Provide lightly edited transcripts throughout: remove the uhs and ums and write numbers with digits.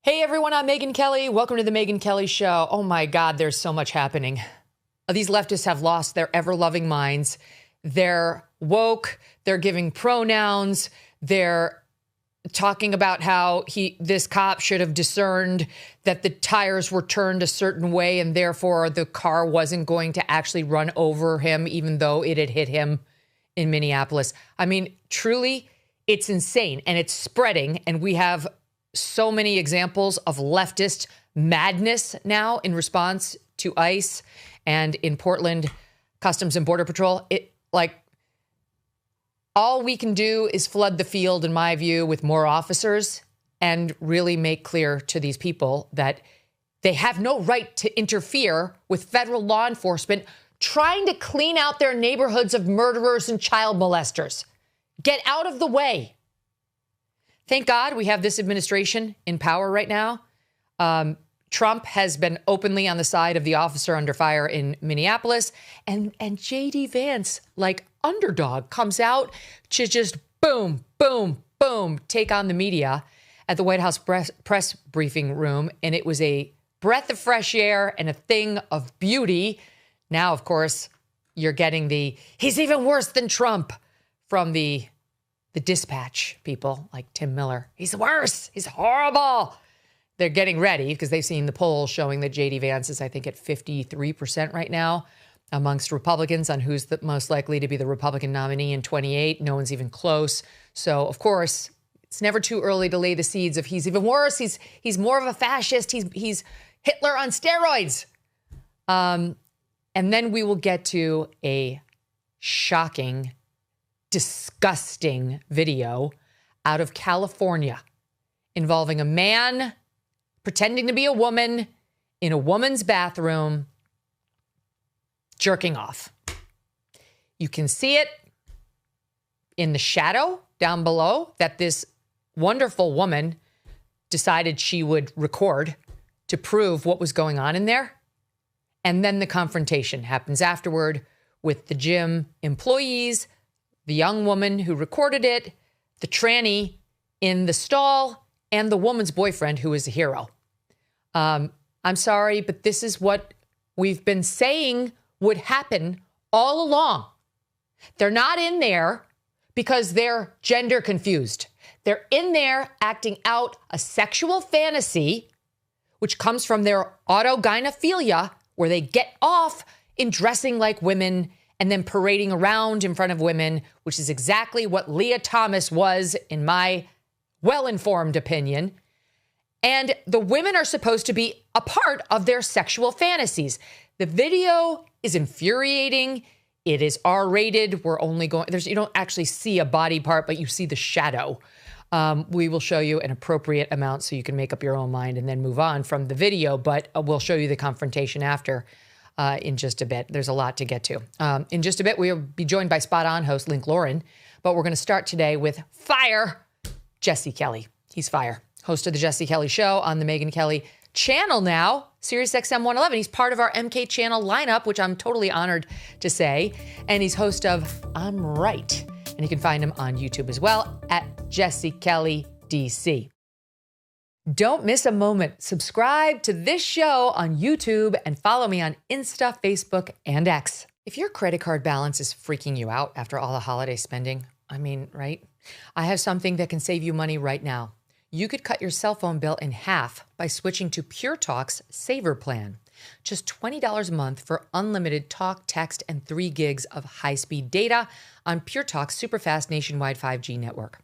Hey everyone, I'm Megyn Kelly. Welcome to the Megyn Kelly Show. Oh my God, there's so much happening. These leftists have lost their ever-loving minds. They're woke. They're giving pronouns. They're talking about how this cop should have discerned that the tires were turned a certain way and therefore the car wasn't going to actually run over him even though it had hit him in Minneapolis. I mean, truly, it's insane and it's spreading, and we have so many examples of leftist madness now in response to ICE and in Portland, Customs and Border Patrol. All we can do is flood the field, in my view, with more officers and really make clear to these people that they have no right to interfere with federal law enforcement trying to clean out their neighborhoods of murderers and child molesters. Get out of the way. Thank God we have this administration in power right now. Trump has been openly on the side of the officer under fire in Minneapolis. And J.D. Vance, like underdog, comes out to just boom, boom, boom, take on the media at the White House press briefing room. And it was a breath of fresh air and a thing of beauty. Now, of course, you're getting he's even worse than Trump from the dispatch people like Tim Miller. He's worse. He's horrible. They're getting ready because they've seen the polls showing that J.D. Vance is, I think, at 53% right now amongst Republicans on who's the most likely to be the Republican nominee in 28. No one's even close. So, of course, it's never too early to lay the seeds of he's even worse. He's more of a fascist. He's Hitler on steroids. And then we will get to a shocking, disgusting video out of California involving a man pretending to be a woman in a woman's bathroom jerking off. You can see it in the shadow down below that this wonderful woman decided she would record to prove what was going on in there. And then the confrontation happens afterward with the gym employees, the young woman who recorded it, the tranny in the stall, and the woman's boyfriend, who is a hero. I'm sorry, but this is what we've been saying would happen all along. They're not in there because they're gender confused. They're in there acting out a sexual fantasy, which comes from their autogynephilia, where they get off in dressing like women and then parading around in front of women, which is exactly what Leah Thomas was, in my well-informed opinion. And the women are supposed to be a part of their sexual fantasies. The video is infuriating. It is R-rated. You don't actually see a body part, but you see the shadow. We will show you an appropriate amount so you can make up your own mind and then move on from the video, but we'll show you the confrontation after. In just a bit. There's a lot to get to. In just a bit, we'll be joined by Spot On host Link Lauren, but we're going to start today with fire Jesse Kelly. He's fire. Host of the Jesse Kelly Show on the Megyn Kelly channel now, Sirius XM 111. He's part of our MK channel lineup, which I'm totally honored to say. And he's host of I'm Right. And you can find him on YouTube as well at Jesse Kelly DC. Don't miss a moment. Subscribe to this show on YouTube and follow me on Insta, Facebook, and X. If your credit card balance is freaking you out after all the holiday spending, right? I have something that can save you money right now. You could cut your cell phone bill in half by switching to Pure Talk's Saver Plan. Just $20 a month for unlimited talk, text, and 3 gigs of high-speed data on Pure Talk's superfast nationwide 5G network.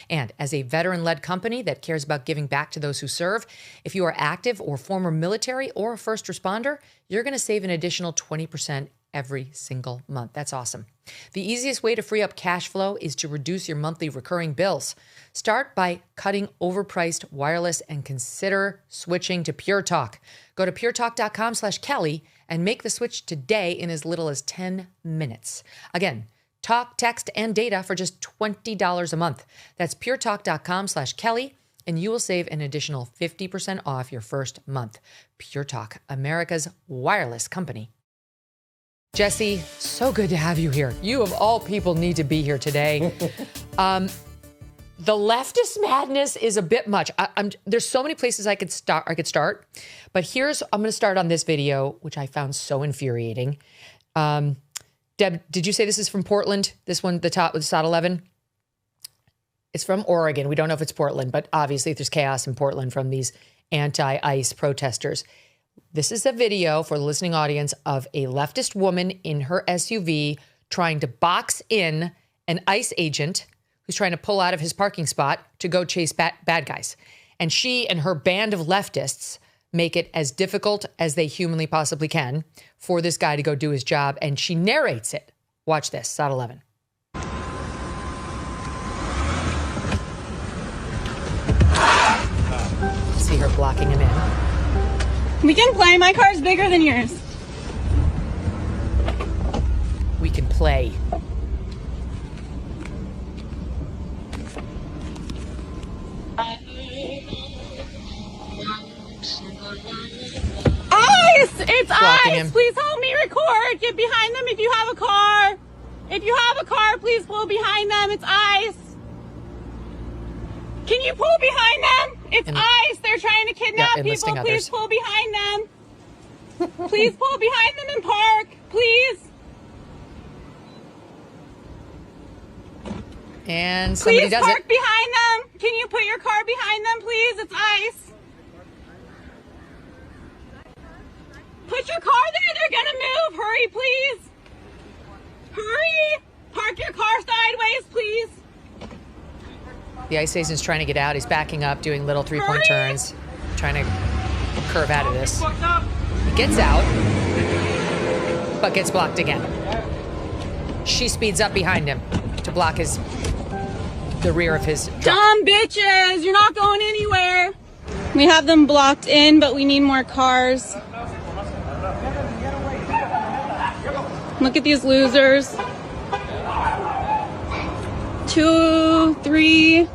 And as a veteran-led company that cares about giving back to those who serve, if you are active or former military or a first responder, you're going to save an additional 20% every single month. That's awesome. The easiest way to free up cash flow is to reduce your monthly recurring bills. Start by cutting overpriced wireless and consider switching to Pure Talk. Go to puretalk.com/Kelly and make the switch today in as little as 10 minutes. Again, talk, text, and data for just $20 a month. That's puretalk.com/Kelly, and you will save an additional 50% off your first month. Pure Talk, America's wireless company. Jesse, so good to have you here. You of all people need to be here today. The leftist madness is a bit much. There's so many places I could start, but I'm going to start on this video, which I found so infuriating. Deb, did you say this is from Portland? This one, the top with SOT 11? It's from Oregon. We don't know if it's Portland, but obviously there's chaos in Portland from these anti-ICE protesters. This is a video for the listening audience of a leftist woman in her SUV trying to box in an ICE agent who's trying to pull out of his parking spot to go chase bad guys. And she and her band of leftists make it as difficult as they humanly possibly can for this guy to go do his job. And she narrates it. Watch this, SOT 11. See her blocking him in. We can play. My car's bigger than yours. We can play. ICE! It's ICE! Him. Please help me record. Get behind them if you have a car. If you have a car, please pull behind them. It's ICE. Can you pull behind them? It's ICE. They're trying to kidnap people. Please pull behind them. Please pull behind them and park. Please. And somebody does it. Please park behind them. Can you put your car behind them, please? It's ICE. Put your car there. They're going to move. Hurry, please. Hurry. Park your car sideways, please. The ICE agent's trying to get out. He's backing up, doing little three-point turns, trying to curve out of this. He gets out, but gets blocked again. She speeds up behind him to block the rear of his truck. Dumb bitches, you're not going anywhere. We have them blocked in, but we need more cars. Look at these losers. 2, 3,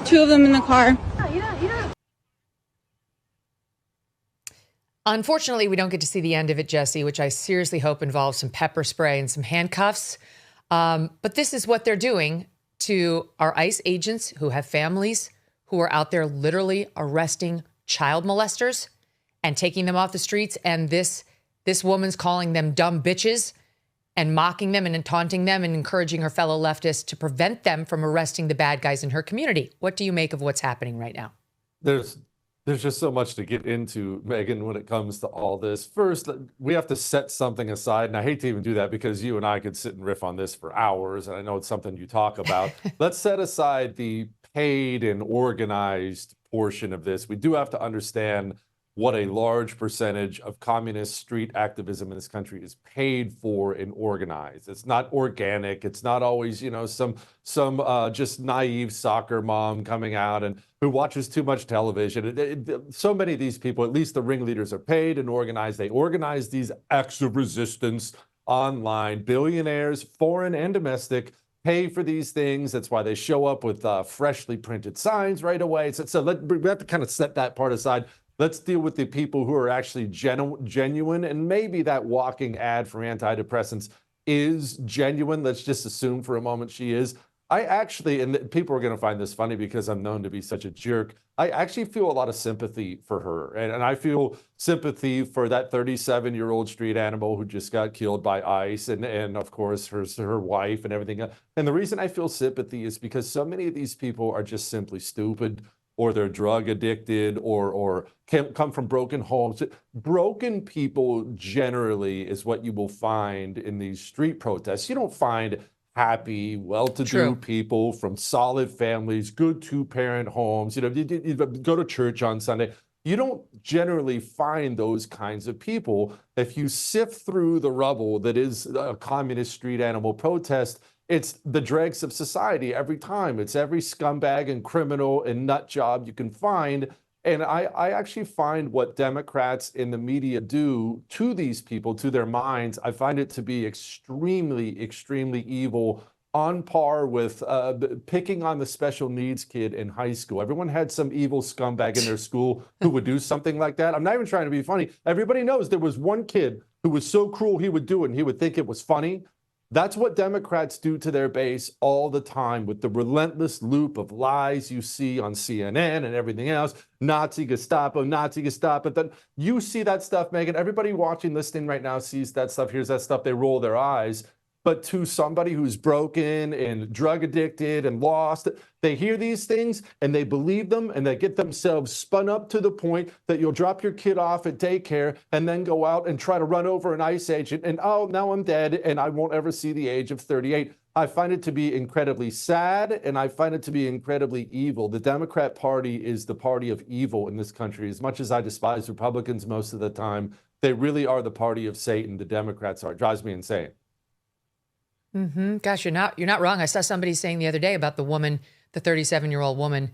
2 of them in the car. Unfortunately, we don't get to see the end of it, Jesse, which I seriously hope involves some pepper spray and some handcuffs. But this is what they're doing to our ICE agents who have families, who are out there literally arresting child molesters and taking them off the streets. And this woman's calling them dumb bitches and mocking them and taunting them and encouraging her fellow leftists to prevent them from arresting the bad guys in her community. What do you make of what's happening right now? There's just so much to get into, Megan, when it comes to all this. First, we have to set something aside, and I hate to even do that because you and I could sit and riff on this for hours, and I know it's something you talk about. Let's set aside the paid and organized portion of this. We do have to understand what a large percentage of communist street activism in this country is paid for and organized. It's not organic. It's not always, some just naive soccer mom coming out and who watches too much television. So many of these people, at least the ringleaders, are paid and organized. They organize these acts of resistance online. Billionaires, foreign and domestic, pay for these things. That's why they show up with freshly printed signs right away. So we have to kind of set that part aside. Let's deal with the people who are actually genuine, and maybe that walking ad for antidepressants is genuine. Let's just assume for a moment she is. I actually, and people are going to find this funny because I'm known to be such a jerk, I actually feel a lot of sympathy for her. And I feel sympathy for that 37-year-old street animal who just got killed by ICE and of course, her wife and everything else. And the reason I feel sympathy is because so many of these people are just simply stupid, or they're drug addicted, or come from broken homes. Broken people generally is what you will find in these street protests. You don't find happy, well-to-do people from solid families, good two-parent homes. You go to church on Sunday. You don't generally find those kinds of people. If you sift through the rubble that is a communist street animal protest, it's the dregs of society every time. It's every scumbag and criminal and nut job you can find. And I actually find what Democrats in the media do to these people, to their minds, I find it to be extremely, extremely evil, on par with picking on the special needs kid in high school. Everyone had some evil scumbag in their school who would do something like that. I'm not even trying to be funny. Everybody knows there was one kid who was so cruel he would do it and he would think it was funny. That's what Democrats do to their base all the time with the relentless loop of lies you see on CNN and everything else. Nazi Gestapo, Nazi Gestapo. Then you see that stuff, Megyn. Everybody watching, listening right now sees that stuff, hears that stuff, they roll their eyes. But to somebody who's broken and drug addicted and lost, they hear these things and they believe them, and they get themselves spun up to the point that you'll drop your kid off at daycare and then go out and try to run over an ICE agent and, oh, now I'm dead and I won't ever see the age of 38. I find it to be incredibly sad, and I find it to be incredibly evil. The Democrat Party is the party of evil in this country. As much as I despise Republicans most of the time, they really are the party of Satan. The Democrats are. It drives me insane. Gosh, you're not wrong. I saw somebody saying the other day about the woman, the 37-year-old woman,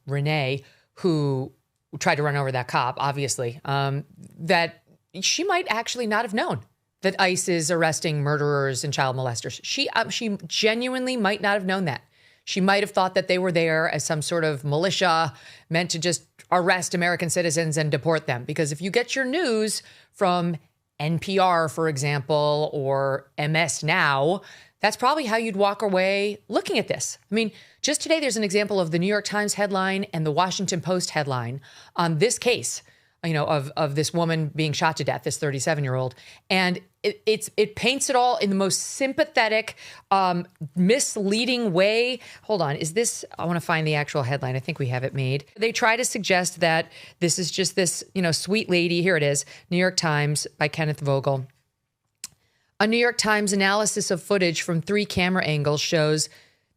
Renee, who tried to run over that cop, obviously, that she might actually not have known that ICE is arresting murderers and child molesters. She genuinely might not have known that. She might have thought that they were there as some sort of militia meant to just arrest American citizens and deport them. Because if you get your news from NPR, for example, or MSNOW, that's probably how you'd walk away looking at this. I mean, just today, there's an example of the New York Times headline and the Washington Post headline on this case, you know, of this woman being shot to death, this 37-year-old. And it paints it all in the most sympathetic, misleading way. Hold on. Is this, I want to find the actual headline. I think we have it made. They try to suggest that this is just this, you know, sweet lady. Here it is. New York Times by Kenneth Vogel. A New York Times analysis of footage from 3 camera angles shows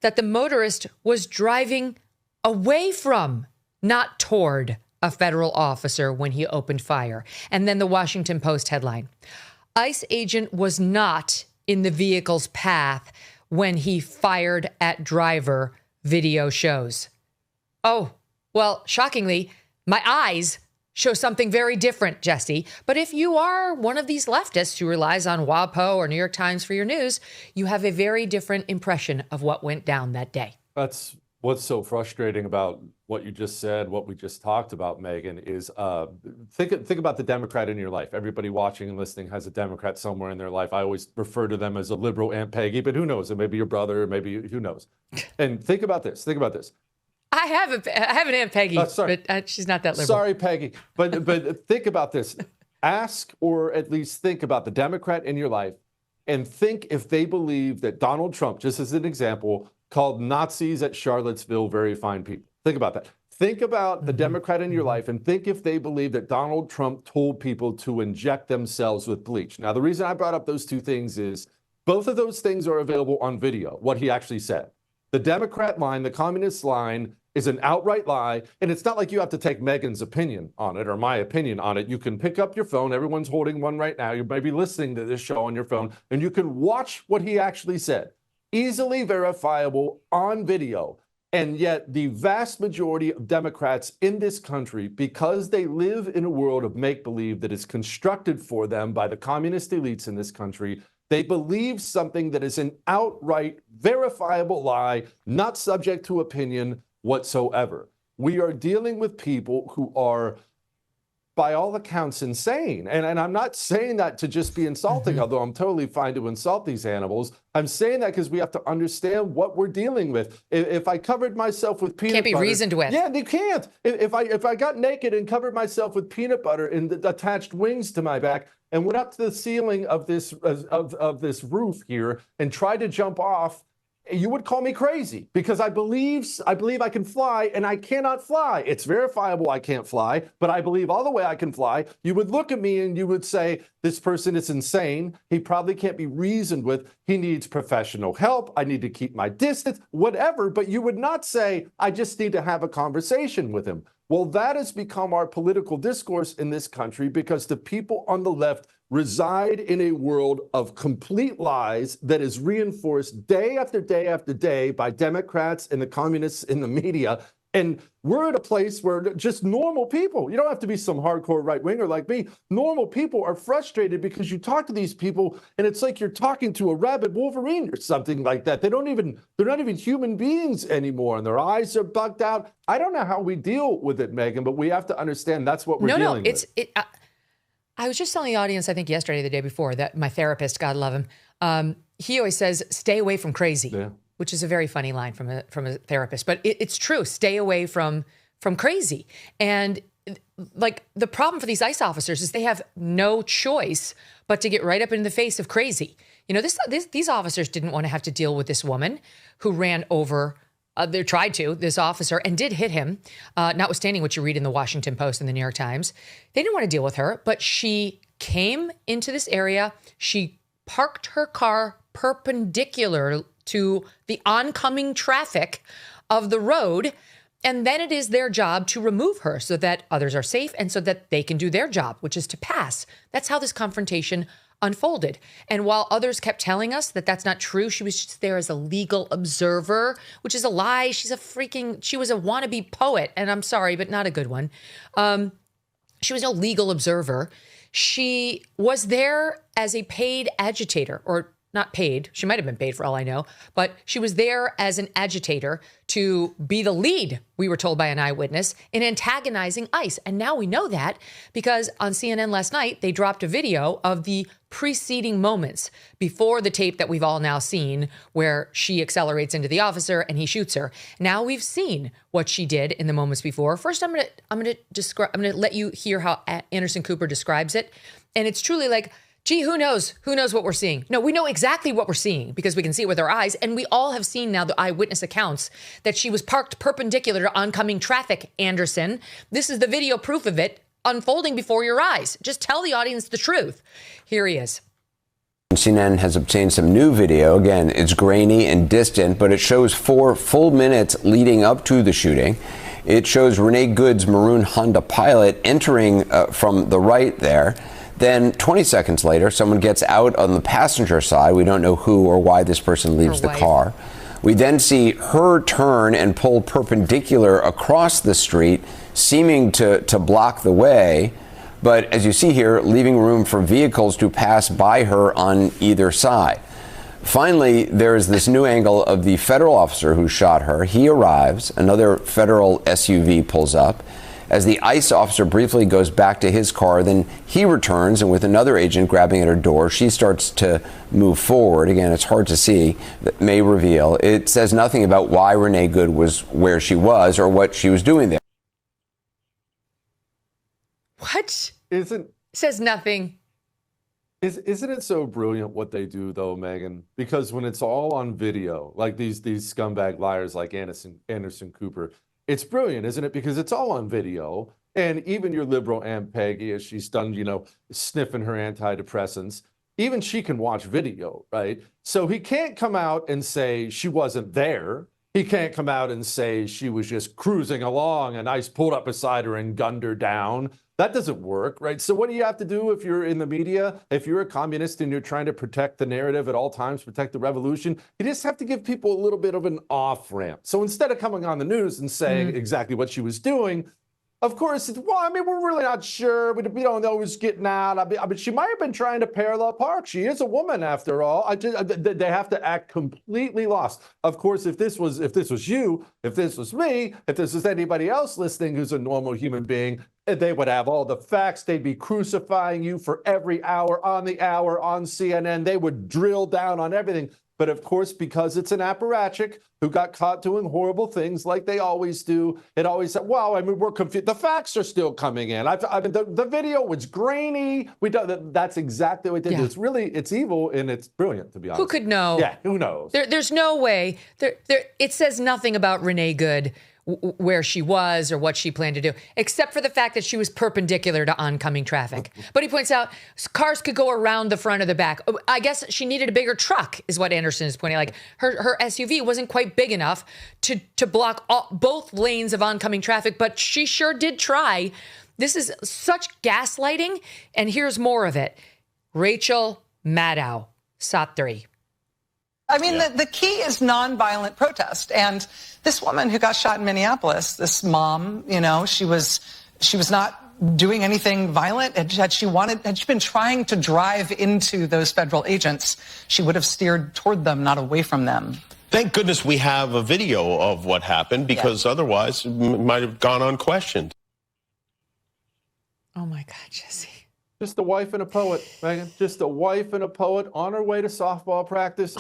that the motorist was driving away from, not toward, a federal officer when he opened fire. And then the Washington Post headline. ICE agent was not in the vehicle's path when he fired at driver, video shows. Oh, well, shockingly, my eyes show something very different, Jesse. But if you are one of these leftists who relies on WAPO or New York Times for your news, you have a very different impression of what went down that day. That's what's so frustrating about what you just said, what we just talked about, Megyn, is think about the Democrat in your life. Everybody watching and listening has a Democrat somewhere in their life. I always refer to them as a liberal Aunt Peggy, but who knows? It may be your brother, maybe who knows? And think about this. Think about this. I have an Aunt Peggy, but she's not that liberal. Sorry, Peggy. But think about this. Ask, or at least think about the Democrat in your life, and think if they believe that Donald Trump, just as an example, called Nazis at Charlottesville very fine people. Think about that. Think about the Democrat in your life and think if they believe that Donald Trump told people to inject themselves with bleach. Now, the reason I brought up those two things is both of those things are available on video, what he actually said. The Democrat line, the communist line, is an outright lie. And it's not like you have to take Megyn's opinion on it or my opinion on it. You can pick up your phone. Everyone's holding one right now. You may be listening to this show on your phone, and you can watch what he actually said. Easily verifiable on video. And yet the vast majority of Democrats in this country, because they live in a world of make-believe that is constructed for them by the communist elites in this country, they believe something that is an outright verifiable lie, not subject to opinion whatsoever. We are dealing with people who are, by all accounts, insane. And I'm not saying that to just be insulting, although I'm totally fine to insult these animals. I'm saying that because we have to understand what we're dealing with. If I covered myself with peanut butter... Can't be reasoned with. Yeah, they can't. If I got naked and covered myself with peanut butter and attached wings to my back and went up to the ceiling of this roof here and tried to jump off, you would call me crazy because I believe I can fly, and I cannot fly. It's verifiable I can't fly, but I believe all the way I can fly. You would look at me and you would say, this person is insane. He probably can't be reasoned with. He needs professional help. I need to keep my distance, whatever. But you would not say, I just need to have a conversation with him. Well, that has become our political discourse in this country because the people on the left reside in a world of complete lies that is reinforced day after day after day by Democrats and the communists in the media. And we're at a place where just normal people, you don't have to be some hardcore right-winger like me, normal people are frustrated because you talk to these people and it's like you're talking to a rabid Wolverine or something like that. They're not even human beings anymore, and their eyes are bugged out. I don't know how we deal with it, Megyn, but we have to understand that's what we're dealing with. I was just telling the audience, I think yesterday or the day before, that my therapist, God love him, he always says, stay away from crazy, Yeah. which is a very funny line from a therapist. But it's true. Stay away from crazy. And like the problem for these ICE officers is they have no choice but to get right up in the face of crazy. You know, these officers didn't want to have to deal with this woman who ran over, they tried to, this officer, and did hit him, notwithstanding what you read in the Washington Post and the New York Times. They didn't want to deal with her, but she came into this area. She parked her car perpendicular to the oncoming traffic of the road. And then it is their job to remove her so that others are safe and so that they can do their job, which is to pass. That's how this confrontation unfolded. And while others kept telling us that that's not true, she was just there as a legal observer, which is a lie. She was a wannabe poet. And I'm sorry, but not a good one. She was no legal observer. She was there as a paid agitator, or not paid. She might have been paid for all I know, but she was there as an agitator to be the lead, we were told by an eyewitness, in antagonizing ICE. And now we know that because on CNN last night, they dropped a video of the preceding moments before the tape that we've all now seen where she accelerates into the officer and he shoots her. Now we've seen what she did in the moments before. First, I'm going to let you hear how Anderson Cooper describes it. And it's truly like, gee, who knows? Who knows what we're seeing? No, we know exactly what we're seeing because we can see it with our eyes. And we all have seen now the eyewitness accounts that she was parked perpendicular to oncoming traffic, Anderson. This is the video proof of it unfolding before your eyes. Just tell the audience the truth. Here he is. CNN has obtained some new video. Again, it's grainy and distant, but it shows 4 full minutes leading up to the shooting. It shows Renee Good's maroon Honda Pilot entering from the right there. Then 20 seconds later, someone gets out on the passenger side. We don't know who or why this person leaves the car. We then see her turn and pull perpendicular across the street, seeming to block the way. But as you see here, leaving room for vehicles to pass by her on either side. Finally, there is this new angle of the federal officer who shot her. He arrives. Another federal SUV pulls up. As the ICE officer briefly goes back to his car, then he returns, and with another agent grabbing at her door, she starts to move forward. Again, it's hard to see. That may reveal. It says nothing about why Renee Good was where she was or what she was doing there. What? It says nothing. Isn't it so brilliant what they do, though, Megyn? Because when it's all on video, like these scumbag liars like Anderson Cooper, it's brilliant, isn't it? Because it's all on video. And even your liberal Aunt Peggy, as she's done, sniffing her antidepressants, even she can watch video, right? So he can't come out and say she wasn't there. He can't come out and say she was just cruising along and ICE pulled up beside her and gunned her down. That doesn't work, right? So what do you have to do if you're in the media? If you're a communist and you're trying to protect the narrative at all times, protect the revolution, you just have to give people a little bit of an off-ramp. So instead of coming on the news and saying exactly what she was doing, of course, we're really not sure. We don't know who's getting out. I mean, she might have been trying to parallel park. She is a woman, after all. They have to act completely lost. Of course, if this was you, if this was me, if this was anybody else listening who's a normal human being, they would have all the facts. They'd be crucifying you for every hour on CNN. They would drill down on everything. But of course, because it's an apparatchik who got caught doing horrible things like they always do, it always said, well, we're confused. The facts are still coming in. The video was grainy. That's exactly what they do. It's evil and it's brilliant, to be honest. Who could know? Yeah, who knows? There's no way. It says nothing about Renee Good, where she was or what she planned to do, except for the fact that she was perpendicular to oncoming traffic. But he points out cars could go around the front or the back. I guess she needed a bigger truck, is what Anderson is pointing. Like her SUV wasn't quite big enough to block both lanes of oncoming traffic, but she sure did try. This is such gaslighting, and here's more of it. Rachel Maddow, SOT3. I mean, the key is nonviolent protest. And this woman who got shot in Minneapolis, this mom, she was not doing anything violent. Had she been trying to drive into those federal agents, she would have steered toward them, not away from them. Thank goodness we have a video of what happened, because otherwise it might have gone unquestioned. Oh my God, Jesse. Just a wife and a poet, Megyn. Just a wife and a poet on her way to softball practice.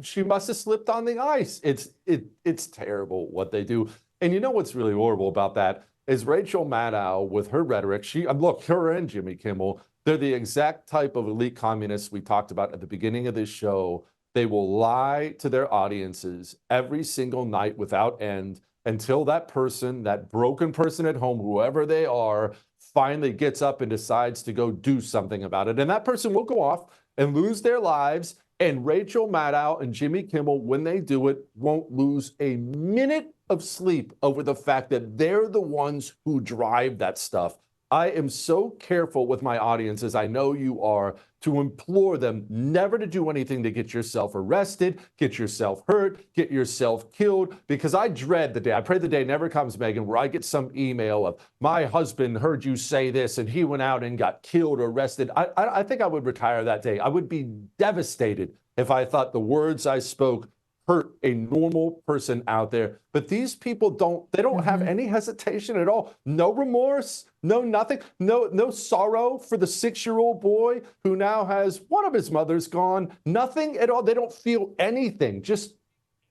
She must have slipped on the ice. It's terrible what they do. And you know what's really horrible about that is Rachel Maddow with her rhetoric. Look, her and Jimmy Kimmel, they're the exact type of elite communists we talked about at the beginning of this show. They will lie to their audiences every single night without end until that person, that broken person at home, whoever they are, finally gets up and decides to go do something about it. And that person will go off and lose their lives. And Rachel Maddow and Jimmy Kimmel, when they do it, won't lose a minute of sleep over the fact that they're the ones who drive that stuff. I am so careful with my audience, as I know you are, to implore them never to do anything to get yourself arrested, get yourself hurt, get yourself killed, because I dread the day, I pray the day never comes, Megyn, where I get some email of, my husband heard you say this and he went out and got killed or arrested. I think I would retire that day. I would be devastated if I thought the words I spoke hurt a normal person out there. But these people don't have any hesitation at all. No remorse, no nothing, no sorrow for the 6-year-old boy who now has one of his mothers gone. Nothing at all. They don't feel anything, just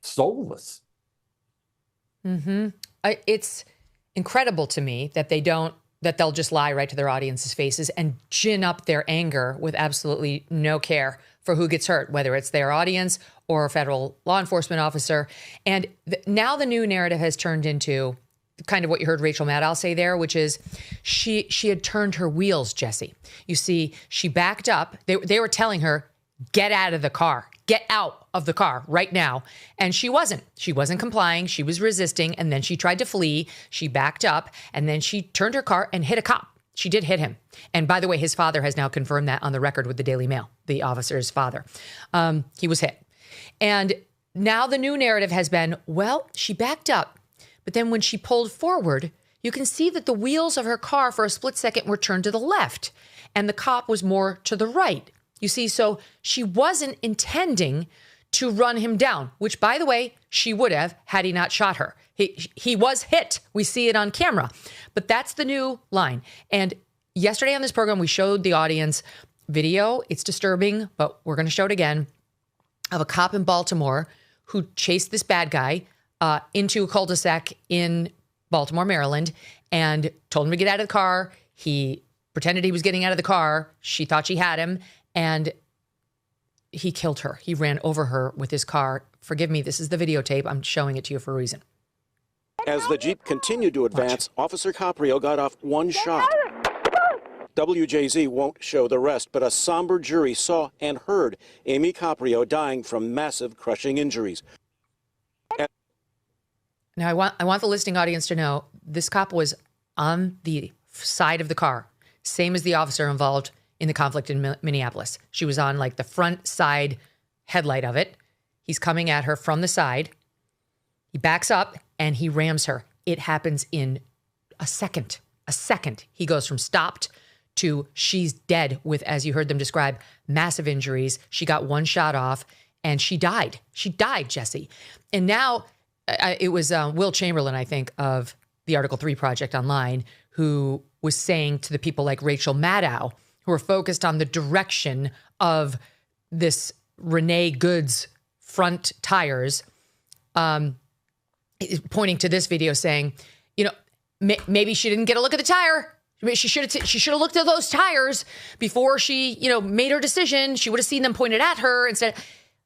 soulless. It's incredible to me that they'll just lie right to their audience's faces and gin up their anger with absolutely no care for who gets hurt, whether it's their audience or a federal law enforcement officer. And now the new narrative has turned into kind of what you heard Rachel Maddow say there, which is she had turned her wheels, Jesse. You see, she backed up. They were telling her, get out of the car, get out of the car right now. And she wasn't complying. She was resisting. And then she tried to flee. She backed up and then she turned her car and hit a cop. She did hit him. And by the way, his father has now confirmed that on the record with the Daily Mail, the officer's father. He was hit. And now the new narrative has been, well, she backed up. But then when she pulled forward, you can see that the wheels of her car for a split second were turned to the left and the cop was more to the right. You see, so she wasn't intending to run him down, which, by the way, she would have had he not shot her. He was hit. We see it on camera. But that's the new line. And yesterday on this program, we showed the audience video. It's disturbing, but we're going to show it again, of a cop in Baltimore who chased this bad guy into a cul-de-sac in Baltimore, Maryland, and told him to get out of the car. He pretended he was getting out of the car. She thought she had him, and he killed her. He ran over her with his car. Forgive me, this is the videotape. I'm showing it to you for a reason. As the Jeep continued to advance, Officer Caprio got off one shot. WJZ won't show the rest, but a somber jury saw and heard Amy Caprio dying from massive crushing injuries. Now, I want the listening audience to know this cop was on the side of the car, same as the officer involved in the conflict in Minneapolis. She was on like the front side headlight of it. He's coming at her from the side. He backs up and he rams her. It happens in a second. A second. He goes from stopped to she's dead with, as you heard them describe, massive injuries. She got one shot off and she died. She died, Jesse. And now it was Will Chamberlain, I think, of the Article 3 Project Online, who was saying to the people like Rachel Maddow, who are focused on the direction of this Renee Goods front tires, pointing to this video saying, you know, maybe she didn't get a look at the tire. She should have looked at those tires before she, you know, made her decision. She would have seen them pointed at her instead.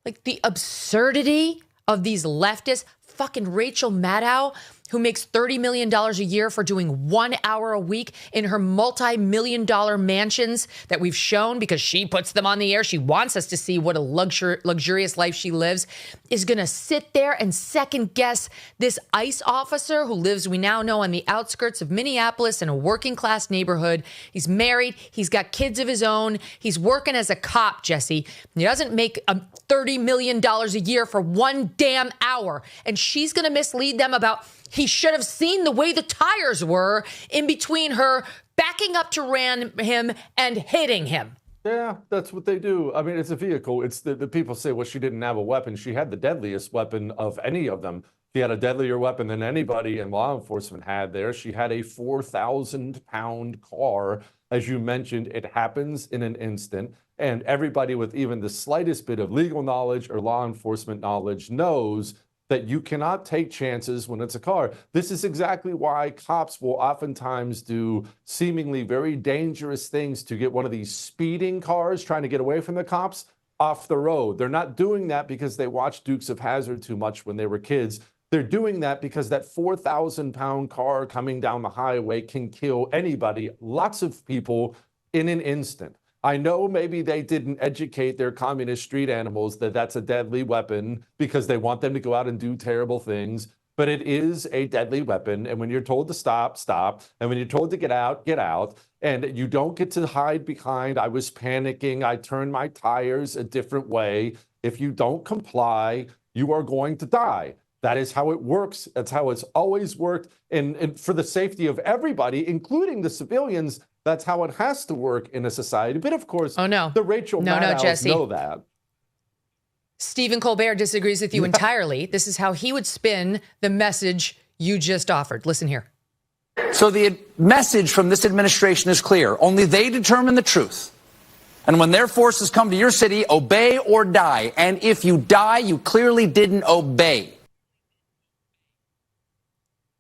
Like the absurdity of these leftists. Fucking Rachel Maddow, who makes $30 million a year for doing 1 hour a week in her multi-million-dollar mansions that we've shown because she puts them on the air. She wants us to see what a luxurious life she lives, is going to sit there and second guess this ICE officer who lives, we now know, on the outskirts of Minneapolis in a working class neighborhood. He's married. He's got kids of his own. He's working as a cop, Jesse. He doesn't make $30 million a year for 1 damn hour. And she's going to mislead them about he should have seen the way the tires were in between her backing up to ram him and hitting him. Yeah, that's what they do. I mean, it's a vehicle. It's the people say, well, she didn't have a weapon. She had the deadliest weapon of any of them She had a deadlier weapon than anybody in law enforcement had there. She had a 4,000-pound car. As you mentioned, it happens in an instant. And everybody with even the slightest bit of legal knowledge or law enforcement knowledge knows that you cannot take chances when it's a car. This is exactly why cops will oftentimes do seemingly very dangerous things to get one of these speeding cars trying to get away from the cops off the road. They're not doing that because they watched Dukes of Hazzard too much when they were kids. They're doing that because that 4,000-pound car coming down the highway can kill anybody, lots of people, in an instant. I know maybe they didn't educate their communist street animals that that's a deadly weapon because they want them to go out and do terrible things, but it is a deadly weapon. And when you're told to stop, stop. And when you're told to get out, get out. And you don't get to hide behind, I was panicking, I turned my tires a different way. If you don't comply, you are going to die. That is how it works. That's how it's always worked. And for the safety of everybody, including the civilians, that's how it has to work in a society. But of course, the Rachel Maddows know that. Stephen Colbert disagrees with you entirely. This is how he would spin the message you just offered. Listen here. So the message from this administration is clear. Only they determine the truth. And when their forces come to your city, obey or die. And if you die, you clearly didn't obey.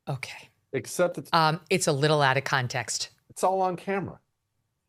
Okay. Except it's a little out of context. It's all on camera.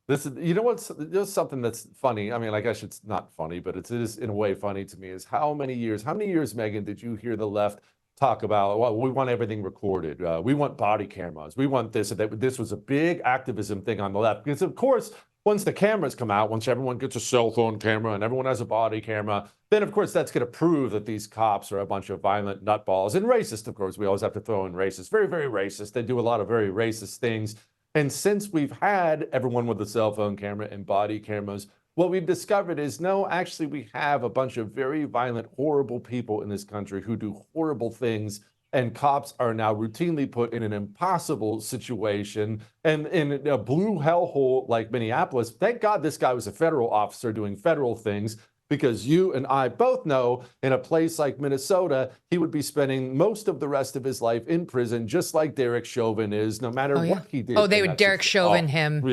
This is, you know what's, there's something that's funny. I mean, I guess it's not funny, but it is in a way funny to me is how many years, Megyn, did you hear the left talk about, well, we want everything recorded. We want body cameras. We want this. This was a big activism thing on the left. Because of course, once the cameras come out, once everyone gets a cell phone camera and everyone has a body camera, then of course that's going to prove that these cops are a bunch of violent nutballs and racist. Of course, we always have to throw in racist. Very, very racist. They do a lot of very racist things. And since we've had everyone with a cell phone camera and body cameras, what we've discovered is no, actually we have a bunch of very violent, horrible people in this country who do horrible things. And cops are now routinely put in an impossible situation. And in a blue hellhole like Minneapolis, thank God this guy was a federal officer doing federal things, because you and I both know in a place like Minnesota, he would be spending most of the rest of his life in prison, just like Derek Chauvin is, no matter what he did. Oh, they would Derek Chauvin him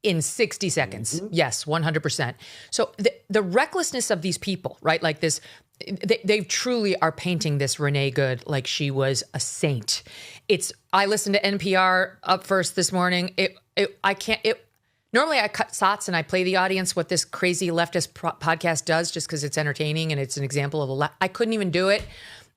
in 60 seconds. Yes, 100%. So the recklessness of these people, right? Like this, they truly are painting this Renee Good like she was a saint. I listened to NPR Up First this morning. Normally I cut sots and I play the audience what this crazy leftist podcast does just because it's entertaining and it's an example of the left. I couldn't even do it.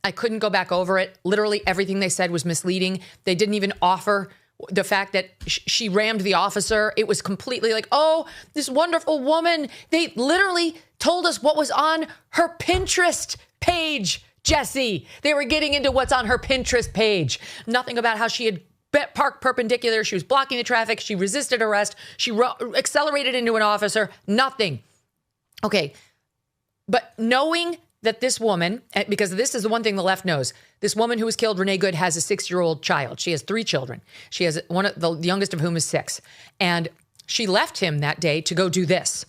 I couldn't go back over it. Literally everything they said was misleading. They didn't even offer the fact that she rammed the officer. It was completely like, oh, this wonderful woman. They literally told us what was on her Pinterest page, Jesse. They were getting into what's on her Pinterest page. Nothing about how she had parked perpendicular. She was blocking the traffic. She resisted arrest. She accelerated into an officer. Nothing. Okay. But knowing that this woman, because this is the one thing the left knows, this woman who was killed, Renee Good, has a 6-year-old child. She has 3 children. She has one of the youngest of whom is 6. And she left him that day to go do this.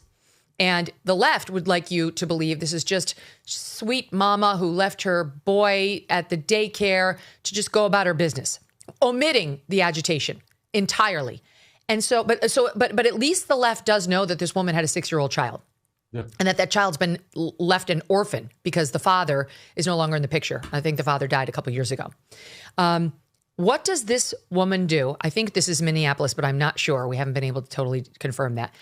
And the left would like you to believe this is just sweet mama who left her boy at the daycare to just go about her business, omitting the agitation entirely. And but at least the left does know that this woman had a 6-year-old child. Yeah. And that child's been left an orphan because the father is no longer in the picture. I think the father died a couple years ago. What does this woman do? I think this is Minneapolis, but I'm not sure. We haven't been able to totally confirm that.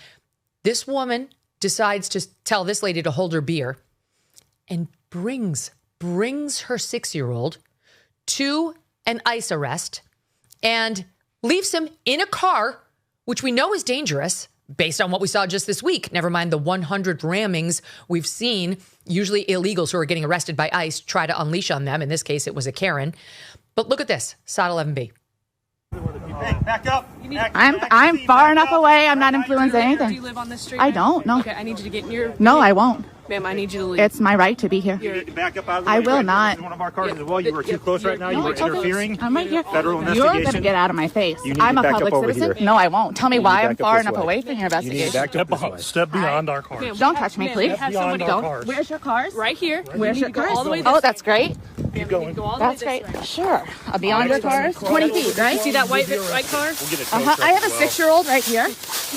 This woman decides to tell this lady to hold her beer and brings her 6-year-old to an ICE arrest and leaves him in a car, which we know is dangerous based on what we saw just this week. Never mind the 100 rammings we've seen, usually illegals who are getting arrested by ICE try to unleash on them. In this case, it was a Karen. But look at this, SOT 11B. Hey, back up. I'm far enough away. I'm not influencing anything. Do you live on this street? I don't. No. Okay, I need you to get in your. No, I won't. Ma'am, I need you to leave. It's my right to be here. You need to back up out of the way. I will not. One of our cars as well. You were too close right now. You were interfering. I'm right here. Federal investigation. You're going to get out of my face. I'm a public citizen. No, I won't. Tell me why I'm far enough away from your investigation. Step beyond our cars. Don't touch me, please. Don't. Where's your cars? Right here. Where's your cars? All the way Oh, that's great. Keep going. That's great. Sure. I'll be on your car. 20 feet, right? See that white car? We'll get it. I have a 6-year-old right here.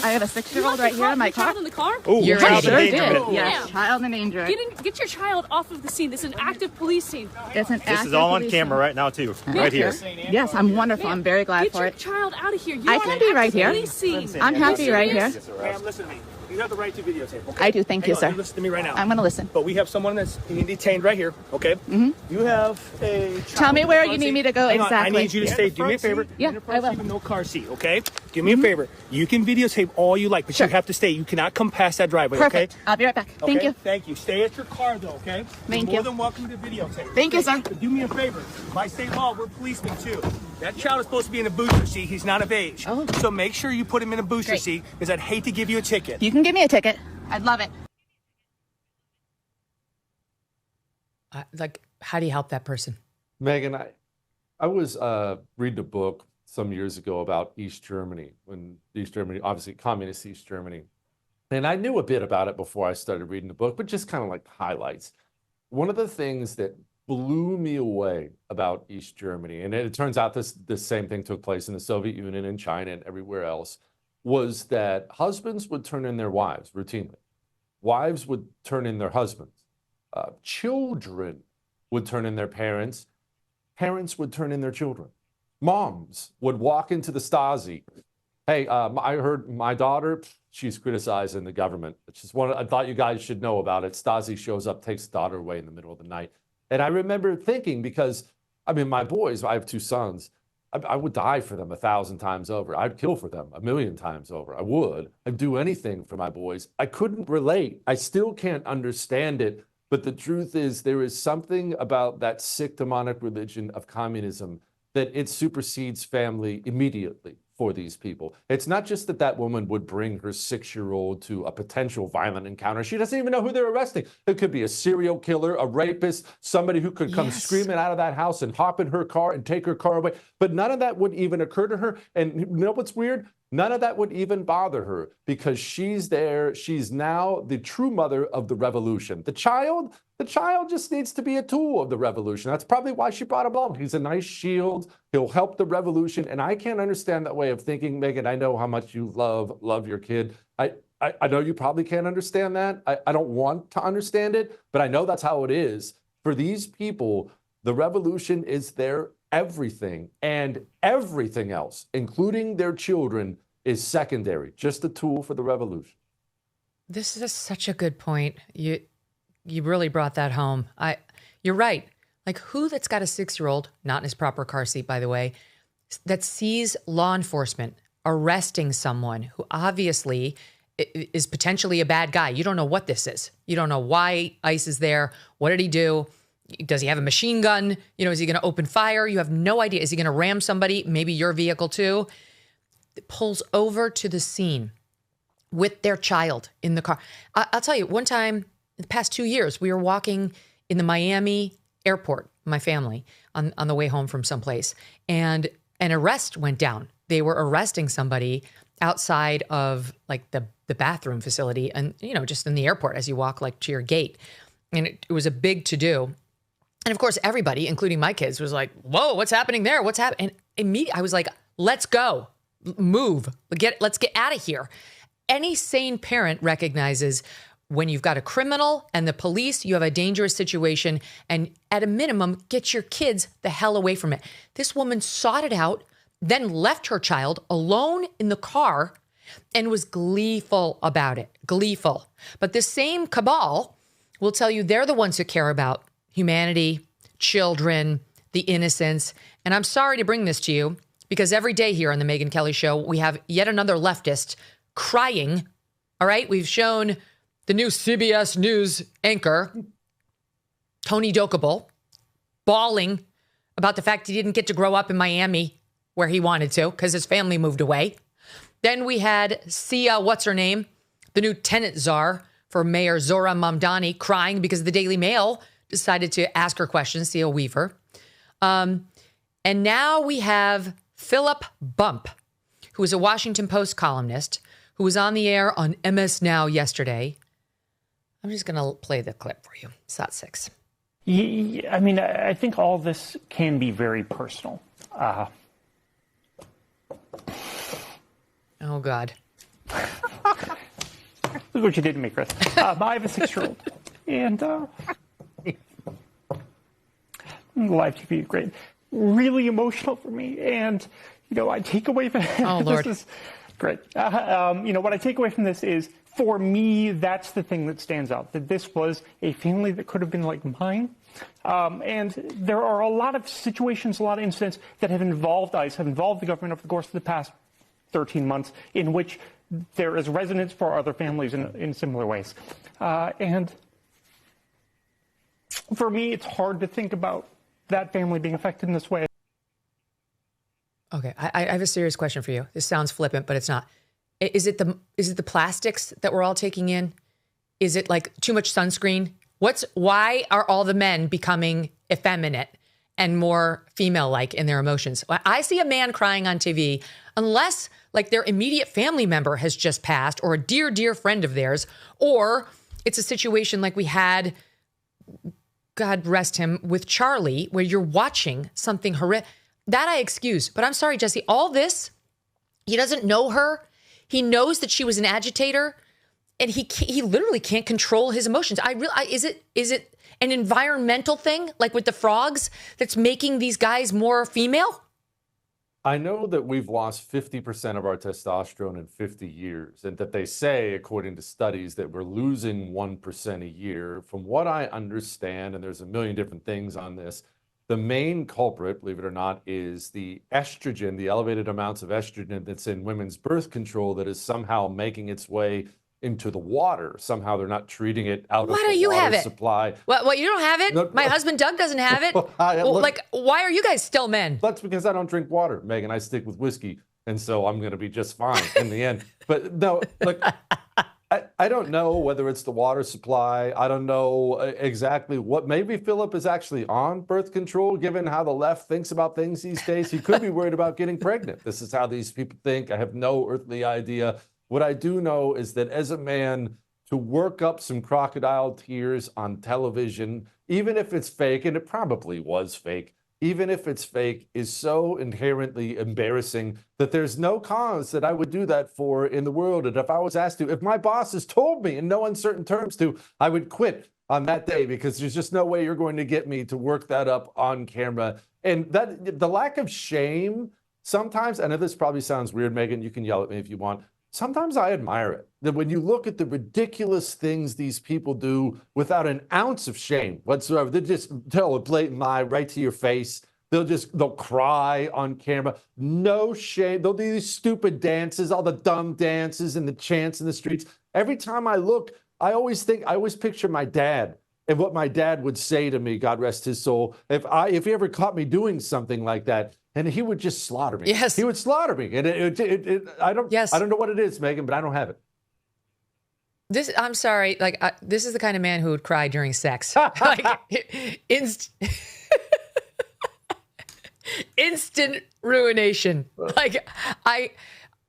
I have a 6-year-old right here in my car. Child in the car? Oh, You're child sure endangerment. did. Yes, child endangerment. Get your child off of the scene. This is an active police scene. It's an This is all on camera right now, too. Right here. Yes, I'm wonderful. I'm very glad Get for your it. child out of here. You I are can an be right active here. police scene. I'm happy right here. Ma'am, listen to me. You have the right to videotape, okay? I do. Thank you, sir. Listen to me right now. I'm going to listen. But we have someone that's being detained right here, okay? You have a child Tell me in the where front you need seat. me to go Hang on, exactly. I need you to stay. Do me a favor. Yeah, In the front I will. seat with no car seat, okay? Do me a favor. You can videotape all you like, but Sure. you have to stay. You cannot come past that driveway, Perfect. okay? I'll be right back. Thank Okay? you. Thank you. Stay at your car, though, okay? Thank You're you. more than welcome to videotape. Thank you, sir. But do me a favor. By state law, we're policemen, too. That child is supposed to be in a booster seat. He's not of age. Oh. So make sure you put him in a booster Great. seat, because I'd hate to give you a ticket. You can give me a ticket. I'd love it. How do you help that person? Megyn, I was reading a book some years ago about East Germany, when East Germany, obviously communist East Germany. And I knew a bit about it before I started reading the book, but just kind of like highlights. One of the things that blew me away about East Germany, and it turns out this same thing took place in the Soviet Union and China and everywhere else, was that husbands would turn in their wives routinely. Wives would turn in their husbands. Children would turn in their parents. Parents would turn in their children. Moms would walk into the Stasi. Hey, I heard my daughter, she's criticizing the government. It's just I thought you guys should know about it. Stasi shows up, takes the daughter away in the middle of the night. And I remember thinking, because, I mean, my boys, I have 2 sons. I would die for them 1,000 times over. I'd kill for them 1,000,000 times over. I would. I'd do anything for my boys. I couldn't relate. I still can't understand it. But the truth is, there is something about that sick demonic religion of communism that it supersedes family immediately for these people. It's not just that that woman would bring her 6-year-old to a potential violent encounter. She doesn't even know who they're arresting. It could be a serial killer, a rapist, somebody who could come screaming out of that house and hop in her car and take her car away. But none of that would even occur to her. And you know what's weird? None of that would even bother her, because she's there. She's now the true mother of the revolution. The child just needs to be a tool of the revolution. That's probably why she brought him along. He's a nice shield. He'll help the revolution. And I can't understand that way of thinking, Megyn. I know how much you love your kid. I know you probably can't understand that. I don't want to understand it, but I know that's how it is. For these people, the revolution is their everything, and everything else, including their children, is secondary, just a tool for the revolution. This is such a good point. You really brought that home. You're right. Like, who that's got a 6-year-old, not in his proper car seat, by the way, that sees law enforcement arresting someone who obviously is potentially a bad guy? You don't know what this is. You don't know why ICE is there. What did he do? Does he have a machine gun? Is he going to open fire? You have no idea. Is he going to ram somebody? Maybe your vehicle too. It pulls over to the scene with their child in the car. I'll tell you, one time in the past 2 years, we were walking in the Miami airport, my family, on the way home from someplace, and an arrest went down. They were arresting somebody outside of like the bathroom facility, and just in the airport as you walk like to your gate. And it was a big to-do. And of course, everybody, including my kids, was like, whoa, what's happening there? What's happening? And immediately I was like, let's go, move, let's get out of here. Any sane parent recognizes when you've got a criminal and the police, you have a dangerous situation, and at a minimum, get your kids the hell away from it. This woman sought it out, then left her child alone in the car and was gleeful about it, gleeful. But the same cabal will tell you they're the ones who care about humanity, children, the innocents. And I'm sorry to bring this to you, because every day here on the Megyn Kelly Show, we have yet another leftist crying. All right, we've shown the new CBS News anchor, Tony Dokable, bawling about the fact he didn't get to grow up in Miami where he wanted to because his family moved away. Then we had Cea, what's her name, the new tenant czar for Mayor Zohran Mamdani, crying because the Daily Mail decided to ask her questions, Cea Weaver. And now we have Philip Bump, who is a Washington Post columnist, who was on the air on MSNOW yesterday. I'm just going to play the clip for you. It's at 6. I mean, I think all this can be very personal. Oh, God. This is what you did to me, Chris. I have a 6-year-old, and live TV is great. Really emotional for me, and, you know, I take away from oh, Lord. This is great. You know, what I take away from this is, for me, that's the thing that stands out, that this was a family that could have been like mine. And there are a lot of situations, a lot of incidents that have involved ICE, have involved the government over the course of the past 13 months, in which there is resonance for other families in similar ways. And for me, it's hard to think about that family being affected in this way. Okay, I have a serious question for you. This sounds flippant, but it's not. Is it the plastics that we're all taking in? Is it like too much sunscreen? Why are all the men becoming effeminate and more female-like in their emotions? I see a man crying on TV, unless like their immediate family member has just passed, or a dear, dear friend of theirs, or it's a situation like we had, God rest him, with Charlie, where you're watching something horrific. That I excuse, but I'm sorry, Jesse, all this, he doesn't know her. He knows that she was an agitator, and he literally can't control his emotions. Is it an environmental thing, like with the frogs, that's making these guys more female? I know that we've lost 50% of our testosterone in 50 years, and that they say, according to studies, that we're losing 1% a year. From what I understand, and there's a million different things on this, the main culprit, believe it or not, is the estrogen, the elevated amounts of estrogen that's in women's birth control that is somehow making its way into the water. Somehow they're not treating it out of the water supply. What, you don't have it? No, my husband Doug doesn't have it. Like, why are you guys still men? That's because I don't drink water, Megan. I stick with whiskey, and so I'm going to be just fine in the end. But no, look, I don't know whether it's the water supply. I don't know exactly what. Maybe Philip is actually on birth control, given how the left thinks about things these days. He could be worried about getting pregnant. This is how these people think. I have no earthly idea. What I do know is that as a man, to work up some crocodile tears on television, even if it's fake, and it probably was fake, even if it's fake, is so inherently embarrassing that there's no cause that I would do that for in the world. And if I was asked to, if my bosses told me in no uncertain terms to, I would quit on that day, because there's just no way you're going to get me to work that up on camera. And that the lack of shame, sometimes, I know this probably sounds weird, Megan, you can yell at me if you want. Sometimes I admire it, that when you look at the ridiculous things these people do without an ounce of shame whatsoever, they just tell a blatant lie right to your face. They'll cry on camera. No shame. They'll do these stupid dances, all the dumb dances and the chants in the streets. Every time I look, I always picture my dad and what my dad would say to me, God rest his soul, if he ever caught me doing something like that. And he would just slaughter me. Yes. He would slaughter me. And I don't know what it is, Megan, but I don't have it. I'm sorry. Like, this is the kind of man who would cry during sex. Like, instant ruination. Like,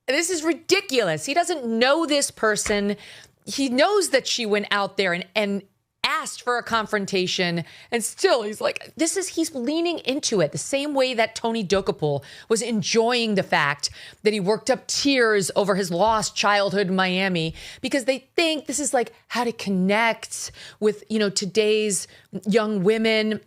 this is ridiculous. He doesn't know this person. He knows that she went out there and asked for a confrontation, and still he's like, he's leaning into it the same way that Tony Dokapol was enjoying the fact that he worked up tears over his lost childhood in Miami, because they think this is like how to connect with, today's young women.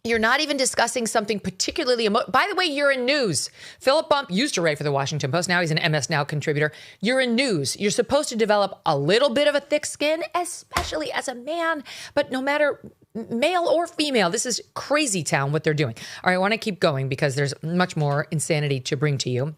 You're not even discussing something particularly by the way, you're in news. Philip Bump used to write for the Washington Post. Now he's an MSNOW contributor. You're in news. You're supposed to develop a little bit of a thick skin, especially as a man. But no matter male or female, this is crazy town what they're doing. All right, I want to keep going because there's much more insanity to bring to you.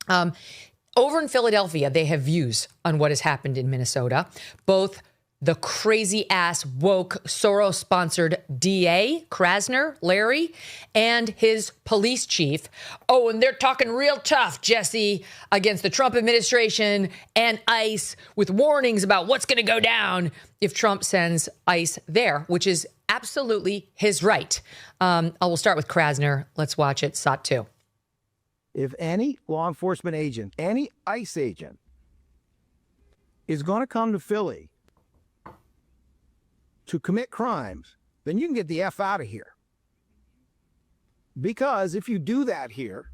Over in Philadelphia, they have views on what has happened in Minnesota. Both the crazy ass woke Soros-sponsored DA, Krasner, Larry, and his police chief. Oh, and they're talking real tough, Jesse, against the Trump administration and ICE, with warnings about what's going to go down if Trump sends ICE there, which is absolutely his right. I will start with Krasner. Let's watch it. SOT 2. If any law enforcement agent, any ICE agent, is going to come to Philly to commit crimes, then you can get the F out of here. Because if you do that here,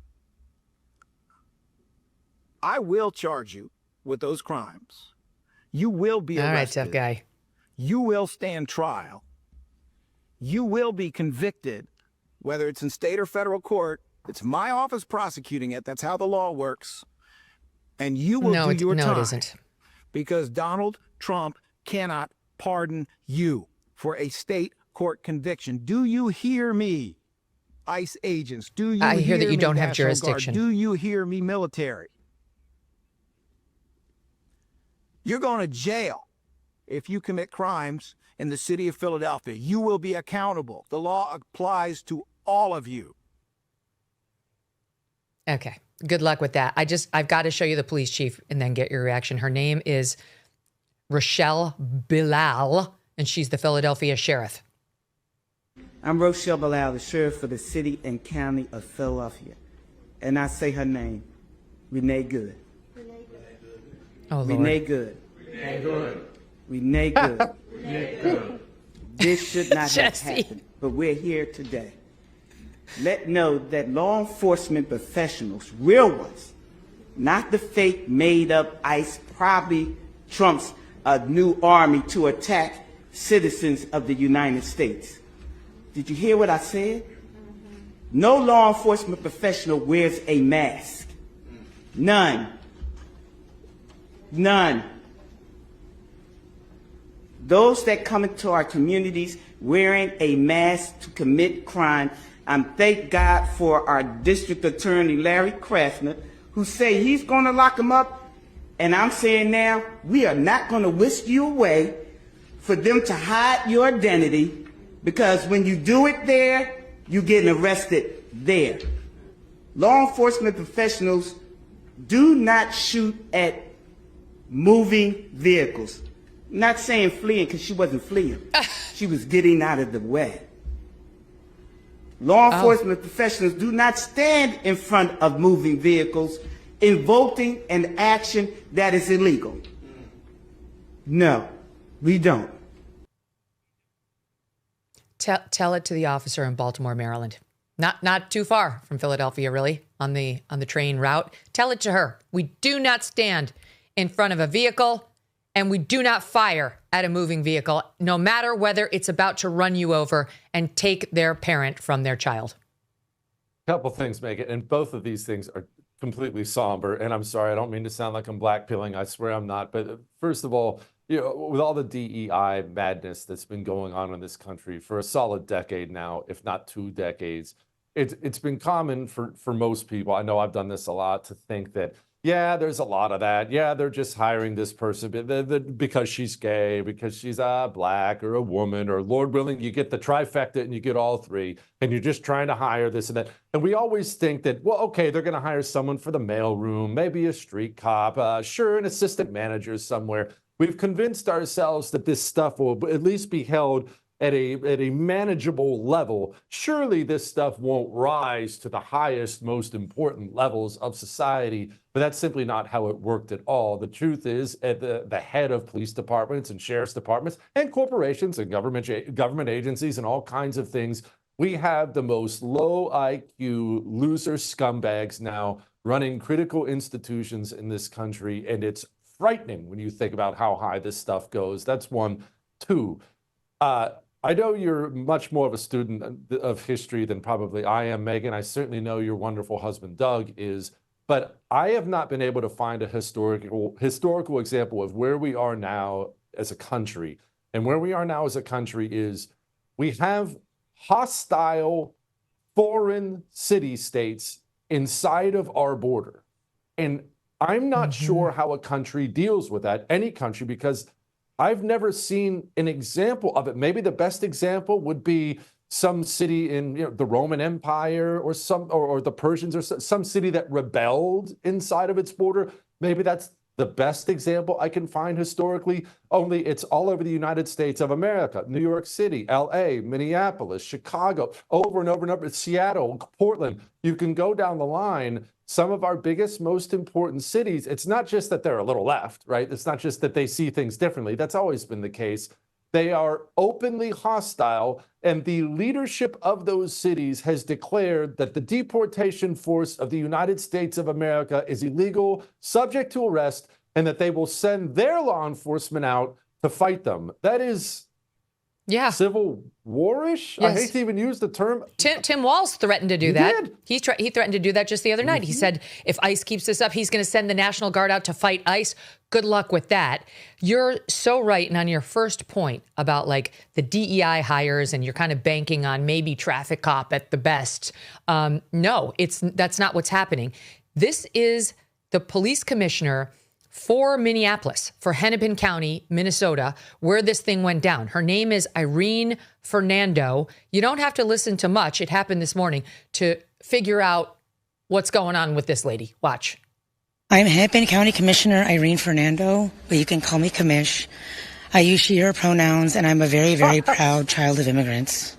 I will charge you with those crimes. You will be arrested. All right, tough guy. You will stand trial. You will be convicted, whether it's in state or federal court. It's my office prosecuting it. That's how the law works. And you will do your time. No, it isn't. Because Donald Trump cannot pardon you for a state court conviction. Do you hear me, ICE agents? Do you I hear that you me, don't have National jurisdiction. Guard? Do you hear me, military? You're going to jail if you commit crimes in the city of Philadelphia. You will be accountable. The law applies to all of you. Okay. Good luck with that. I've got to show you the police chief and then get your reaction. Her name is Rochelle Bilal, and she's the Philadelphia sheriff. I'm Rochelle Bilal, the sheriff for the city and county of Philadelphia. And I say her name, Renee Good. Oh, Lord. Renee Good. Renee Good. This should not have happened, but we're here today. Let know that law enforcement professionals, real ones, not the fake made up ICE, probably Trump's new army to attack citizens of the United States. Did you hear what I said? No law enforcement professional wears a mask. None. None. Those that come into our communities wearing a mask to commit crime, thank God for our district attorney, Larry Kraftner, who say he's going to lock them up. And I'm saying now, we are not going to whisk you away for them to hide your identity, because when you do it there, you're getting arrested there. Law enforcement professionals do not shoot at moving vehicles. I'm not saying fleeing, because she wasn't fleeing. She was getting out of the way. Law enforcement professionals do not stand in front of moving vehicles invoking an action that is illegal. No, we don't. Tell it to the officer in Baltimore, Maryland. Not too far from Philadelphia, really, on the train route. Tell it to her. We do not stand in front of a vehicle, and we do not fire at a moving vehicle, no matter whether it's about to run you over and take their parent from their child. Couple things, Megyn, and both of these things are completely somber. And I'm sorry, I don't mean to sound like I'm blackpilling. I swear I'm not. But first of all, with all the DEI madness that's been going on in this country for a solid decade now, if not 2 decades, it's been common for most people. I know I've done this a lot, to think that, yeah, there's a lot of that. Yeah, they're just hiring this person because she's gay, because she's black or a woman, or Lord willing, you get the trifecta and you get all 3, and you're just trying to hire this and that. And we always think that, well, okay, they're going to hire someone for the mailroom, maybe a street cop, sure, an assistant manager somewhere. We've convinced ourselves that this stuff will at least be held at a manageable level. Surely this stuff won't rise to the highest, most important levels of society, but that's simply not how it worked at all. The truth is, at the head of police departments and sheriff's departments and corporations and government agencies and all kinds of things, we have the most low IQ loser scumbags now running critical institutions in this country, and it's frightening when you think about how high this stuff goes. That's 1. 2, I know you're much more of a student of history than probably I am, Megyn. I certainly know your wonderful husband, Doug, is, but I have not been able to find a historical example of where we are now as a country. And where we are now as a country is we have hostile foreign city-states inside of our border. And I'm not sure how a country deals with that, any country, because I've never seen an example of it. Maybe the best example would be some city in the Roman Empire, or or the Persians, or some city that rebelled inside of its border. Maybe that's the best example I can find historically. Only it's all over the United States of America: New York City, LA, Minneapolis, Chicago, over and over and over, Seattle, Portland. You can go down the line. Some of our biggest, most important cities, it's not just that they're a little left, right? It's not just that they see things differently. That's always been the case. They are openly hostile, and the leadership of those cities has declared that the deportation force of the United States of America is illegal, subject to arrest, and that they will send their law enforcement out to fight them. That is civil war-ish? Yes. I hate to even use the term. Tim Walz threatened to do that. He threatened to do that just the other night. He said if ICE keeps this up, he's going to send the National Guard out to fight ICE. Good luck with that. You're so right. And on your first point about like the DEI hires and you're kind of banking on maybe traffic cop at the best. No, that's not what's happening. This is the police commissioner for Minneapolis, for Hennepin County, Minnesota, where this thing went down. Her name is Irene Fernando. You don't have to listen to much. It happened this morning to figure out what's going on with this lady. Watch. I'm Hennepin County Commissioner Irene Fernando, but you can call me Commish. I use she, her pronouns, and I'm a very, very proud child of immigrants.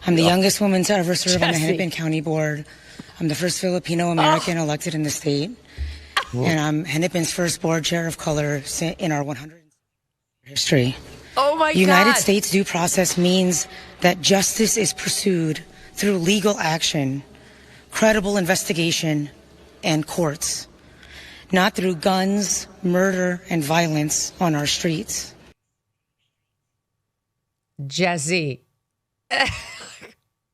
I'm the youngest woman to ever serve on the Hennepin County Board. I'm the first Filipino American elected in the state. And I'm Hennepin's first board chair of color in our 100 history. Oh my God. United States due process means that justice is pursued through legal action, credible investigation, and courts, not through guns, murder, and violence on our streets. Jesse.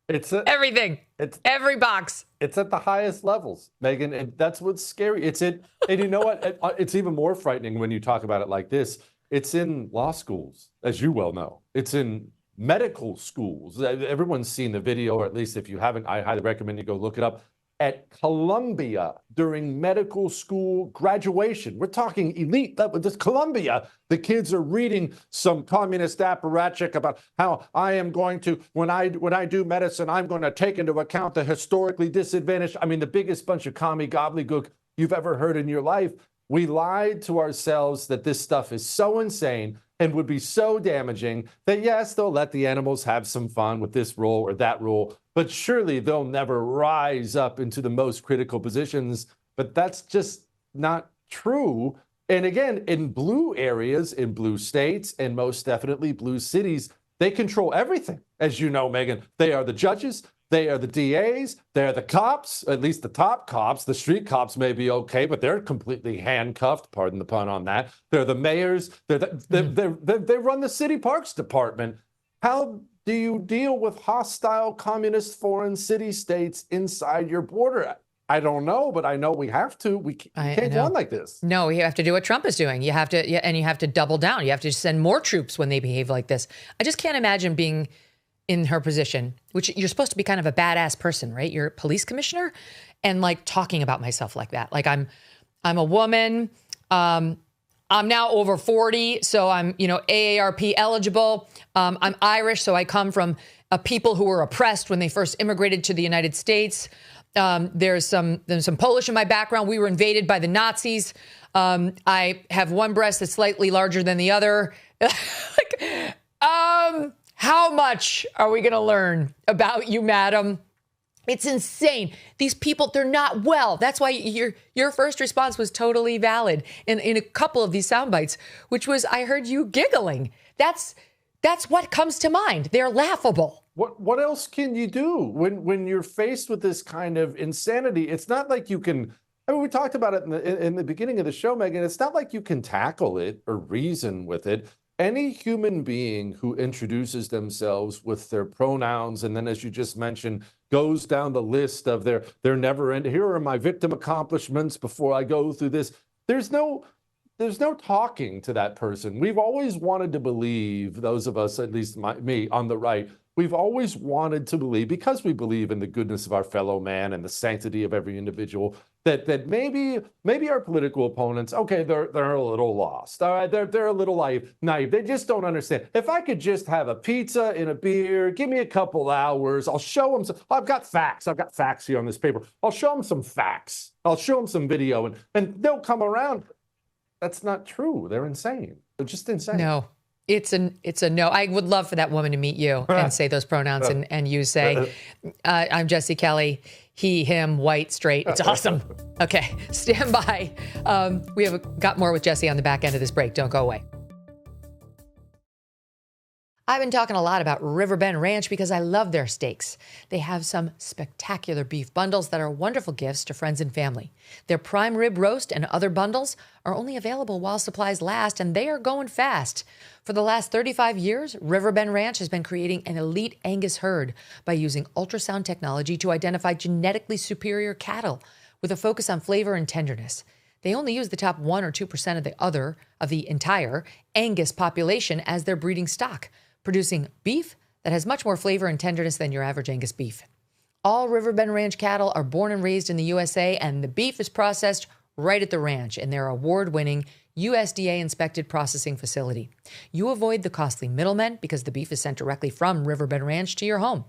Everything. It's every box. It's at the highest levels, Megyn, and that's what's scary. And you know what? It's even more frightening when you talk about it like this. It's in law schools, as you well know. It's in medical schools. Everyone's seen the video, or at least if you haven't, I highly recommend you go look it up. At Columbia during medical school graduation. We're talking elite level. This Columbia, the kids are reading some communist apparatchik about how I am going to, when I do medicine, I'm going to take into account the historically disadvantaged. I mean, the biggest bunch of commie gobbledygook you've ever heard in your life. We lied to ourselves that this stuff is so insane and would be so damaging that, yes, they'll let the animals have some fun with this rule or that rule, but surely they'll never rise up into the most critical positions. But that's just not true. And again, in blue areas, in blue states, and most definitely blue cities, they control everything. As you know, Megyn, they are the judges, they are the DAs, they're the cops, at least the top cops. The street cops may be okay, but they're completely handcuffed, pardon the pun on that. They're the mayors, they run the city parks department. How do you deal with hostile communist foreign city states inside your border? I don't know, but I know we have to. We can't go on like this. No, you have to do what Trump is doing. You have to, and you have to double down. You have to send more troops when they behave like this. I just can't imagine being in her position, which you're supposed to be kind of a badass person, right? You're a police commissioner, and like talking about myself like that. Like I'm a woman. I'm now over 40, so I'm, AARP eligible. I'm Irish, so I come from a people who were oppressed when they first immigrated to the United States. There's some Polish in my background. We were invaded by the Nazis. I have one breast that's slightly larger than the other. How much are we going to learn about you, madam? It's insane. These people, they're not well. That's why your first response was totally valid in a couple of these sound bites, which was, I heard you giggling. That's what comes to mind. They're laughable. What else can you do when you're faced with this kind of insanity? It's not like you can, I mean, we talked about it in the beginning of the show, Megyn. It's not like you can tackle it or reason with it. Any human being who introduces themselves with their pronouns and then, as you just mentioned, goes down the list of their never end. Here are my victim accomplishments before I go through this. There's no talking to that person. We've always wanted to believe, those of us, at least me on the right, we've always wanted to believe, because we believe in the goodness of our fellow man and the sanctity of every individual, that maybe our political opponents, okay, they're a little lost. All right, they're a little naive. They just don't understand. If I could just have a pizza and a beer, give me a couple hours, I'll show them I've got facts. I've got facts here on this paper. I'll show them some facts. I'll show them some video, and they'll come around. That's not true. They're insane. They're just insane. No. It's a no. I would love for that woman to meet you and say those pronouns and you say, I'm Jesse Kelly, he, him, white, straight. It's awesome. Okay, stand by. We have got more with Jesse on the back end of this break. Don't go away. I've been talking a lot about Riverbend Ranch because I love their steaks. They have some spectacular beef bundles that are wonderful gifts to friends and family. Their prime rib roast and other bundles are only available while supplies last, and they are going fast. For the last 35 years, Riverbend Ranch has been creating an elite Angus herd by using ultrasound technology to identify genetically superior cattle with a focus on flavor and tenderness. They only use the top 1 or 2% of the entire Angus population as their breeding stock, producing beef that has much more flavor and tenderness than your average Angus beef. All Riverbend Ranch cattle are born and raised in the USA, and the beef is processed right at the ranch in their award-winning USDA-inspected processing facility. You avoid the costly middlemen because the beef is sent directly from Riverbend Ranch to your home.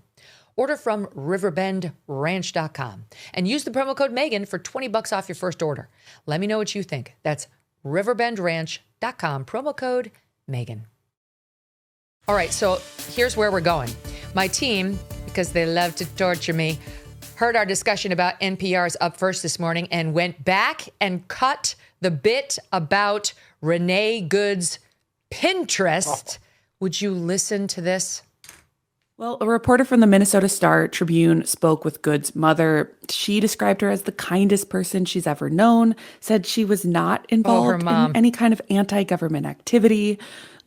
Order from riverbendranch.com and use the promo code Megyn for $20 off your first order. Let me know what you think. That's riverbendranch.com, promo code Megyn. All right, so here's where we're going. My team, because they love to torture me, heard our discussion about NPR's Up First this morning and went back and cut the bit about Renee Good's Pinterest. Would you listen to this? Well, a reporter from the Minnesota Star-Tribune spoke with Good's mother. She described her as the kindest person she's ever known, said she was not involved in any kind of anti-government activity.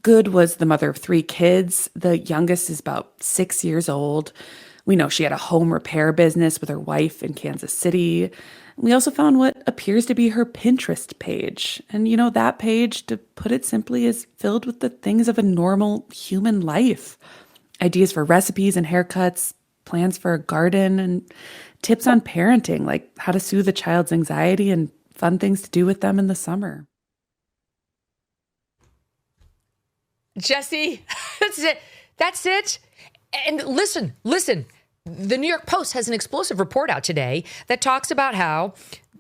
Good was the mother of 3 kids. The youngest is about 6 years old. We know she had a home repair business with her wife in Kansas City. We also found what appears to be her Pinterest page. And, you know, that page, to put it simply, is filled with the things of a normal human life. Ideas for recipes and haircuts, plans for a garden, and tips on parenting, like how to soothe a child's anxiety and fun things to do with them in the summer. Jesse, that's it. That's it. And listen. The New York Post has an explosive report out today that talks about how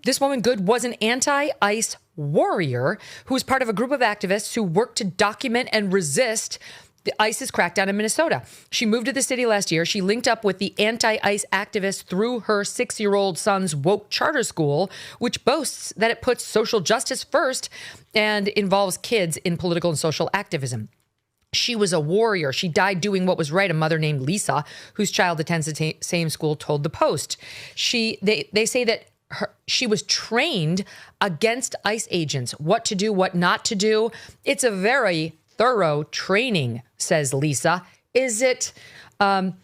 this woman Good was an anti-ICE warrior who was part of a group of activists who worked to document and resist the ISIS crackdown in Minnesota. She moved to the city last year. She linked up with the anti-ICE activists through her 6-year-old son's woke charter school, which boasts that it puts social justice first and involves kids in political and social activism. She was a warrior. She died doing what was right. A mother named Lisa, whose child attends the same school, told the Post. They say that she was trained against ICE agents, what to do, what not to do. It's a very thorough training, says Lisa. Is it to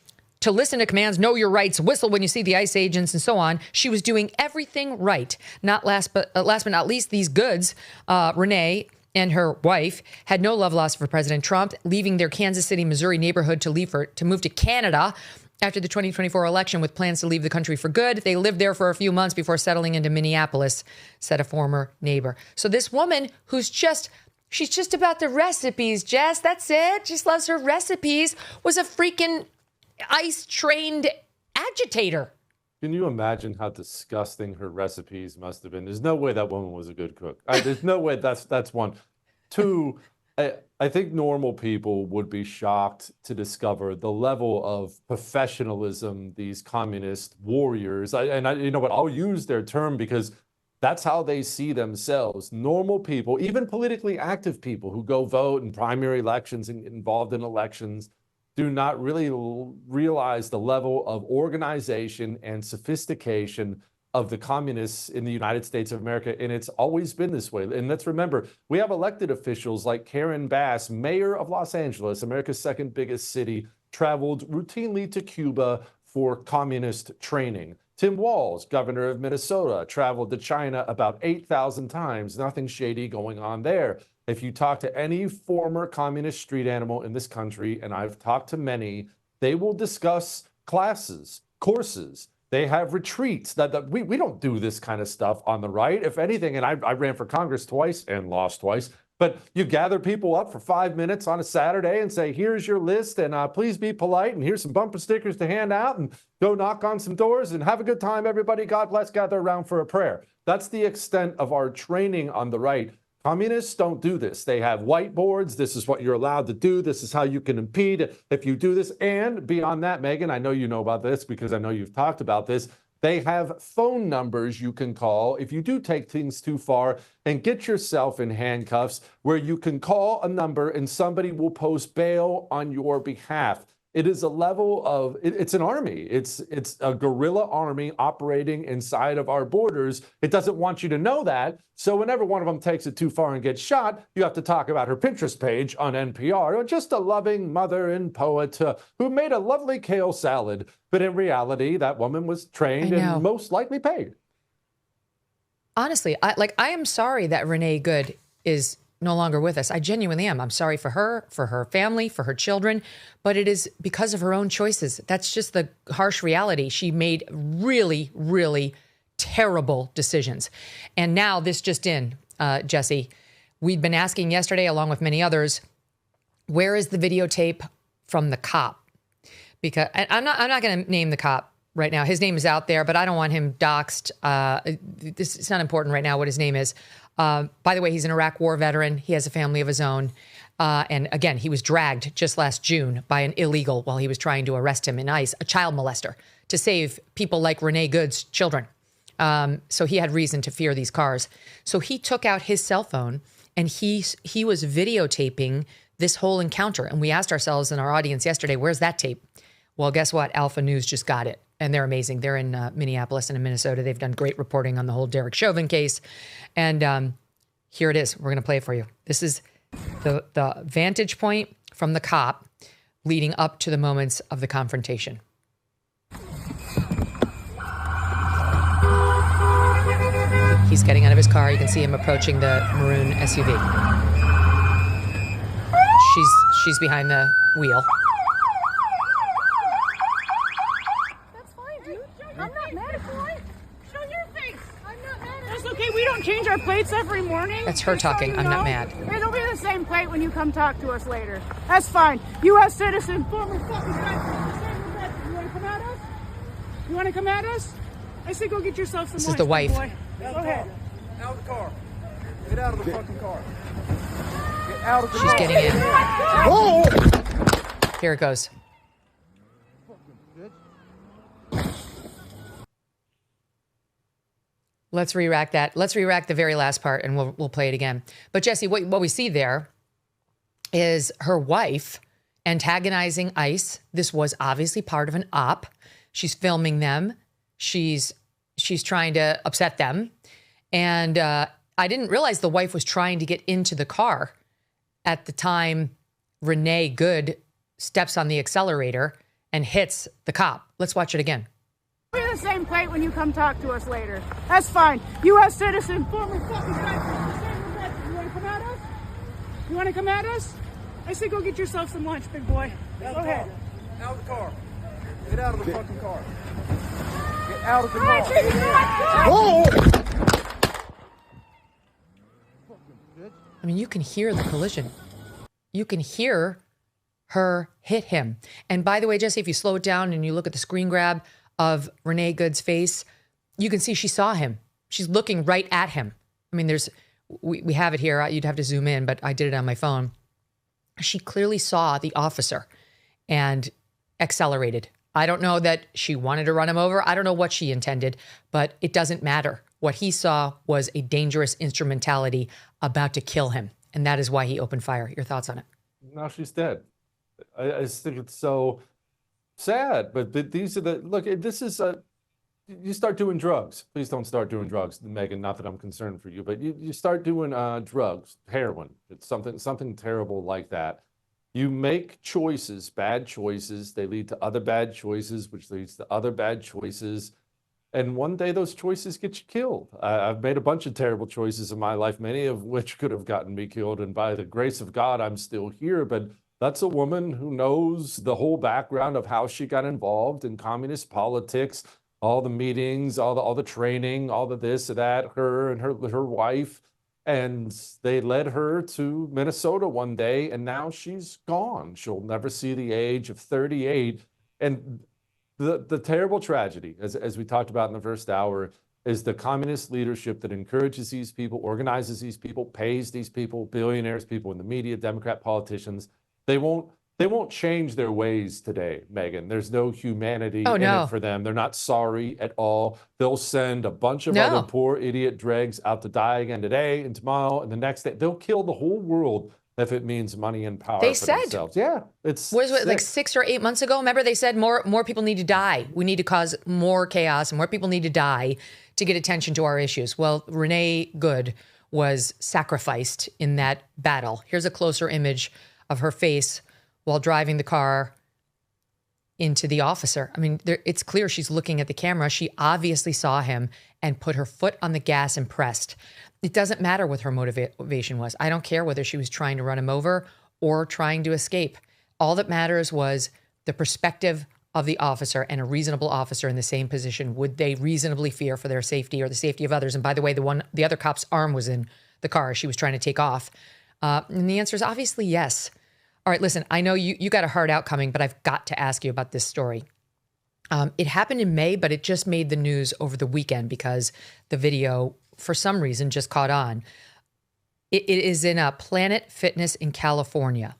listen to commands, know your rights, whistle when you see the ICE agents, and so on? She was doing everything right. Not last but not least, these Goods, Renee and her wife, had no love lost for President Trump, leaving their Kansas City, Missouri neighborhood to move to Canada after the 2024 election with plans to leave the country for good. They lived there for a few months before settling into Minneapolis, said a former neighbor. So this woman who's she's just about the recipes, Jess. That's it. She just loves her recipes. Was a freaking ICE-trained agitator. Can you imagine how disgusting her recipes must have been? There's no way that woman was a good cook. There's no way. That's one. 2, I think normal people would be shocked to discover the level of professionalism these communist warriors, you know what, I'll use their term because that's how they see themselves. Normal people, even politically active people who go vote in primary elections and get involved in elections, do not really realize the level of organization and sophistication of the communists in the United States of America. And it's always been this way. And let's remember, we have elected officials like Karen Bass, mayor of Los Angeles, America's second biggest city, traveled routinely to Cuba for communist training. Tim Walz, governor of Minnesota, traveled to China about 8,000 times. Nothing shady going on there. If you talk to any former communist street animal in this country, and I've talked to many, they will discuss classes, courses. They have retreats. We don't do this kind of stuff on the right. If anything, and I ran for Congress twice and lost twice, but you gather people up for 5 minutes on a Saturday and say, here's your list, and please be polite, and here's some bumper stickers to hand out, and go knock on some doors, and have a good time, everybody. God bless. Gather around for a prayer. That's the extent of our training on the right. Communists don't do this. They have whiteboards. This is what you're allowed to do. This is how you can impede if you do this. And beyond that, Megyn, I know you know about this because I know you've talked about this. They have phone numbers you can call if you do take things too far and get yourself in handcuffs, where you can call a number and somebody will post bail on your behalf. It is a level of, it's an army. It's a guerrilla army operating inside of our borders. It doesn't want you to know that. So whenever one of them takes it too far and gets shot, you have to talk about her Pinterest page on NPR, or just a loving mother and poet who made a lovely kale salad. But in reality, that woman was trained and most likely paid. Honestly, I am sorry that Renee Good is no longer with us. I genuinely am. I'm sorry for her family, for her children, but it is because of her own choices. That's just the harsh reality. She made really, really terrible decisions. And now this just in, Jesse, we'd been asking yesterday, along with many others, where is the videotape from the cop? Because I'm not going to name the cop right now. His name is out there, but I don't want him doxxed. It's not important right now what his name is. By the way, he's an Iraq war veteran. He has a family of his own. And again, he was dragged just last June by an illegal while he was trying to arrest him in ICE, a child molester, to save people like Renee Good's children. So he had reason to fear these cars. So he took out his cell phone and he was videotaping this whole encounter. And we asked ourselves in our audience yesterday, where's that tape? Well, guess what? Alpha News just got it. And they're amazing. They're in Minneapolis and in Minnesota. They've done great reporting on the whole Derek Chauvin case. And here it is. We're going to play it for you. This is the vantage point from the cop leading up to the moments of the confrontation. He's getting out of his car. You can see him approaching the maroon SUV. She's behind the wheel. Okay, we don't change our plates every morning. That's her talking. I'm not mad. It'll be the same plate when you come talk to us later. That's fine. U.S. citizen, former fucking veteran. You want to come at us? You want to come at us? I say go get yourself some lunch. This is the wife. Boy. Go ahead. Out of the car. Get out of the fucking car. Get out of the car. She's getting in. Whoa! Here it goes. Let's re-rack that. Let's re-rack the very last part and we'll play it again. But Jesse, what we see there is her wife antagonizing ICE. This was obviously part of an op. She's filming them. She's trying to upset them. And I didn't realize the wife was trying to get into the car at the time Renee Good steps on the accelerator and hits the cop. Let's watch it again. Be the same plate when you come talk to us later. That's fine. U.S. citizen, former fucking veteran. You want to come at us? You want to come at us? I say go get yourself some lunch, big boy. Go ahead. Out of the car. Get out of the fucking car. Get out of the car. Whoa! I mean, you can hear the collision. You can hear her hit him. And by the way, Jesse, if you slow it down and you look at the screen grab of Renee Good's face, you can see she saw him. She's looking right at him. I mean, we have it here. You'd have to zoom in, but I did it on my phone. She clearly saw the officer and accelerated. I don't know that she wanted to run him over. I don't know what she intended, but it doesn't matter. What he saw was a dangerous instrumentality about to kill him. And that is why he opened fire. Your thoughts on it? Now she's dead. I just think it's so sad, but these are you start doing drugs. Please don't start doing drugs, Megyn, not that I'm concerned for you, but you start doing drugs, heroin, it's something terrible like that. You make choices, bad choices, they lead to other bad choices, which leads to other bad choices. And one day those choices get you killed. I've made a bunch of terrible choices in my life, many of which could have gotten me killed. And by the grace of God, I'm still here. But that's a woman who knows the whole background of how she got involved in communist politics, all the meetings, all the training, all the this or that, her and her wife. And they led her to Minnesota one day, and now she's gone. She'll never see the age of 38. And the terrible tragedy, as we talked about in the first hour, is the communist leadership that encourages these people, organizes these people, pays these people, billionaires, people in the media, Democrat politicians. They won't They won't change their ways today, Megyn. There's no humanity Oh, in no. it for them. They're not sorry at all. They'll send a bunch of other poor idiot dregs out to die again today and tomorrow and the next day. They'll kill the whole world if it means money and power for themselves. Yeah, it's what was it, like 6 or 8 months ago? Remember they said more people need to die. We need to cause more chaos and more people need to die to get attention to our issues. Well, Renee Good was sacrificed in that battle. Here's a closer image of her face while driving the car into the officer. I mean, it's clear she's looking at the camera. She obviously saw him and put her foot on the gas and pressed. It doesn't matter what her motivation was. I don't care whether she was trying to run him over or trying to escape. All that matters was the perspective of the officer, and a reasonable officer in the same position. Would they reasonably fear for their safety or the safety of others? And by the way, the other cop's arm was in the car. She was trying to take off. And the answer is obviously yes. All right, listen, I know you got a hard out coming, but I've got to ask you about this story. It happened in May, but it just made the news over the weekend because the video, for some reason, just caught on. It is in a Planet Fitness in California.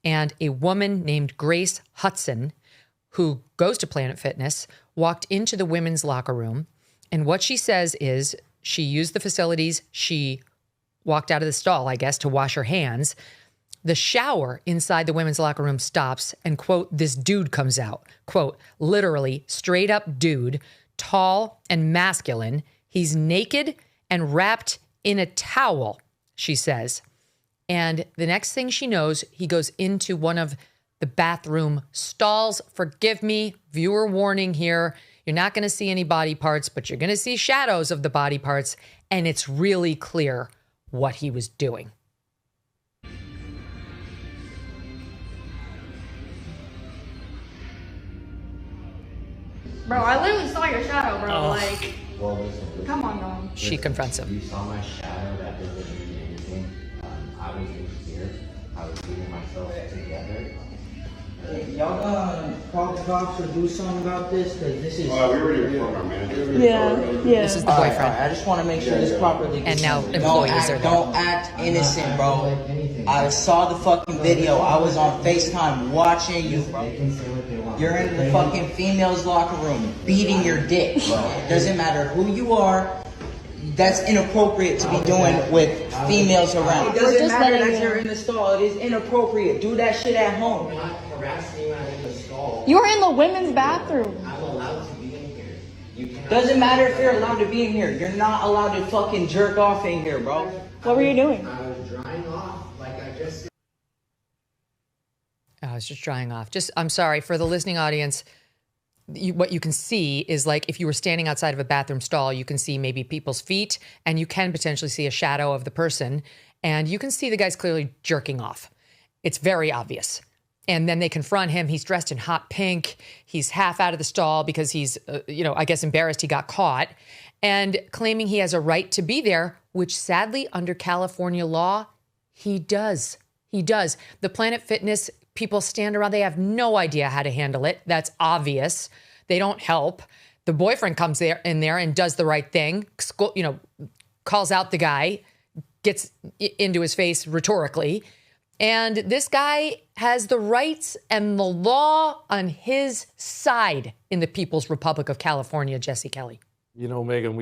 And a woman named Grace Hudson, who goes to Planet Fitness, walked into the women's locker room. And what she says is she used the facilities. She walked out of the stall, I guess, to wash her hands. The shower inside the women's locker room stops and, quote, this dude comes out. Quote, literally, straight up dude, tall and masculine. He's naked and wrapped in a towel, she says. And the next thing she knows, he goes into one of the bathroom stalls. Forgive me, viewer warning here. You're not going to see any body parts, but you're going to see shadows of the body parts. And it's really clear what he was doing. Bro, I literally saw your shadow, bro. Oh. Like, Well, listen. come on, dog. She confronts him. You saw my shadow. That doesn't mean anything. I was in here. I was getting myself together. Hey, y'all gonna call the cops or do something about this? Because this is. We already informed our manager. Yeah. This is the boyfriend. All right, I just want to make sure this properly. And now Don't employees are there. Don't act innocent, bro. I saw the fucking video. I was on FaceTime watching you, bro. You're in the fucking females' locker room beating your dick, bro. It doesn't matter who you are. That's inappropriate to be doing with females around. It doesn't matter that you're in the stall. It is inappropriate. Do that shit at home. I'm not harassing you in the stall. You were in the women's bathroom. I'm allowed to be in here. Doesn't matter if you're allowed to be in here. You're not allowed to fucking jerk off in here, bro. What were you doing? I was drying off, like I just said. I was just drying off. I'm sorry for the listening audience. What you can see is like if you were standing outside of a bathroom stall, you can see maybe people's feet and you can potentially see a shadow of the person and you can see the guy's clearly jerking off. It's very obvious. And then they confront him. He's dressed in hot pink. He's half out of the stall because he's, I guess embarrassed he got caught and claiming he has a right to be there, which sadly under California law, he does. He does. The Planet Fitness people stand around. They have no idea how to handle it. That's obvious. They don't help. The boyfriend comes in there and does the right thing, calls out the guy, gets into his face rhetorically. And this guy has the rights and the law on his side in the People's Republic of California, Jesse Kelly. You know, Megyn,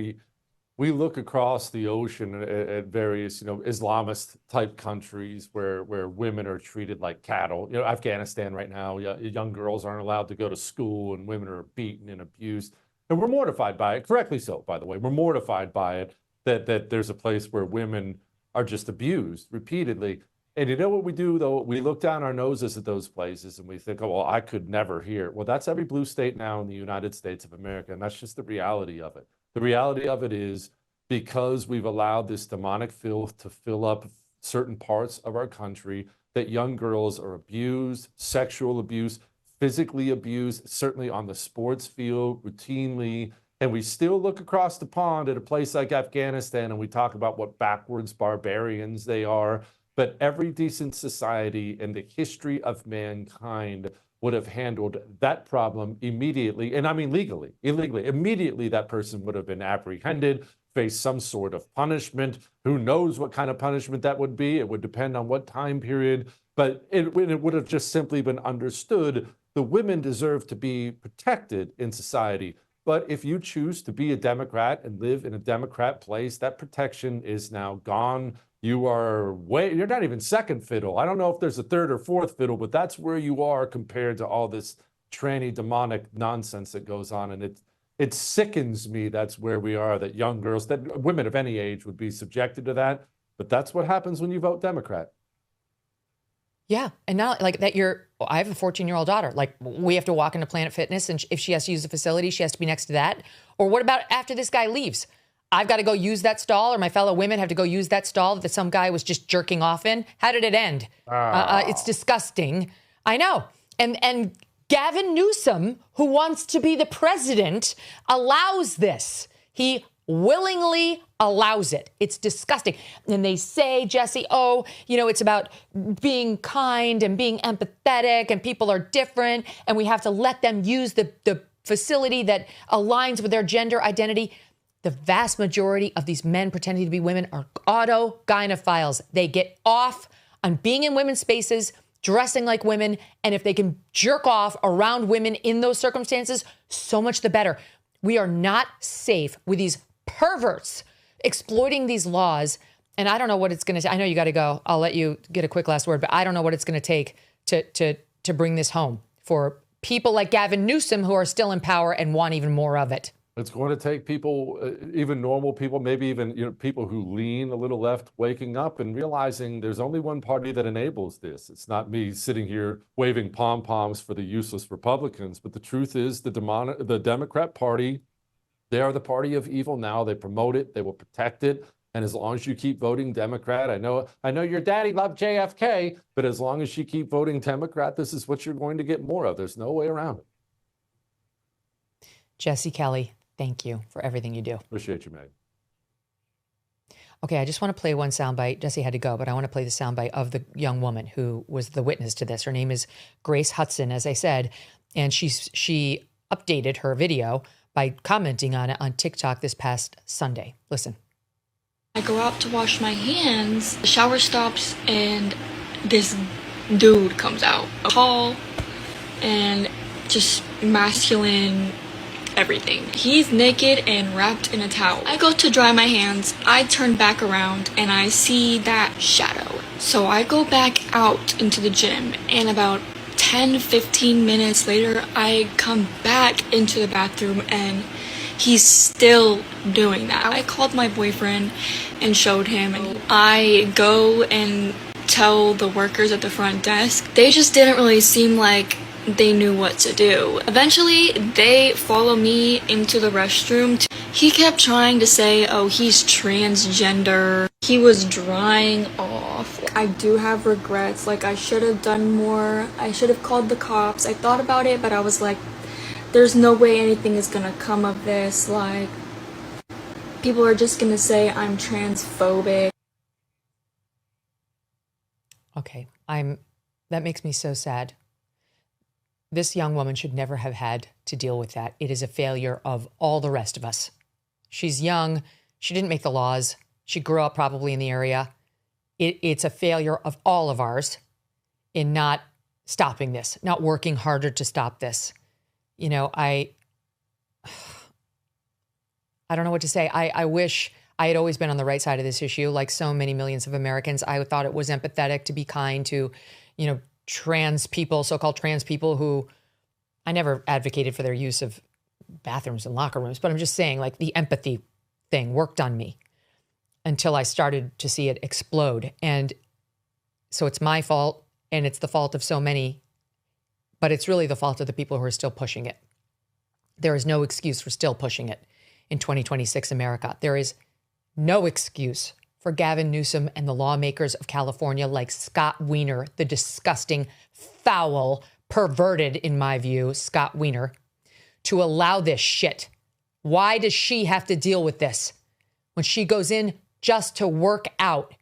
we look across the ocean at various, Islamist type countries where women are treated like cattle. Afghanistan right now, young girls aren't allowed to go to school and women are beaten and abused. And we're mortified by it, correctly so, by the way. We're mortified by it that there's a place where women are just abused repeatedly. And you know what we do, though? We look down our noses at those places and we think, oh, well, I could never hear. Well, that's every blue state now in the United States of America. And that's just the reality of it. The reality of it is because we've allowed this demonic filth to fill up certain parts of our country, that young girls are abused, sexual abuse, physically abused, certainly on the sports field, routinely. And we still look across the pond at a place like Afghanistan and we talk about what backwards barbarians they are. But every decent society in the history of mankind would have handled that problem immediately, and I mean legally, illegally. Immediately, that person would have been apprehended, face some sort of punishment. Who knows what kind of punishment that would be? It would depend on what time period, but it would have just simply been understood the women deserve to be protected in society. But if you choose to be a Democrat and live in a Democrat place, that protection is now gone. You're not even second fiddle. I don't know if there's a third or fourth fiddle, but that's where you are compared to all this tranny demonic nonsense that goes on. And it sickens me that's where we are, that young girls, that women of any age would be subjected to that. But that's what happens when you vote Democrat. Yeah. And not like that I have a 14-year-old daughter. Like, we have to walk into Planet Fitness, and if she has to use the facility, she has to be next to that. Or what about after this guy leaves? I've got to go use that stall, or my fellow women have to go use that stall that some guy was just jerking off in. How did it end? It's disgusting. I know. And Gavin Newsom, who wants to be the president, allows this. He willingly allows it. It's disgusting. And they say, Jesse, it's about being kind and being empathetic, and people are different, and we have to let them use the facility that aligns with their gender identity. The vast majority of these men pretending to be women are auto-gynophiles. They get off on being in women's spaces, dressing like women, and if they can jerk off around women in those circumstances, so much the better. We are not safe with these perverts exploiting these laws, and I don't know what it's going to take. I know you got to go. I'll let you get a quick last word, but I don't know what it's going to take to bring this home for people like Gavin Newsom who are still in power and want even more of it. It's going to take people, even normal people, maybe even people who lean a little left, waking up and realizing there's only one party that enables this. It's not me sitting here waving pom-poms for the useless Republicans, but the truth is the Democrat Party, they are the party of evil now. They promote it. They will protect it. And as long as you keep voting Democrat, I know your daddy loved JFK, but as long as you keep voting Democrat, this is what you're going to get more of. There's no way around it. Jesse Kelly, thank you for everything you do. Appreciate you, Meg. Okay, I just want to play one soundbite. Jesse had to go, but I want to play the soundbite of the young woman who was the witness to this. Her name is Grace Hudson, as I said, and she updated her video by commenting on it on TikTok this past Sunday. Listen. I go out to wash my hands, the shower stops, and this dude comes out. Tall and just masculine, everything. He's naked and wrapped in a towel. I go to dry my hands, I turn back around, and I see that shadow. So I go back out into the gym, and about 10-15 minutes later, I come back into the bathroom, and he's still doing that. I called my boyfriend and showed him, and I go and tell the workers at the front desk. They just didn't really seem like they knew what to do. Eventually, they follow me into the restroom. He kept trying to say, oh, he's transgender. He was drying off. I do have regrets. Like, I should have done more. I should have called the cops. I thought about it, but I was like, there's no way anything is gonna come of this. Like, people are just gonna say I'm transphobic. Okay, that makes me so sad. This young woman should never have had to deal with that. It is a failure of all the rest of us. She's young. She didn't make the laws. She grew up probably in the area. It's a failure of all of ours in not stopping this, not working harder to stop this. You know, I don't know what to say. I wish I had always been on the right side of this issue, like so many millions of Americans. I thought it was empathetic to be kind to, trans people, so-called trans people who I never advocated for their use of bathrooms and locker rooms, but I'm just saying, like, the empathy thing worked on me until I started to see it explode. And so it's my fault, and it's the fault of so many, but it's really the fault of the people who are still pushing it. There is no excuse for still pushing it in 2026 America. There is no excuse for Gavin Newsom and the lawmakers of California like Scott Weiner, the disgusting, foul, perverted, in my view, Scott Weiner, to allow this shit. Why does she have to deal with this when she goes in just to work out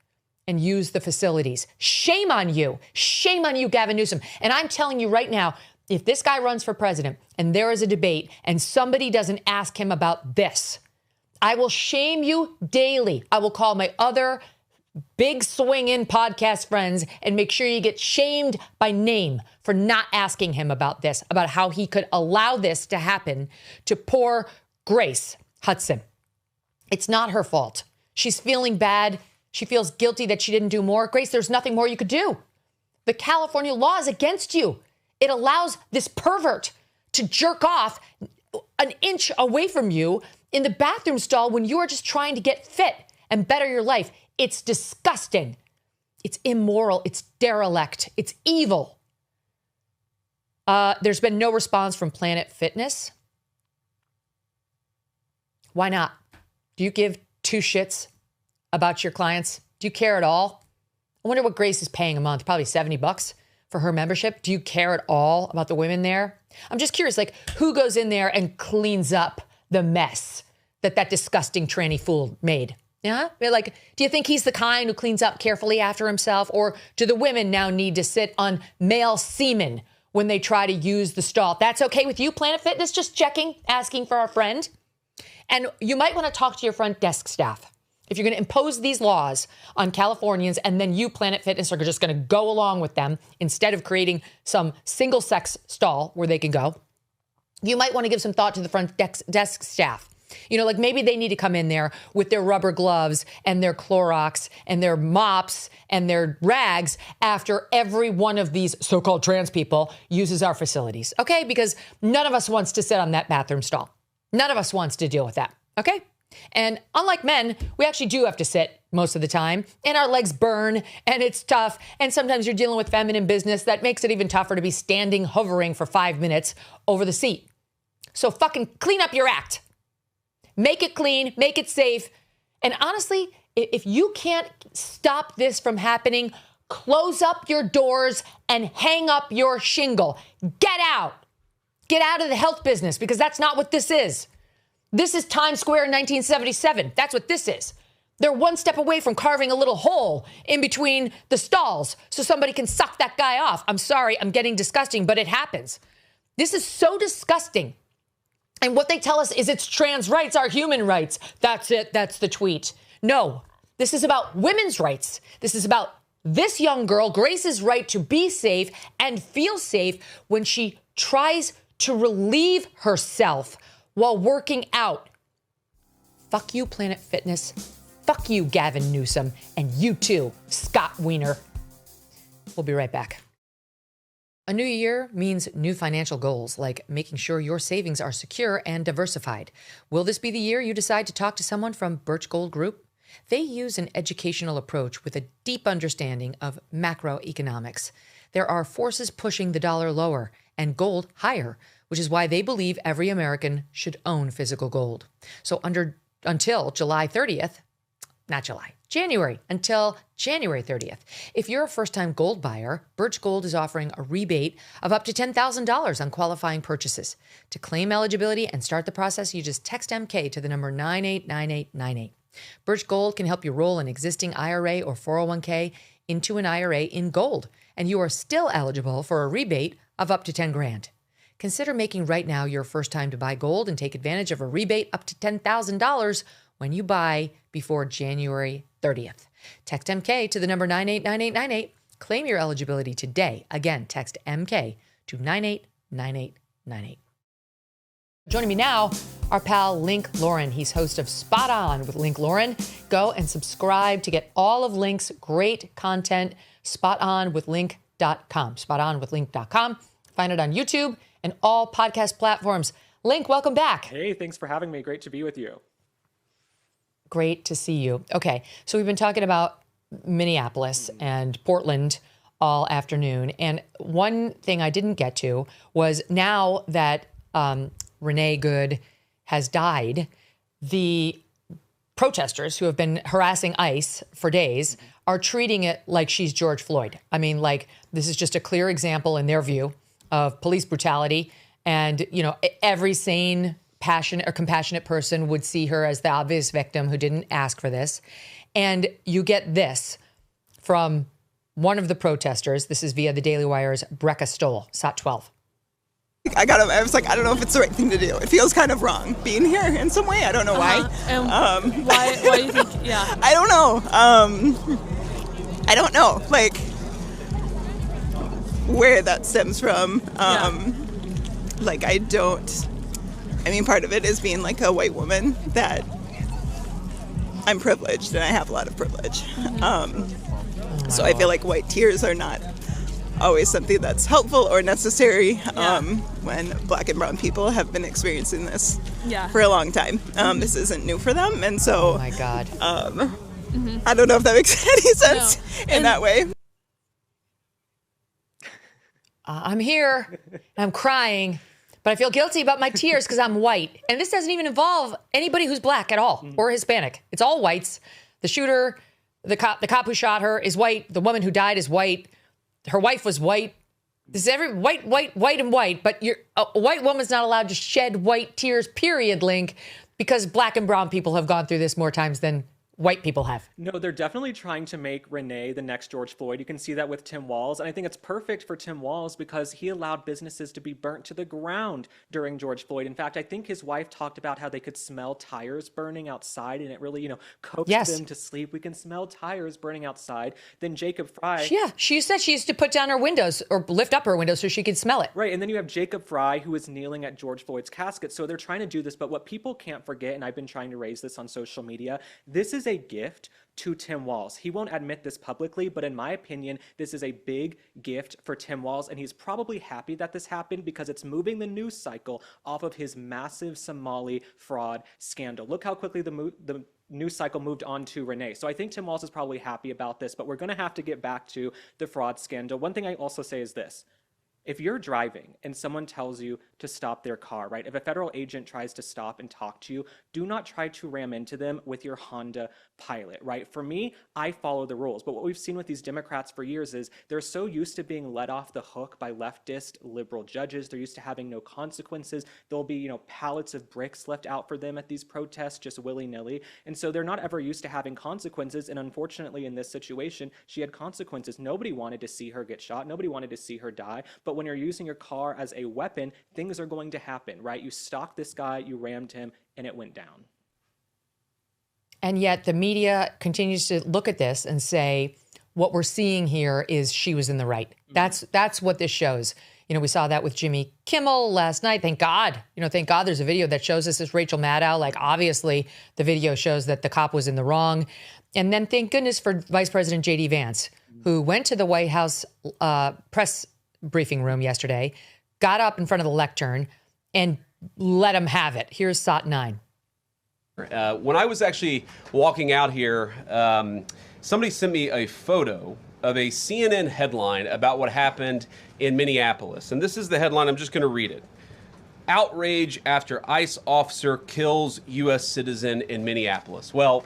and use the facilities? Shame on you. Shame on you, Gavin Newsom. And I'm telling you right now, if this guy runs for president and there is a debate and somebody doesn't ask him about this, I will shame you daily. I will call my other big swinging podcast friends and make sure you get shamed by name for not asking him about this, about how he could allow this to happen to poor Grace Hudson. It's not her fault. She's feeling bad. She feels guilty that she didn't do more. Grace, there's nothing more you could do. The California law is against you. It allows this pervert to jerk off an inch away from you in the bathroom stall when you are just trying to get fit and better your life. It's disgusting. It's immoral. It's derelict. It's evil. There's been no response from Planet Fitness. Why not? Do you give two shits about your clients? Do you care at all? I wonder what Grace is paying a month, probably $70 for her membership. Do you care at all about the women there? I'm just curious, like, who goes in there and cleans up the mess that disgusting tranny fool made? Yeah? Like, do you think he's the kind who cleans up carefully after himself? Or do the women now need to sit on male semen when they try to use the stall? That's okay with you, Planet Fitness? Just checking, asking for our friend. And you might want to talk to your front desk staff. If you're going to impose these laws on Californians and then you, Planet Fitness, are just going to go along with them instead of creating some single-sex stall where they can go, you might want to give some thought to the front desk staff. You know, like maybe they need to come in there with their rubber gloves and their Clorox and their mops and their rags after every one of these so-called trans people uses our facilities, okay? Because none of us wants to sit on that bathroom stall. None of us wants to deal with that, okay? And unlike men, we actually do have to sit most of the time, and our legs burn, and it's tough, and sometimes you're dealing with feminine business that makes it even tougher to be standing, hovering for 5 minutes over the seat. So fucking clean up your act. Make it clean, make it safe. And honestly, if you can't stop this from happening, close up your doors and hang up your shingle. Get out. Get out of the health business, because that's not what this is. This is Times Square in 1977. That's what this is. They're one step away from carving a little hole in between the stalls so somebody can suck that guy off. I'm sorry, I'm getting disgusting, but it happens. This is so disgusting. And what they tell us is it's trans rights are human rights. That's it. That's the tweet. No, this is about women's rights. This is about this young girl, Grace's right to be safe and feel safe when she tries to relieve herself while working out. Fuck you, Planet Fitness. Fuck you, Gavin Newsom. And you too, Scott Wiener. We'll be right back. A new year means new financial goals, like making sure your savings are secure and diversified. Will this be the year you decide to talk to someone from Birch Gold Group? They use an educational approach with a deep understanding of macroeconomics. There are forces pushing the dollar lower and gold higher, which is why they believe every American should own physical gold. So until January 30th, until January 30th. If you're a first-time gold buyer, Birch Gold is offering a rebate of up to $10,000 on qualifying purchases. To claim eligibility and start the process, you just text MK to the number 989898. Birch Gold can help you roll an existing IRA or 401k into an IRA in gold, and you are still eligible for a rebate of up to $10,000. Consider making right now your first time to buy gold and take advantage of a rebate up to $10,000 when you buy before January 30th. Text MK to the number 989898. Claim your eligibility today. Again, text MK to 989898. Joining me now, our pal Link Lauren. He's host of Spot On with Link Lauren. Go and subscribe to get all of Link's great content. SpotOnWithLink.com. SpotOnWithLink.com. Find it on YouTube and all podcast platforms. Link, welcome back. Hey, thanks for having me. Great to be with you. Great to see you. Okay, so we've been talking about Minneapolis and Portland all afternoon. And one thing I didn't get to was now that Renee Good has died, the protesters who have been harassing ICE for days are treating it like she's George Floyd. I mean, like, this is just a clear example in their view of police brutality. And, you know, every sane, passionate or compassionate person would see her as the obvious victim who didn't ask for this. And you get this from one of the protesters. This is via the Daily Wire's Brecca Stoll, SOT 12. I was like, I don't know if it's the right thing to do. It feels kind of wrong being here in some way. I don't know why. Why do you think, yeah. I don't know. I don't know, like, where that stems from. Like, I mean, part of it is being like a white woman that I'm privileged and I have a lot of privilege. So I feel like white tears are not always something that's helpful or necessary when black and brown people have been experiencing this for a long time. This isn't new for them, and so oh my God. I don't know if that makes any sense in that way. I'm here, and I'm crying, but I feel guilty about my tears because I'm white. And this doesn't even involve anybody who's black at all or Hispanic. It's all whites. The shooter, the cop who shot her is white. The woman who died is white. Her wife was white. This is every white, and white. But a white woman's not allowed to shed white tears, period, Link, because black and brown people have gone through this more times than white people have. No, they're definitely trying to make Renee the next George Floyd. You can see that with Tim Walz. And I think it's perfect for Tim Walz because he allowed businesses to be burnt to the ground during George Floyd. In fact, I think his wife talked about how they could smell tires burning outside, and it really, coaxed them to sleep. We can smell tires burning outside. Then Jacob Fry. Yeah, she said she used to put down her windows or lift up her windows so she could smell it. Right, and then you have Jacob Fry, who is kneeling at George Floyd's casket. So they're trying to do this, but what people can't forget, and I've been trying to raise this on social media, this is a gift to Tim Walz. He won't admit this publicly, but in my opinion, this is a big gift for Tim Walz, and he's probably happy that this happened because it's moving the news cycle off of his massive Somali fraud scandal. Look how quickly the news cycle moved on to Renee. So I think Tim Walz is probably happy about this, but we're going to have to get back to the fraud scandal. One thing I also say is this. If you're driving and someone tells you to stop their car, right? If a federal agent tries to stop and talk to you, do not try to ram into them with your Honda Pilot, right? For me, I follow the rules. But what we've seen with these Democrats for years is they're so used to being let off the hook by leftist liberal judges. They're used to having no consequences. There'll be, pallets of bricks left out for them at these protests just willy-nilly. And so they're not ever used to having consequences. And unfortunately, in this situation, she had consequences. Nobody wanted to see her get shot. Nobody wanted to see her die. But when you're using your car as a weapon, things are going to happen, right? You stalked this guy, you rammed him, and it went down. And yet the media continues to look at this and say, what we're seeing here is she was in the right. That's what this shows. We saw that with Jimmy Kimmel last night. Thank God. Thank God there's a video that shows us this Rachel Maddow. Like, obviously, the video shows that the cop was in the wrong. And then thank goodness for Vice President J.D. Vance, who went to the White House press briefing room yesterday, got up in front of the lectern, and let him have it. Here's SOT 9. When I was actually walking out here, somebody sent me a photo of a CNN headline about what happened in Minneapolis. And this is the headline. I'm just going to read it. Outrage after ICE officer kills U.S. citizen in Minneapolis. Well,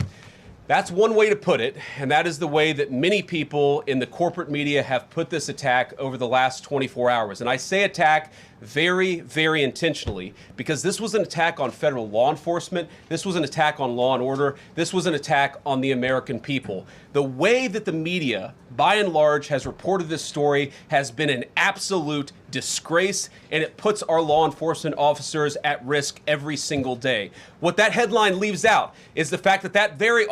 that's one way to put it, and that is the way that many people in the corporate media have put this attack over the last 24 hours. And I say attack very, very intentionally because this was an attack on federal law enforcement. This was an attack on law and order. This was an attack on the American people. The way that the media, by and large, has reported this story has been an absolute disgrace, and it puts our law enforcement officers at risk every single day. What that headline leaves out is the fact that that very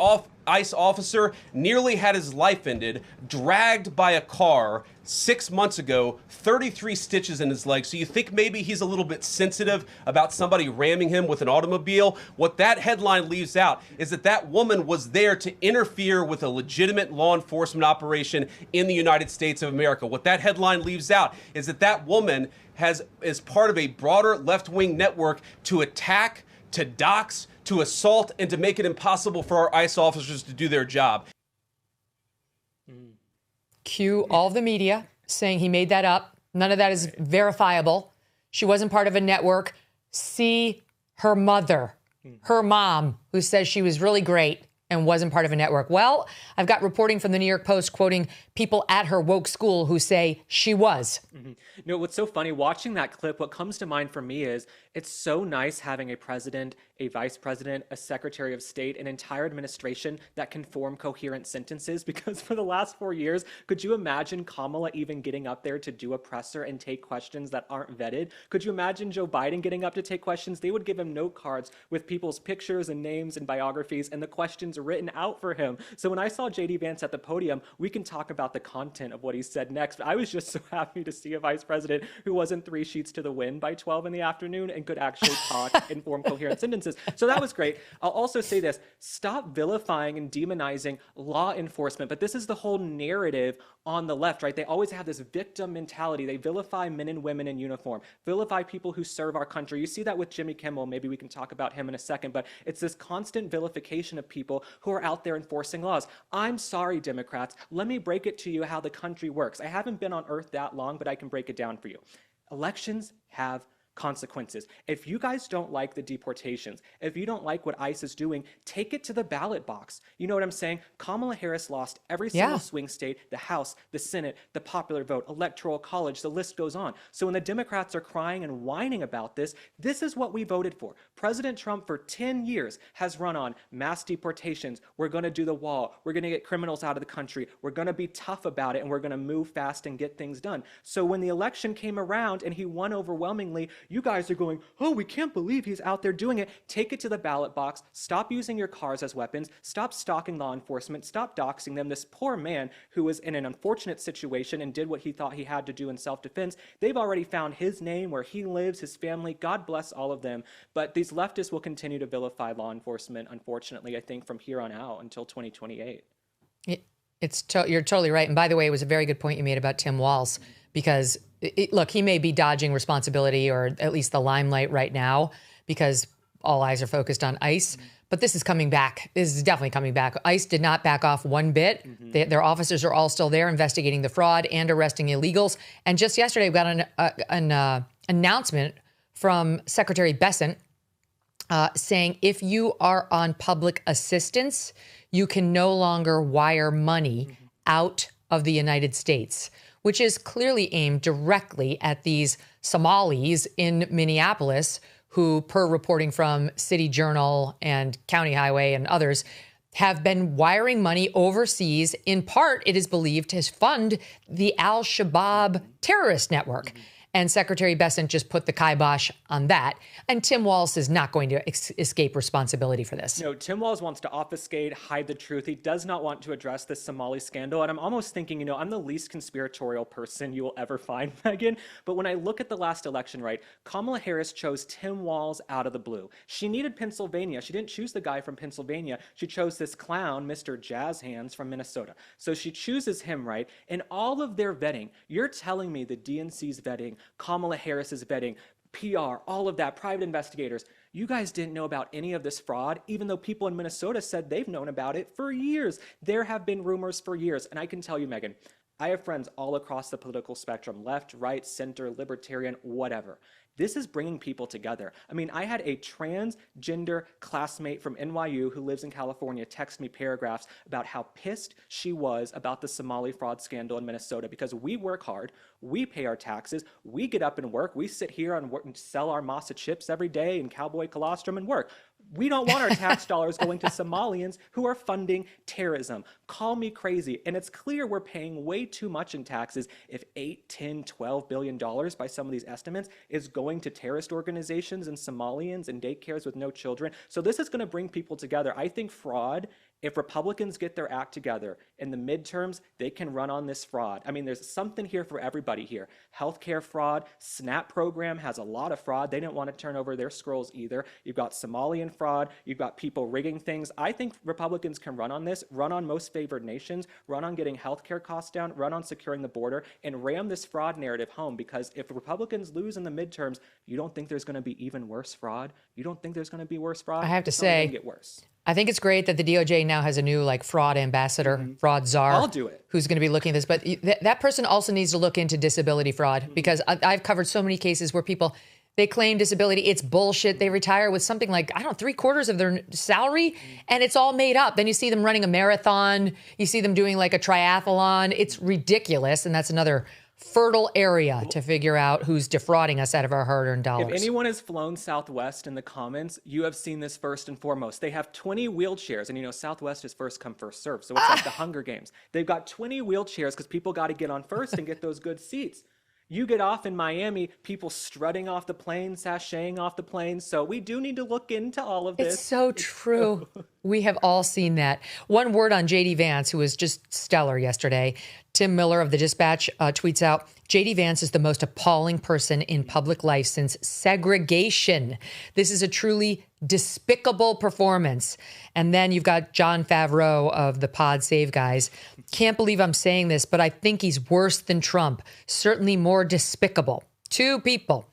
ICE officer nearly had his life ended, dragged by a car 6 months ago, 33 stitches in his leg. So you think maybe he's a little bit sensitive about somebody ramming him with an automobile? What that headline leaves out is that that woman was there to interfere with a legitimate law enforcement operation in the United States of America. What that headline leaves out is that that woman is part of a broader left-wing network to attack, to dox, to assault, and to make it impossible for our ICE officers to do their job. Cue all the media saying he made that up. None of that is verifiable. She wasn't part of a network. See her mother, her mom, who says she was really great and wasn't part of a network. Well, I've got reporting from the New York Post quoting people at her woke school who say she was. What's so funny, watching that clip, what comes to mind for me is It's so nice having a president, a vice president, a secretary of state, an entire administration that can form coherent sentences, because for the last 4 years, could you imagine Kamala even getting up there to do a presser and take questions that aren't vetted? Could you imagine Joe Biden getting up to take questions? They would give him note cards with people's pictures and names and biographies and the questions written out for him. So when I saw JD Vance at the podium, we can talk about the content of what he said next, but I was just so happy to see a vice president who wasn't 3 sheets to the wind by 12 in the afternoon and could actually talk and form coherent sentences. So that was great. I'll also say this, stop vilifying and demonizing law enforcement, but this is the whole narrative on the left, right? They always have this victim mentality. They vilify men and women in uniform, vilify people who serve our country. You see that with Jimmy Kimmel. Maybe we can talk about him in a second, but it's this constant vilification of people who are out there enforcing laws. I'm sorry, Democrats. Let me break it to you how the country works. I haven't been on earth that long, but I can break it down for you. Elections have consequences. If you guys don't like the deportations, if you don't like what ICE is doing, take it to the ballot box. You know what I'm saying? Kamala Harris lost every single swing state, the House, the Senate, the popular vote, electoral college, the list goes on. So when the Democrats are crying and whining about this, this is what we voted for. President Trump for 10 years has run on mass deportations. We're going to do the wall. We're going to get criminals out of the country. We're going to be tough about it, and we're going to move fast and get things done. So when the election came around and he won overwhelmingly, you guys are going, oh, we can't believe he's out there doing it. Take it to the ballot box. Stop using your cars as weapons. Stop stalking law enforcement. Stop doxing them. This poor man who was in an unfortunate situation and did what he thought he had to do in self-defense, they've already found his name, where he lives, his family. God bless all of them. But these leftists will continue to vilify law enforcement, unfortunately, I think, from here on out until 2028. You're totally right. And by the way, it was a very good point you made about Tim Walz, because look, he may be dodging responsibility, or at least the limelight right now, because all eyes are focused on ICE. But this is coming back. This is definitely coming back. ICE did not back off one bit. Their officers are all still there investigating the fraud and arresting illegals. And just yesterday, we got an announcement from Secretary Bessent saying if you are on public assistance, you can no longer wire money out of the United States, which is clearly aimed directly at these Somalis in Minneapolis who, per reporting from City Journal and County Highway and others, have been wiring money overseas. In part, it is believed to fund the al-Shabaab terrorist network. And Secretary Bessent just put the kibosh on that. And Tim Walz is not going to escape responsibility for this. No, Tim Walz wants to obfuscate, hide the truth. He does not want to address this Somali scandal. And I'm almost thinking, I'm the least conspiratorial person you will ever find, Megyn. But when I look at the last election, right, Kamala Harris chose Tim Walz out of the blue. She needed Pennsylvania. She didn't choose the guy from Pennsylvania. She chose this clown, Mr. Jazz Hands from Minnesota. So she chooses him, right? And all of their vetting, you're telling me the DNC's vetting, Kamala Harris's vetting, PR, all of that, private investigators, you guys didn't know about any of this fraud, even though people in Minnesota said they've known about it for years. There have been rumors for years. And I can tell you, Megyn, I have friends all across the political spectrum, left, right, center, libertarian, whatever. This is bringing people together. I mean, I had a transgender classmate from NYU who lives in California text me paragraphs about how pissed she was about the Somali fraud scandal in Minnesota, because we work hard, we pay our taxes, we get up and work, we sit here and work and sell our masa chips every day and cowboy colostrum and work. We don't want our tax dollars going to Somalians who are funding terrorism. Call me crazy. And it's clear we're paying way too much in taxes if $8, $10, $12 billion by some of these estimates is going to terrorist organizations and Somalians and daycares with no children. So this is going to bring people together. I think fraud, if Republicans get their act together in the midterms, they can run on this fraud. I mean, there's something here for everybody here. Healthcare fraud, SNAP program has a lot of fraud. They didn't want to turn over their scrolls either. You've got Somalian fraud. You've got people rigging things. I think Republicans can run on this, run on most favored nations, run on getting healthcare costs down, run on securing the border, and ram this fraud narrative home. Because if Republicans lose in the midterms, you don't think there's going to be even worse fraud? You don't think there's going to be worse fraud? I have to it's only say, gonna get worse. I think it's great that the DOJ now has a new fraud ambassador, fraud czar. I'll do it. Who's going to be looking at this. But that person also needs to look into disability fraud, because I've covered so many cases where people, they claim disability. It's bullshit. They retire with something like, 3/4 of their salary, and it's all made up. Then you see them running a marathon. You see them doing a triathlon. It's ridiculous. And that's another fertile area to figure out who's defrauding us out of our hard-earned dollars. If anyone has flown Southwest in the comments, you have seen this first and foremost. They have 20 wheelchairs, and you know Southwest is first come, first serve. So it's like the Hunger Games. They've got 20 wheelchairs because people got to get on first and get those good seats. You get off in Miami, people strutting off the plane, sashaying off the plane. So we do need to look into all of this. It's so true. We have all seen that. One word on J.D. Vance, who was just stellar yesterday. Tim Miller of the Dispatch tweets out, J.D. Vance is the most appalling person in public life since segregation. This is a truly despicable performance. And then you've got John Favreau of the Pod Save guys. Can't believe I'm saying this, but I think he's worse than Trump. Certainly more despicable. 2 people.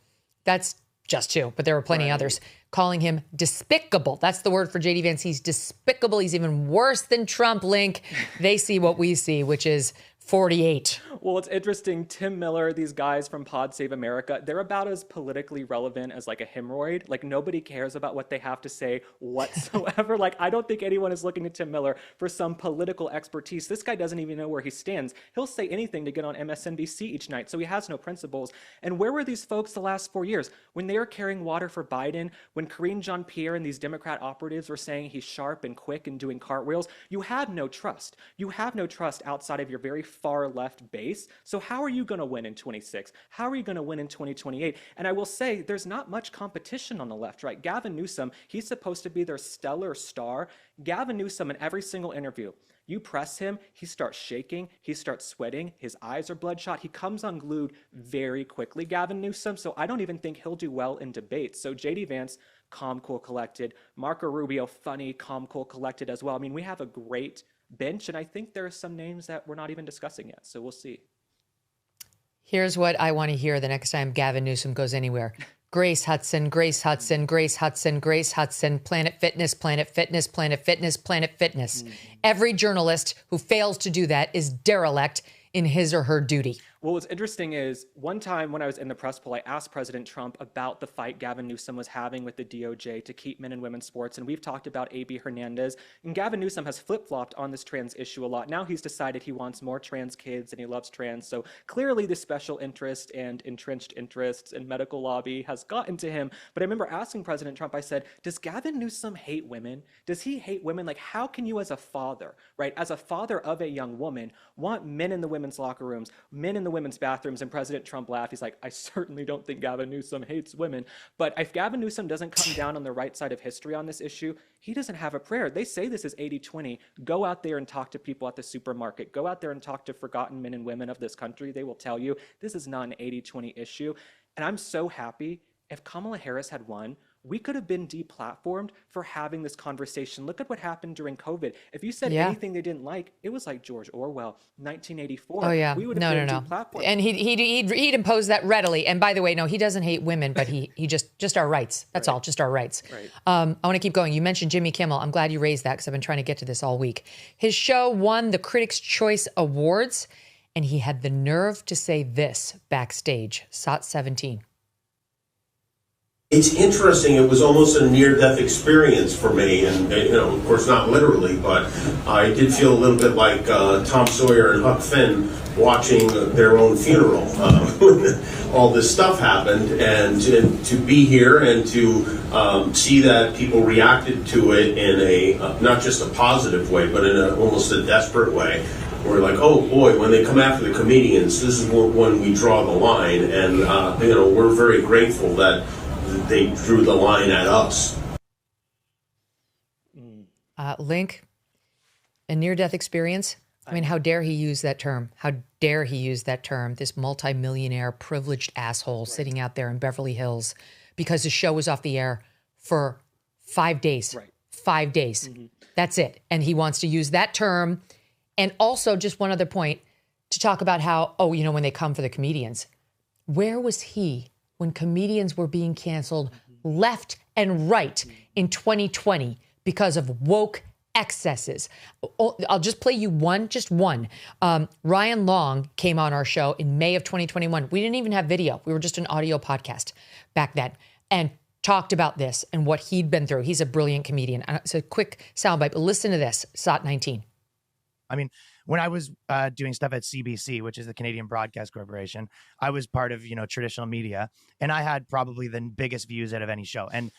That's just 2, but there were plenty others calling him despicable. That's the word for J.D. Vance. He's despicable. He's even worse than Trump. Link. They see what we see, which is 48. Well, it's interesting. Tim Miller, these guys from Pod Save America, they're about as politically relevant as like a hemorrhoid. Like nobody cares about what they have to say whatsoever. Like I don't think anyone is looking to Tim Miller for some political expertise. This guy doesn't even know where he stands. He'll say anything to get on MSNBC each night. So he has no principles. And where were these folks the last 4 years? When they were carrying water for Biden, when Karine Jean-Pierre and these Democrat operatives were saying he's sharp and quick and doing cartwheels, you had no trust. You have no trust outside of your very far left base. So how are you going to win in 26? How are you going to win in 2028? And I will say there's not much competition on the left, right? Gavin Newsom, he's supposed to be their stellar star. Gavin Newsom in every single interview, you press him, he starts shaking, he starts sweating, his eyes are bloodshot, he comes unglued very quickly, Gavin Newsom. So I don't even think he'll do well in debates. So J.D. Vance, calm, cool, collected. Marco Rubio, funny, calm, cool, collected as well. I mean, we have a great bench, and I think there are some names that we're not even discussing yet, so we'll see. Here's what I want to hear the next time Gavin Newsom goes anywhere. Grace Hudson, Grace Hudson, Grace Hudson, Grace Hudson, Planet Fitness, Planet Fitness, Planet Fitness, Planet Fitness. Every journalist who fails to do that is derelict in his or her duty. Well, what's interesting is one time when I was in the press poll, I asked President Trump about the fight Gavin Newsom was having with the DOJ to keep men and women's sports. And we've talked about A.B. Hernandez. And Gavin Newsom has flip-flopped on this trans issue a lot. Now he's decided he wants more trans kids and he loves trans. So clearly the special interest and entrenched interests and medical lobby has gotten to him. But I remember asking President Trump, I said, does Gavin Newsom hate women? Does he hate women? Like, how can you as a father, right, as a father of a young woman, want men in the women's locker rooms, men in the women's bathrooms? And President Trump laughed. He's like, I certainly don't think Gavin Newsom hates women. But if Gavin Newsom doesn't come down on the right side of history on this issue, he doesn't have a prayer. They say this is 80-20. Go out there and talk to people at the supermarket. Go out there and talk to forgotten men and women of this country. They will tell you this is not an 80-20 issue. And I'm so happy. If Kamala Harris had won, we could have been deplatformed for having this conversation. Look at what happened during COVID. If you said anything they didn't like, it was like George Orwell, 1984. Oh, yeah. We would have been deplatformed. And he'd impose that readily. And by the way, no, he doesn't hate women, but he just our rights. That's all, just our rights. Right. I want to keep going. You mentioned Jimmy Kimmel. I'm glad you raised that because I've been trying to get to this all week. His show won the Critics' Choice Awards, and he had the nerve to say this backstage. SOT 17. It's interesting. It was almost a near-death experience for me, and of course, not literally, but I did feel a little bit like Tom Sawyer and Huck Finn watching their own funeral when all this stuff happened, and to be here and to see that people reacted to it in a not just a positive way, but in almost a desperate way. We're like, oh boy, when they come after the comedians, this is when we draw the line, and we're very grateful that they drew the line at us. Link, a near-death experience? I mean, how dare he use that term? How dare he use that term? This multimillionaire, privileged asshole sitting out there in Beverly Hills because his show was off the air for 5 days. Right. 5 days. Mm-hmm. That's it. And he wants to use that term. And also, just one other point, to talk about how, when they come for the comedians, where was he when comedians were being canceled left and right in 2020 because of woke excesses? I'll just play you one. Ryan Long came on our show in May of 2021. We didn't even have video. We were just an audio podcast back then, and talked about this and what he'd been through. He's a brilliant comedian. It's a quick soundbite, but listen to this, SOT 19. I mean, when I was doing stuff at CBC, which is the Canadian Broadcast Corporation, I was part of, traditional media, and I had probably the biggest views out of any show. And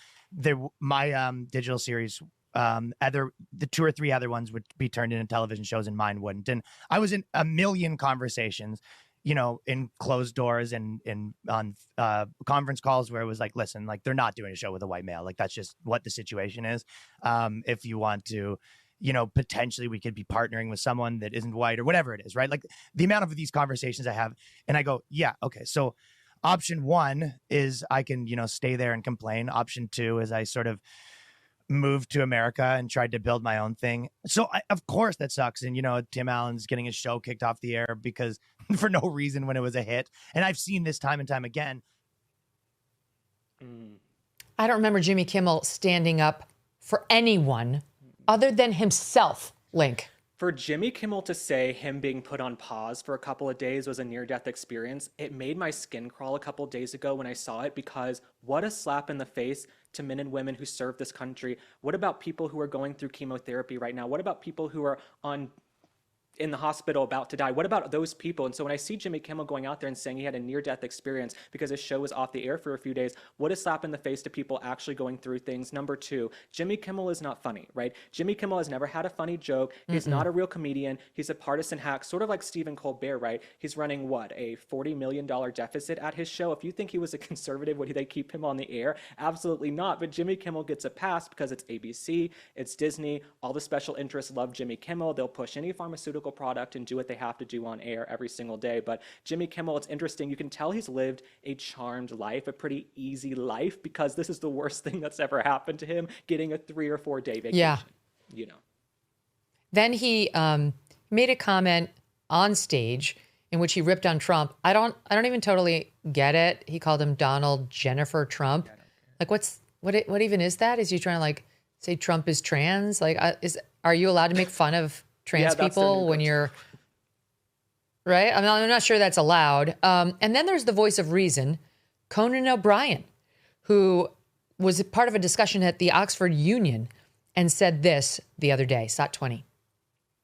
my digital series, the 2 or 3 other ones would be turned into television shows, and mine wouldn't. And I was in a million conversations, in closed doors and on conference calls where it was like, listen, like, they're not doing a show with a white male. Like, that's just what the situation is. If you want to, potentially we could be partnering with someone that isn't white or whatever it is, right? Like, the amount of these conversations I have, and I go, yeah, okay. So option 1 is I can, stay there and complain. Option 2 is I sort of moved to America and tried to build my own thing. So of course that sucks. And, Tim Allen's getting his show kicked off the air because for no reason when it was a hit. And I've seen this time and time again. I don't remember Jimmy Kimmel standing up for anyone other than himself, Link. For Jimmy Kimmel to say him being put on pause for a couple of days was a near-death experience, it made my skin crawl a couple of days ago when I saw it, because what a slap in the face to men and women who serve this country. What about people who are going through chemotherapy right now? What about people who are in the hospital about to die? What about those people? And so when I see Jimmy Kimmel going out there and saying he had a near-death experience because his show was off the air for a few days, what a slap in the face to people actually going through things. Number 2, Jimmy Kimmel is not funny, right? Jimmy Kimmel has never had a funny joke. He's not a real comedian. He's a partisan hack, sort of like Stephen Colbert, right? He's running, a $40 million deficit at his show. If you think he was a conservative, would they keep him on the air? Absolutely not. But Jimmy Kimmel gets a pass because it's ABC, it's Disney, all the special interests love Jimmy Kimmel. They'll push any pharmaceutical product and do what they have to do on air every single day. But Jimmy Kimmel, it's interesting. You can tell he's lived a charmed life, a pretty easy life, because this is the worst thing that's ever happened to him, getting a 3 or 4 day vacation. Yeah. Then he made a comment on stage in which he ripped on Trump. I don't even totally get it. He called him Donald Jennifer Trump. Like, what even is that? Is he trying to say Trump is trans? Like, are you allowed to make fun of trans people when you're right? I'm not sure that's allowed. And then there's the voice of reason, Conan O'Brien, who was part of a discussion at the Oxford Union and said this the other day. SOT 20.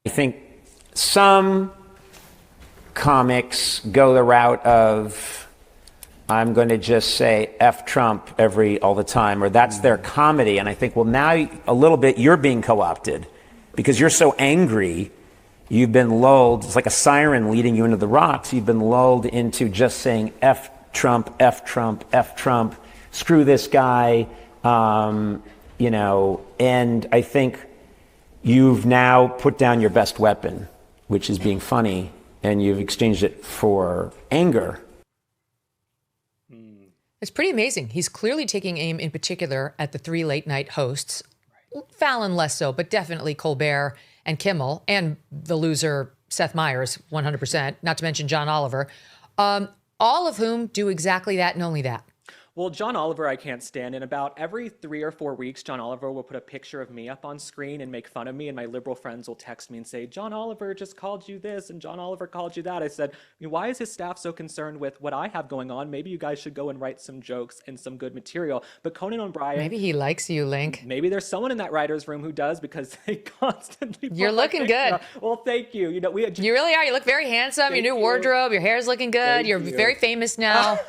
I think some comics go the route of, I'm going to just say F Trump all the time, or that's their comedy. And I think, well, now a little bit you're being co-opted because you're so angry. You've been lulled. It's like a siren leading you into the rocks. You've been lulled into just saying F Trump, F Trump, F Trump, screw this guy, and I think you've now put down your best weapon, which is being funny, and you've exchanged it for anger. It's pretty amazing. He's clearly taking aim in particular at the 3 late night hosts, Fallon less so, but definitely Colbert and Kimmel, and the loser Seth Meyers, 100%, not to mention John Oliver, all of whom do exactly that and only that. Well, John Oliver I can't stand. And about every 3 or 4 weeks, John Oliver will put a picture of me up on screen and make fun of me. And my liberal friends will text me and say, John Oliver just called you this and John Oliver called you that. I said, why is his staff so concerned with what I have going on? Maybe you guys should go and write some jokes and some good material. But Conan O'Brien... Maybe he likes you, Link. Maybe there's someone in that writer's room who does, because they constantly... You're looking good. Well, thank you. You really are. You look very handsome. Your new wardrobe, your hair's looking good. You're very famous now.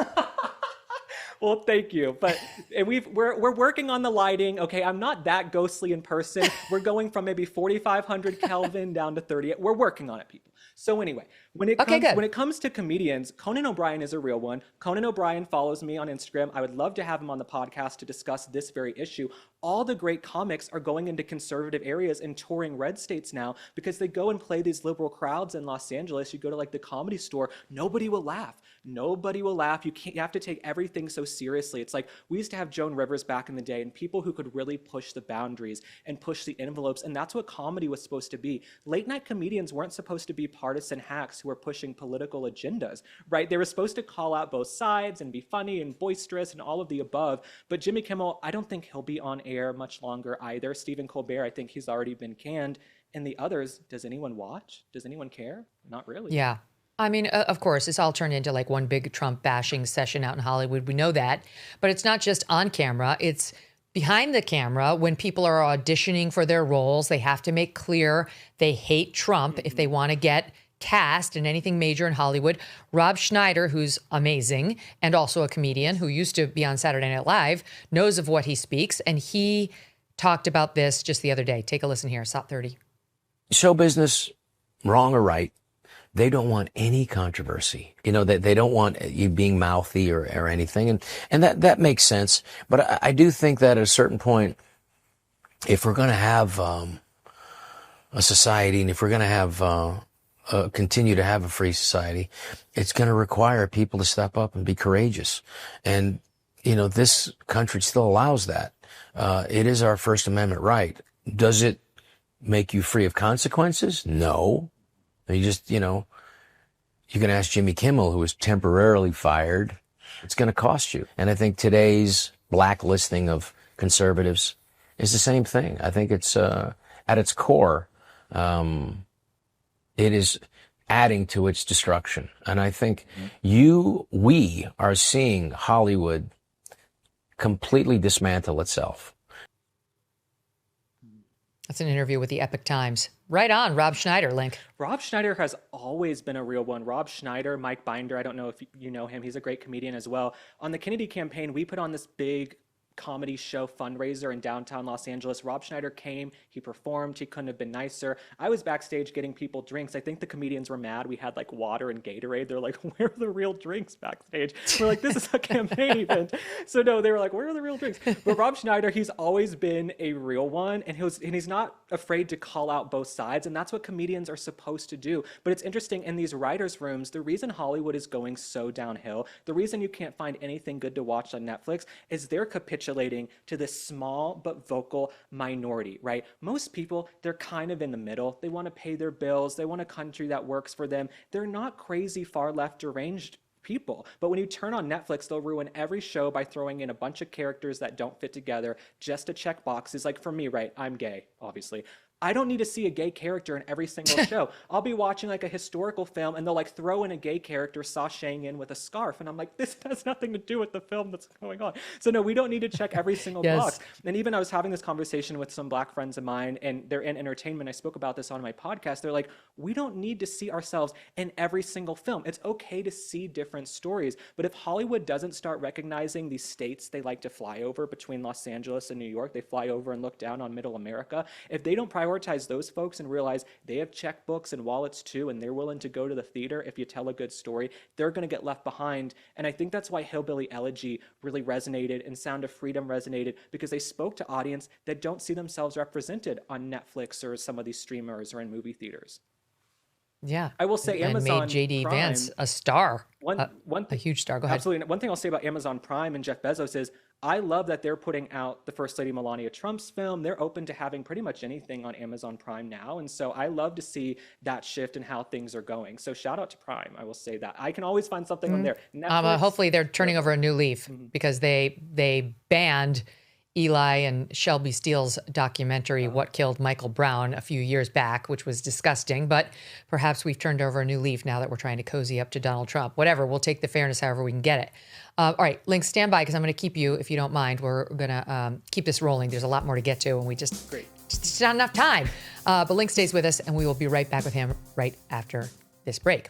Well, thank you. But we're working on the lighting. Okay, I'm not that ghostly in person. We're going from maybe 4,500 Kelvin down to 30. We're working on it, people. So anyway, when it comes to comedians, Conan O'Brien is a real one. Conan O'Brien follows me on Instagram. I would love to have him on the podcast to discuss this very issue. All the great comics are going into conservative areas and touring red states now because they go and play these liberal crowds in Los Angeles. You go to like the Comedy Store, nobody will laugh. Nobody will laugh. You have to take everything so seriously. It's like we used to have Joan Rivers back in the day and people who could really push the boundaries and push the envelopes. And that's what comedy was supposed to be. Late night comedians weren't supposed to be partisan hacks who were pushing political agendas, right? They were supposed to call out both sides and be funny and boisterous and all of the above. But Jimmy Kimmel, I don't think he'll be on air much longer either. Stephen Colbert, I think he's already been canned. And the others, does anyone watch? Does anyone care? Not really. Yeah. I mean, of course, it's all turned into like one big Trump bashing session out in Hollywood. We know that. But it's not just on camera. It's behind the camera, when people are auditioning for their roles, they have to make clear they hate Trump if they want to get cast in anything major in Hollywood. Rob Schneider, who's amazing and also a comedian who used to be on Saturday Night Live, knows of what he speaks. And he talked about this just the other day. Take a listen here. SOT 30. Show business, wrong or right, they don't want any controversy. You know, they don't want you being mouthy or anything. And that makes sense. But I do think that at a certain point, if we're going to have a society, and if we're going to have continue to have a free society, it's going to require people to step up and be courageous. And, you know, this country still allows that. It is our First Amendment right. Does it make you free of consequences? No. You just, you know, you can ask Jimmy Kimmel, who was temporarily fired. It's going to cost you. And I think today's blacklisting of conservatives is the same thing. I think it's, at its core, it is adding to its destruction. And I think we are seeing Hollywood completely dismantle itself. That's an interview with the Epic Times. Right on, Rob Schneider, Link. Rob Schneider has always been a real one. Rob Schneider, Mike Binder, I don't know if you know him. He's a great comedian as well. On the Kennedy campaign, we put on this big comedy show fundraiser in downtown Los Angeles. Rob Schneider came, he performed, he couldn't have been nicer. I was backstage getting people drinks. I think the comedians were mad. We had like water and Gatorade. They're like, where are the real drinks backstage? We're like, this is a campaign event. So no, they were like, where are the real drinks? But Rob Schneider, he's always been a real one, and he's not afraid to call out both sides, and that's what comedians are supposed to do. But it's interesting, in these writers' rooms, the reason Hollywood is going so downhill, the reason you can't find anything good to watch on Netflix is they're capitulating to this small but vocal minority, right? Most people, they're kind of in the middle. They want to pay their bills. They want a country that works for them. They're not crazy far left deranged people. But when you turn on Netflix, they'll ruin every show by throwing in a bunch of characters that don't fit together just to check boxes. Like for me, right? I'm gay, obviously. I don't need to see a gay character in every single show. I'll be watching like a historical film and they'll like throw in a gay character sashaying in with a scarf. And I'm like, this has nothing to do with the film that's going on. So no, we don't need to check every single box. And even I was having this conversation with some Black friends of mine, and they're in entertainment. I spoke about this on my podcast. They're like, we don't need to see ourselves in every single film. It's okay to see different stories. But if Hollywood doesn't start recognizing these states they like to fly over between Los Angeles and New York, they fly over and look down on middle America. If they don't prioritize those folks and realize they have checkbooks and wallets too, and they're willing to go to the theater if you tell a good story, they're going to get left behind. And I think that's why Hillbilly Elegy really resonated and Sound of Freedom resonated, because they spoke to audience that don't see themselves represented on Netflix or some of these streamers or in movie theaters. Yeah. I will say Amazon made J.D. Prime, Vance a star, a huge star. Go ahead. Absolutely. One thing I'll say about Amazon Prime and Jeff Bezos is I love that they're putting out the First Lady Melania Trump's film. They're open to having pretty much anything on Amazon Prime now. And so I love to see that shift in how things are going. So shout out to Prime. I will say that. I can always find something on there. Hopefully they're turning over a new leaf, because they banned Eli and Shelby Steele's documentary, What Killed Michael Brown, a few years back, which was disgusting. But perhaps we've turned over a new leaf now that we're trying to cozy up to Donald Trump. Whatever, we'll take the fairness however we can get it. All right, Link, stand by, because I'm going to keep you, if you don't mind. We're going to keep this rolling. There's a lot more to get to, and we just not enough time. But Link stays with us, and we will be right back with him right after this break.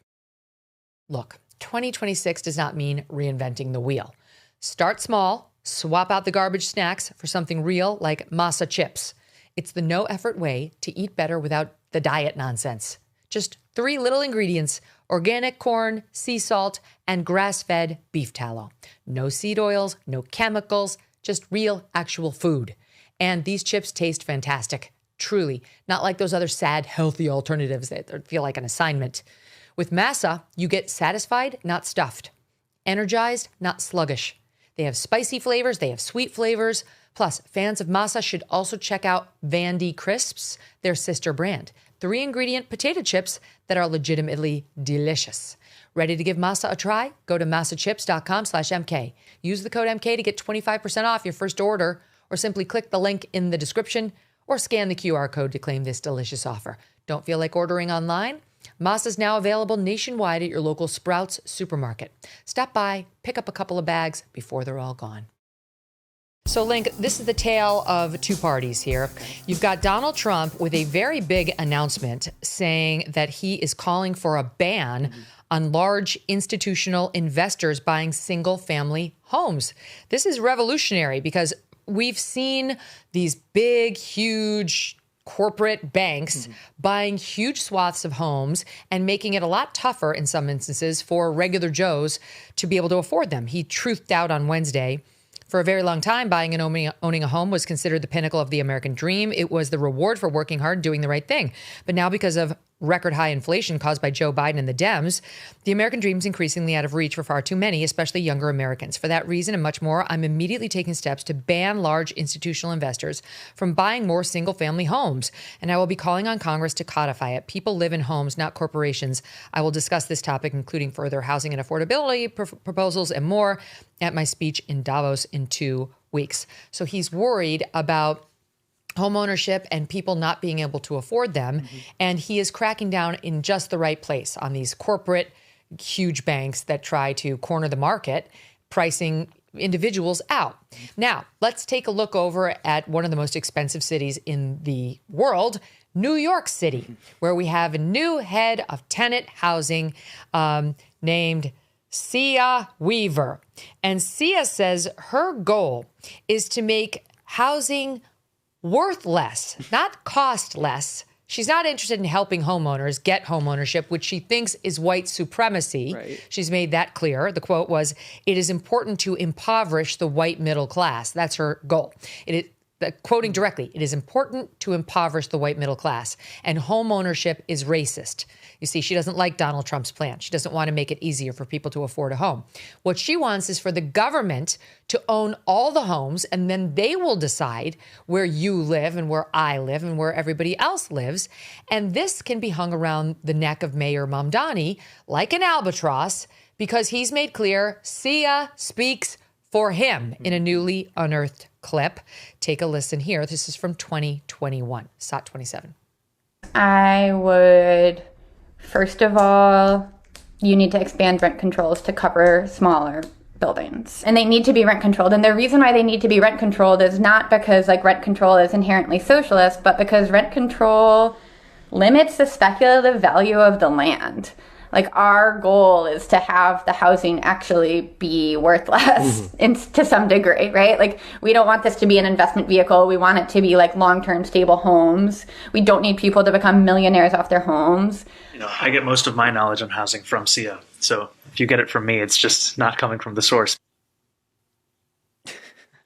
Look, 2026 does not mean reinventing the wheel. Start small. Swap out the garbage snacks for something real like masa chips. It's the no-effort way to eat better without the diet nonsense. Just 3 little ingredients: organic corn, sea salt, and grass-fed beef tallow. No seed oils, no chemicals, just real, actual food. And these chips taste fantastic. Truly, not like those other sad, healthy alternatives that feel like an assignment. With masa, you get satisfied, not stuffed. Energized, not sluggish. They have spicy flavors, they have sweet flavors. Plus, fans of masa should also check out Vandy Crisps, their sister brand. 3-ingredient potato chips that are legitimately delicious. Ready to give masa a try? Go to masachips.com/MK. Use the code MK to get 25% off your first order, or simply click the link in the description or scan the QR code to claim this delicious offer. Don't feel like ordering online? Masa is now available nationwide at your local Sprouts supermarket. Stop by, pick up a couple of bags before they're all gone. So, Link, this is the tale of two parties here. You've got Donald Trump with a very big announcement saying that he is calling for a ban on large institutional investors buying single-family homes. This is revolutionary because we've seen these big, huge corporate banks buying huge swaths of homes and making it a lot tougher in some instances for regular Joes to be able to afford them. He truthed out on Wednesday. For a very long time, buying and owning a home was considered the pinnacle of the American dream. It was the reward for working hard, doing the right thing. But now, because of record high inflation caused by Joe Biden and the Dems, the American dream is increasingly out of reach for far too many, especially younger Americans. For that reason and much more, I'm immediately taking steps to ban large institutional investors from buying more single-family homes. And I will be calling on Congress to codify it. People live in homes, not corporations. I will discuss this topic, including further housing and affordability proposals and more, at my speech in Davos in 2 weeks. So he's worried about home ownership and people not being able to afford them. And he is cracking down in just the right place on these corporate, huge banks that try to corner the market, pricing individuals out. Now, let's take a look over at one of the most expensive cities in the world, New York City, where we have a new head of tenant housing named Cea Weaver. And Cea says her goal is to make housing worth less, not cost less. She's not interested in helping homeowners get homeownership, which she thinks is white supremacy. Right. She's made that clear. The quote was, "It is important to impoverish the white middle class." That's her goal. Quoting directly, "It is important to impoverish the white middle class, and homeownership is racist." You see, she doesn't like Donald Trump's plan. She doesn't want to make it easier for people to afford a home. What she wants is for the government to own all the homes, and then they will decide where you live and where I live and where everybody else lives. And this can be hung around the neck of Mayor Mamdani like an albatross, because he's made clear Cea speaks for him in a newly unearthed clip. Take a listen here. This is from 2021, SOT 27. I would, first of all, you need to expand rent controls to cover smaller buildings. And they need to be rent controlled. And the reason why they need to be rent controlled is not because rent control is inherently socialist, but because rent control limits the speculative value of the land. Our goal is to have the housing actually be worth less to some degree, right? We don't want this to be an investment vehicle. We want it to be long-term stable homes. We don't need people to become millionaires off their homes. I get most of my knowledge on housing from Cea. So if you get it from me, it's just not coming from the source.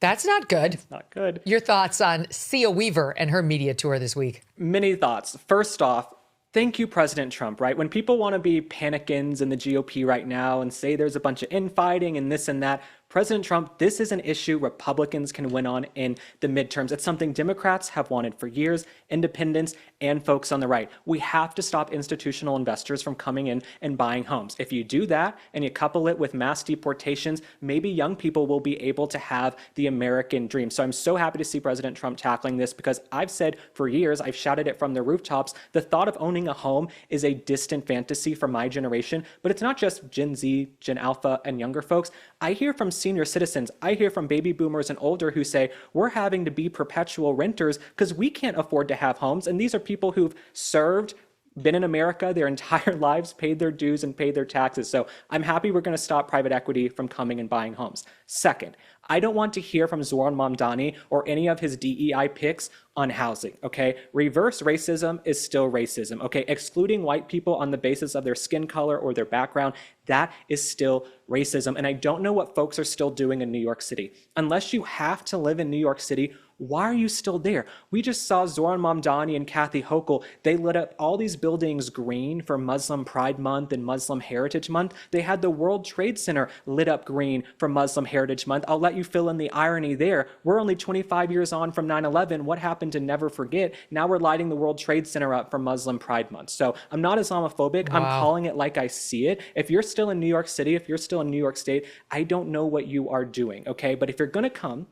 That's not good. It's not good. Your thoughts on Cea Weaver and her media tour this week? Many thoughts. First off, thank you, President Trump, right? When people want to be panicins in the GOP right now and say there's a bunch of infighting and this and that, President Trump, this is an issue Republicans can win on in the midterms. It's something Democrats have wanted for years, independents and folks on the right. We have to stop institutional investors from coming in and buying homes. If you do that and you couple it with mass deportations, maybe young people will be able to have the American dream. So I'm so happy to see President Trump tackling this, because I've said for years, I've shouted it from the rooftops, the thought of owning a home is a distant fantasy for my generation. But it's not just Gen Z, Gen Alpha, and younger folks. I hear from senior citizens, I hear from baby boomers and older who say, we're having to be perpetual renters because we can't afford to have homes. And these are people who've served, been in America their entire lives, paid their dues and paid their taxes. So I'm happy we're going to stop private equity from coming and buying homes. Second, I don't want to hear from Zohran Mamdani or any of his DEI picks on housing, okay? Reverse racism is still racism, okay? Excluding white people on the basis of their skin color or their background, that is still racism. And I don't know what folks are still doing in New York City. Unless you have to live in New York City, why are you still there? We just saw Zohran Mamdani and Kathy Hochul. They lit up all these buildings green for Muslim Pride Month and Muslim Heritage Month. They had the World Trade Center lit up green for Muslim Heritage Month. I'll let you fill in the irony there. We're only 25 years on from 9/11. What happened to never forget? Now we're lighting the World Trade Center up for Muslim Pride Month. So I'm not Islamophobic. Wow. I'm calling it like I see it. If you're still in New York City, if you're still in New York State, I don't know what you are doing, okay? But if you're going to come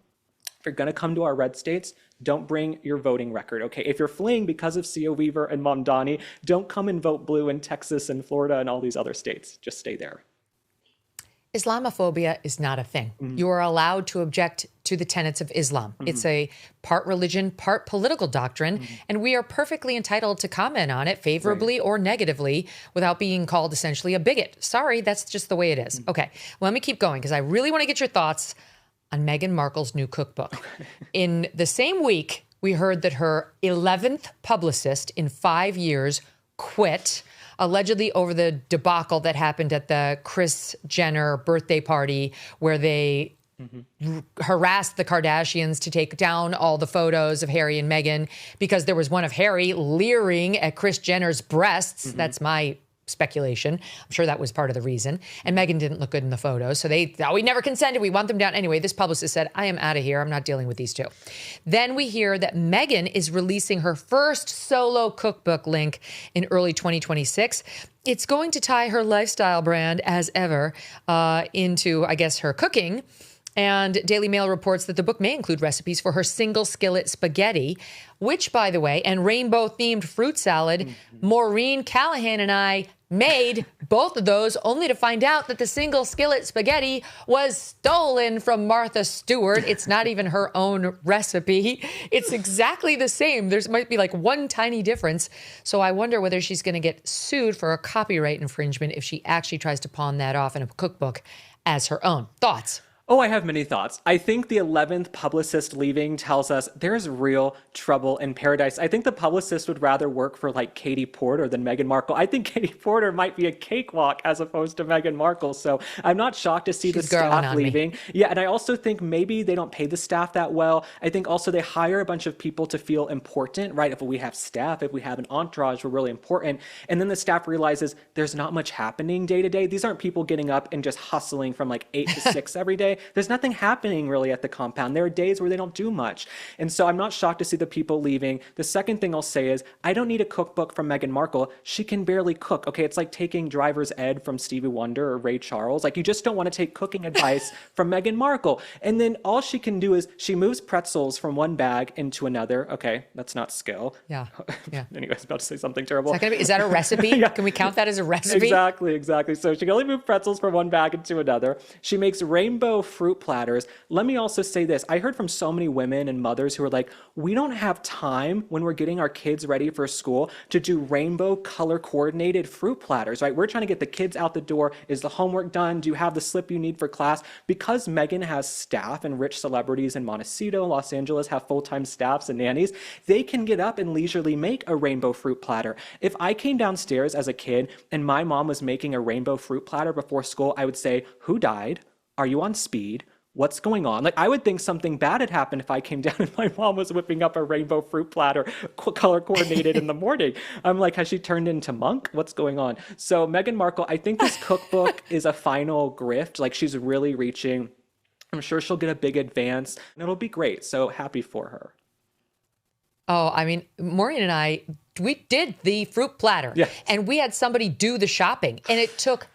to our red states, don't bring your voting record, okay? If you're fleeing because of Cea Weaver and Mamdani, don't come and vote blue in Texas and Florida and all these other states. Just stay there. Islamophobia is not a thing. You are allowed to object to the tenets of Islam. It's a part religion, part political doctrine, and we are perfectly entitled to comment on it favorably or negatively without being called essentially a bigot. Sorry, that's just the way it is. Okay, well, let me keep going because I really want to get your thoughts on Meghan Markle's new cookbook. In the same week, we heard that her 11th publicist in 5 years quit, allegedly over the debacle that happened at the Kris Jenner birthday party where they harassed the Kardashians to take down all the photos of Harry and Meghan because there was one of Harry leering at Kris Jenner's breasts. That's my speculation. I'm sure that was part of the reason. And Meghan didn't look good in the photos. So we never consented. We want them down. Anyway, this publicist said, I am out of here. I'm not dealing with these two. Then we hear that Meghan is releasing her first solo cookbook link in early 2026. It's going to tie her lifestyle brand as ever into, I guess, her cooking. And Daily Mail reports that the book may include recipes for her single skillet spaghetti, which, by the way, and rainbow-themed fruit salad, Maureen Callahan and I made both of those only to find out that the single skillet spaghetti was stolen from Martha Stewart. It's not even her own recipe. It's exactly the same. There might be like one tiny difference. So I wonder whether she's going to get sued for a copyright infringement if she actually tries to pawn that off in a cookbook as her own. Thoughts? Oh, I have many thoughts. I think the 11th publicist leaving tells us there's real trouble in paradise. I think the publicist would rather work for like Katie Porter than Meghan Markle. I think Katie Porter might be a cakewalk as opposed to Meghan Markle. So I'm not shocked to see the staff leaving. Yeah, and I also think maybe they don't pay the staff that well. I think also they hire a bunch of people to feel important, right? If we have staff, if we have an entourage, we're really important. And then the staff realizes there's not much happening day to day. These aren't people getting up and just hustling from like 8 to 6 every day. There's nothing happening really at the compound. There are days where they don't do much. And so I'm not shocked to see the people leaving. The second thing I'll say is I don't need a cookbook from Meghan Markle. She can barely cook. Okay, it's like taking driver's ed from Stevie Wonder or Ray Charles. Like you just don't want to take cooking advice from Meghan Markle. And then all she can do is she moves pretzels from one bag into another. Okay, that's not skill. Yeah. Anyway, I was about to say something terrible. Is that a recipe? Yeah. Can we count that as a recipe? Exactly. So she can only move pretzels from one bag into another. She makes rainbow fruit platters. Let me also say this. I heard from so many women and mothers who are like, we don't have time when we're getting our kids ready for school to do rainbow color coordinated fruit platters, right? We're trying to get the kids out the door. Is the homework done? Do you have the slip you need for class? Because Meghan has staff and rich celebrities in Montecito, Los Angeles have full-time staffs and nannies, they can get up and leisurely make a rainbow fruit platter. If I came downstairs as a kid and my mom was making a rainbow fruit platter before school, I would say, who died? Are you on speed? What's going on? Like, I would think something bad had happened if I came down and my mom was whipping up a rainbow fruit platter, color coordinated in the morning. I'm like, has she turned into Monk? What's going on? So Meghan Markle, I think this cookbook is a final grift. Like, she's really reaching. I'm sure she'll get a big advance and it'll be great. So happy for her. Oh, I mean, Maureen and I, we did the fruit platter. Yeah. And we had somebody do the shopping and it took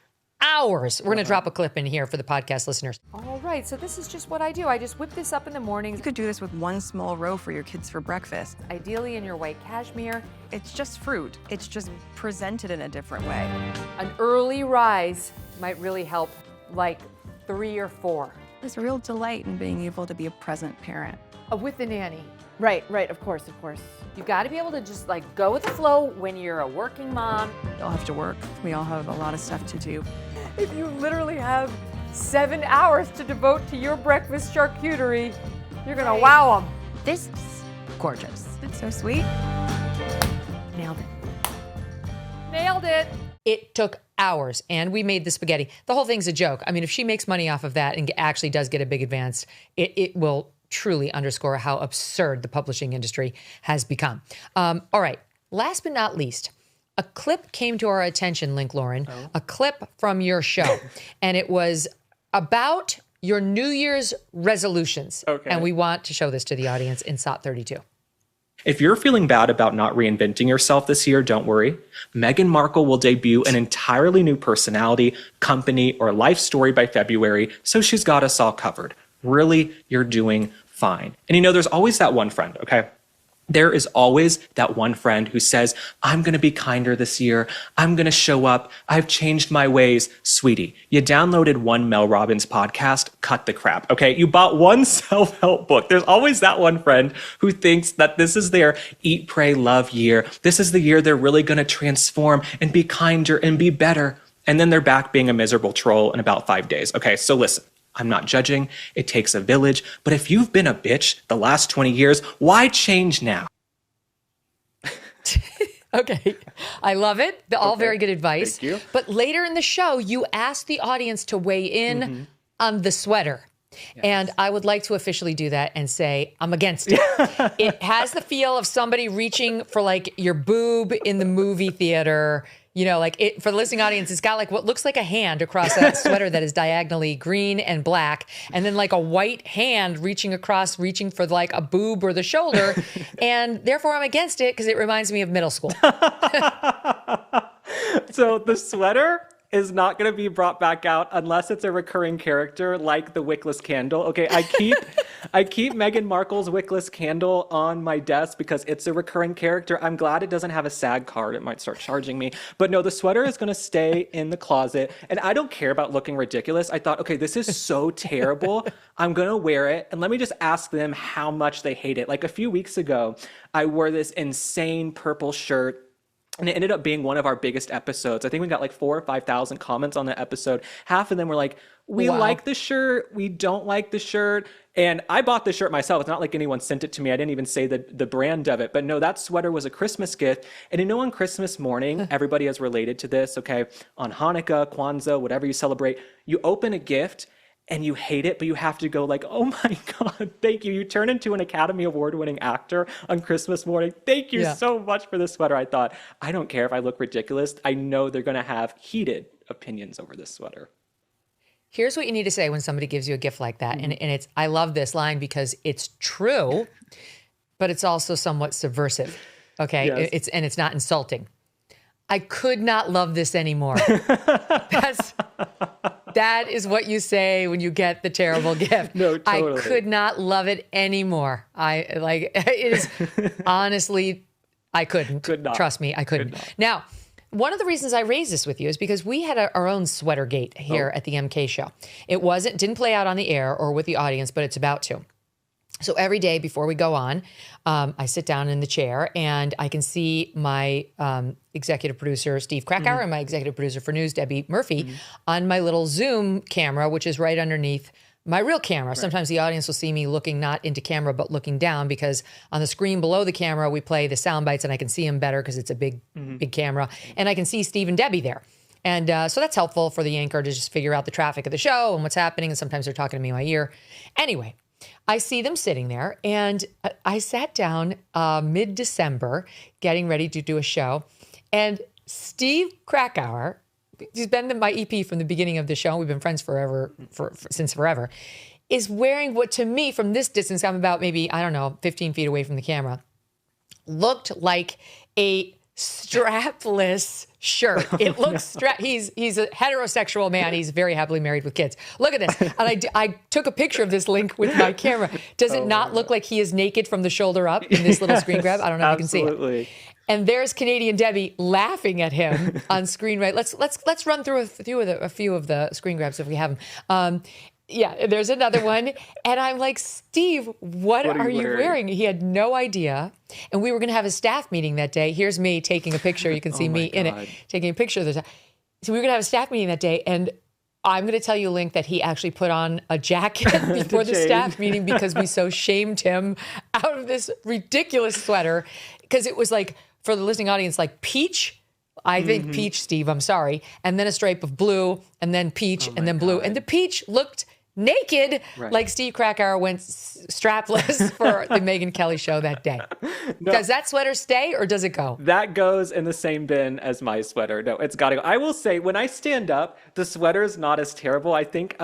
hours. We're going to drop a clip in here for the podcast listeners. All right, so this is just what I do. I just whip this up in the morning. You could do this with one small row for your kids for breakfast. Ideally in your white cashmere. It's just fruit. It's just presented in a different way. An early rise might really help, like 3 or 4. There's a real delight in being able to be a present parent. With the nanny. Right, of course. You got to be able to just like go with the flow when you're a working mom. We all have to work. We all have a lot of stuff to do. If you literally have 7 hours to devote to your breakfast charcuterie, you're going to wow them. This is gorgeous. It's so sweet. Nailed it. It took hours and we made the spaghetti. The whole thing's a joke. I mean, if she makes money off of that and actually does get a big advance, it will truly underscore how absurd the publishing industry has become. All right. Last but not least, a clip came to our attention, Link Lauren, a clip from your show. And it was about your New Year's resolutions. Okay. And we want to show this to the audience in SOT 32. If you're feeling bad about not reinventing yourself this year, don't worry. Meghan Markle will debut an entirely new personality, company, or life story by February, so she's got us all covered. Really, you're doing fine. And you know, there's always that one friend, okay? There is always that one friend who says, I'm going to be kinder this year. I'm going to show up. I've changed my ways. Sweetie, you downloaded one Mel Robbins podcast. Cut the crap. Okay. You bought one self-help book. There's always that one friend who thinks that this is their eat, pray, love year. This is the year they're really going to transform and be kinder and be better. And then they're back being a miserable troll in about 5 days. Okay. So listen. I'm not judging. It takes a village. But if you've been a bitch the last 20 years, why change now? Okay. I love it. All very good advice. Thank you. But later in the show, you asked the audience to weigh in on the sweater. Yes. And I would like to officially do that and say, I'm against it. It has the feel of somebody reaching for like your boob in the movie theater. You know, like it, for the listening audience, it's got like what looks like a hand across that sweater that is diagonally green and black, and then like a white hand reaching across, reaching for like a boob or the shoulder. And therefore I'm against it because it reminds me of middle school. So the sweater is not going to be brought back out unless it's a recurring character like the wickless candle. Okay, I keep Meghan Markle's wickless candle on my desk because it's a recurring character. I'm glad it doesn't have a SAG card. It might start charging me. But no, the sweater is going to stay in the closet. And I don't care about looking ridiculous. I thought, okay, this is so terrible. I'm going to wear it. And let me just ask them how much they hate it. Like a few weeks ago, I wore this insane purple shirt. And it ended up being one of our biggest episodes. I think we got like 4,000 or 5,000 comments on the episode. Half of them were like, we like the shirt, we don't like the shirt. And I bought the shirt myself. It's not like anyone sent it to me. I didn't even say the brand of it. But no, that sweater was a Christmas gift. And you know, on Christmas morning, everybody is related to this, okay? On Hanukkah, Kwanzaa, whatever you celebrate, you open a gift and you hate it, but you have to go like, oh my God, thank you. You turn into an Academy Award-winning actor on Christmas morning. Thank you so much for this sweater. I thought, I don't care if I look ridiculous. I know they're going to have heated opinions over this sweater. Here's what you need to say when somebody gives you a gift like that. And it's, I love this line because it's true, but it's also somewhat subversive. Okay. Yes. It's not insulting. I could not love this anymore. That is what you say when you get the terrible gift. No, totally. I could not love it anymore. It is honestly, I couldn't. Could not. Trust me, I couldn't. Now, one of the reasons I raised this with you is because we had our own sweater gate here at the MK show. It didn't play out on the air or with the audience, but it's about to. So every day before we go on, I sit down in the chair and I can see my executive producer, Steve Krakauer, and my executive producer for news, Debbie Murphy, on my little Zoom camera, which is right underneath my real camera. Right. Sometimes the audience will see me looking not into camera, but looking down because on the screen below the camera, we play the sound bites and I can see them better because it's a big camera. And I can see Steve and Debbie there. And so that's helpful for the anchor to just figure out the traffic of the show and what's happening. And sometimes they're talking to me in my ear. Anyway, I see them sitting there, and I sat down mid-December getting ready to do a show, and Steve Krakauer, he's been my EP from the beginning of the show, we've been friends forever, since forever, is wearing what to me from this distance, I'm about maybe, 15 feet away from the camera, looked like a strapless shirt. It looks he's a heterosexual man. He's very happily married with kids. Look at this. And I took a picture of this link with my camera. Does it not look like he is naked from the shoulder up in this little screen grab? I don't know if you can see it. And there's Canadian Debbie laughing at him on screen. Right. Let's run through a few of the screen grabs if we have them. Yeah, there's another one. And I'm like, Steve, what are you wearing? He had no idea. And we were going to have a staff meeting that day. Here's me taking a picture. You can see me in it, taking a picture of the. So we were going to have a staff meeting that day. And I'm going to tell you, Link, that he actually put on a jacket before the staff meeting because we so shamed him out of this ridiculous sweater. Because it was like, for the listening audience, like peach. I think peach, Steve, I'm sorry. And then a stripe of blue, and then peach, and then blue. And the peach looked naked, like Steve Krakauer went strapless for the Megyn Kelly show that day. No. Does that sweater stay or does it go? That goes in the same bin as my sweater. No, it's got to go. I will say, when I stand up, the sweater is not as terrible. I think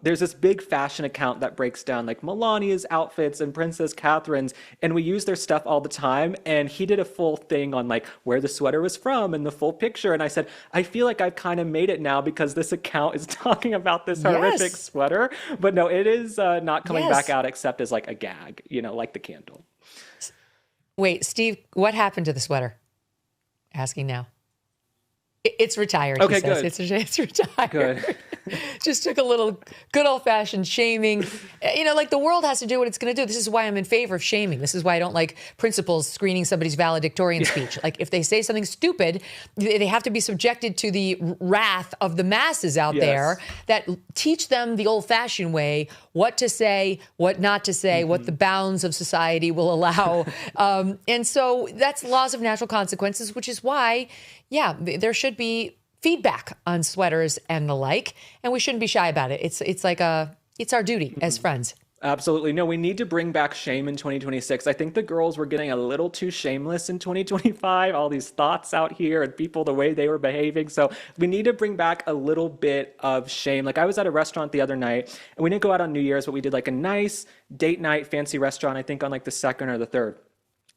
there's this big fashion account that breaks down like Melania's outfits and Princess Catherine's, and we use their stuff all the time. And he did a full thing on like where the sweater was from and the full picture. And I said, I feel like I've kind of made it now because this account is talking about this horrific sweater. But no, it is not coming back out except as like a gag, like the candle. Wait, Steve, what happened to the sweater? Asking now. It's retired. Okay, he says. good. It's retired. Good. Just took a little good old-fashioned shaming. Like the world has to do what it's going to do. This is why I'm in favor of shaming. This is why I don't like principals screening somebody's valedictorian speech. Like if they say something stupid, they have to be subjected to the wrath of the masses out there that teach them the old-fashioned way what to say, what not to say, what the bounds of society will allow. And so that's laws of natural consequences, which is why, there should be feedback on sweaters and the like, and we shouldn't be shy about it. It's our duty as friends. Absolutely. No, we need to bring back shame in 2026. I think the girls were getting a little too shameless in 2025, all these thoughts out here and people, the way they were behaving. So we need to bring back a little bit of shame. Like I was at a restaurant the other night and we didn't go out on New Year's, but we did like a nice date night, fancy restaurant, I think on like the 2nd or the 3rd.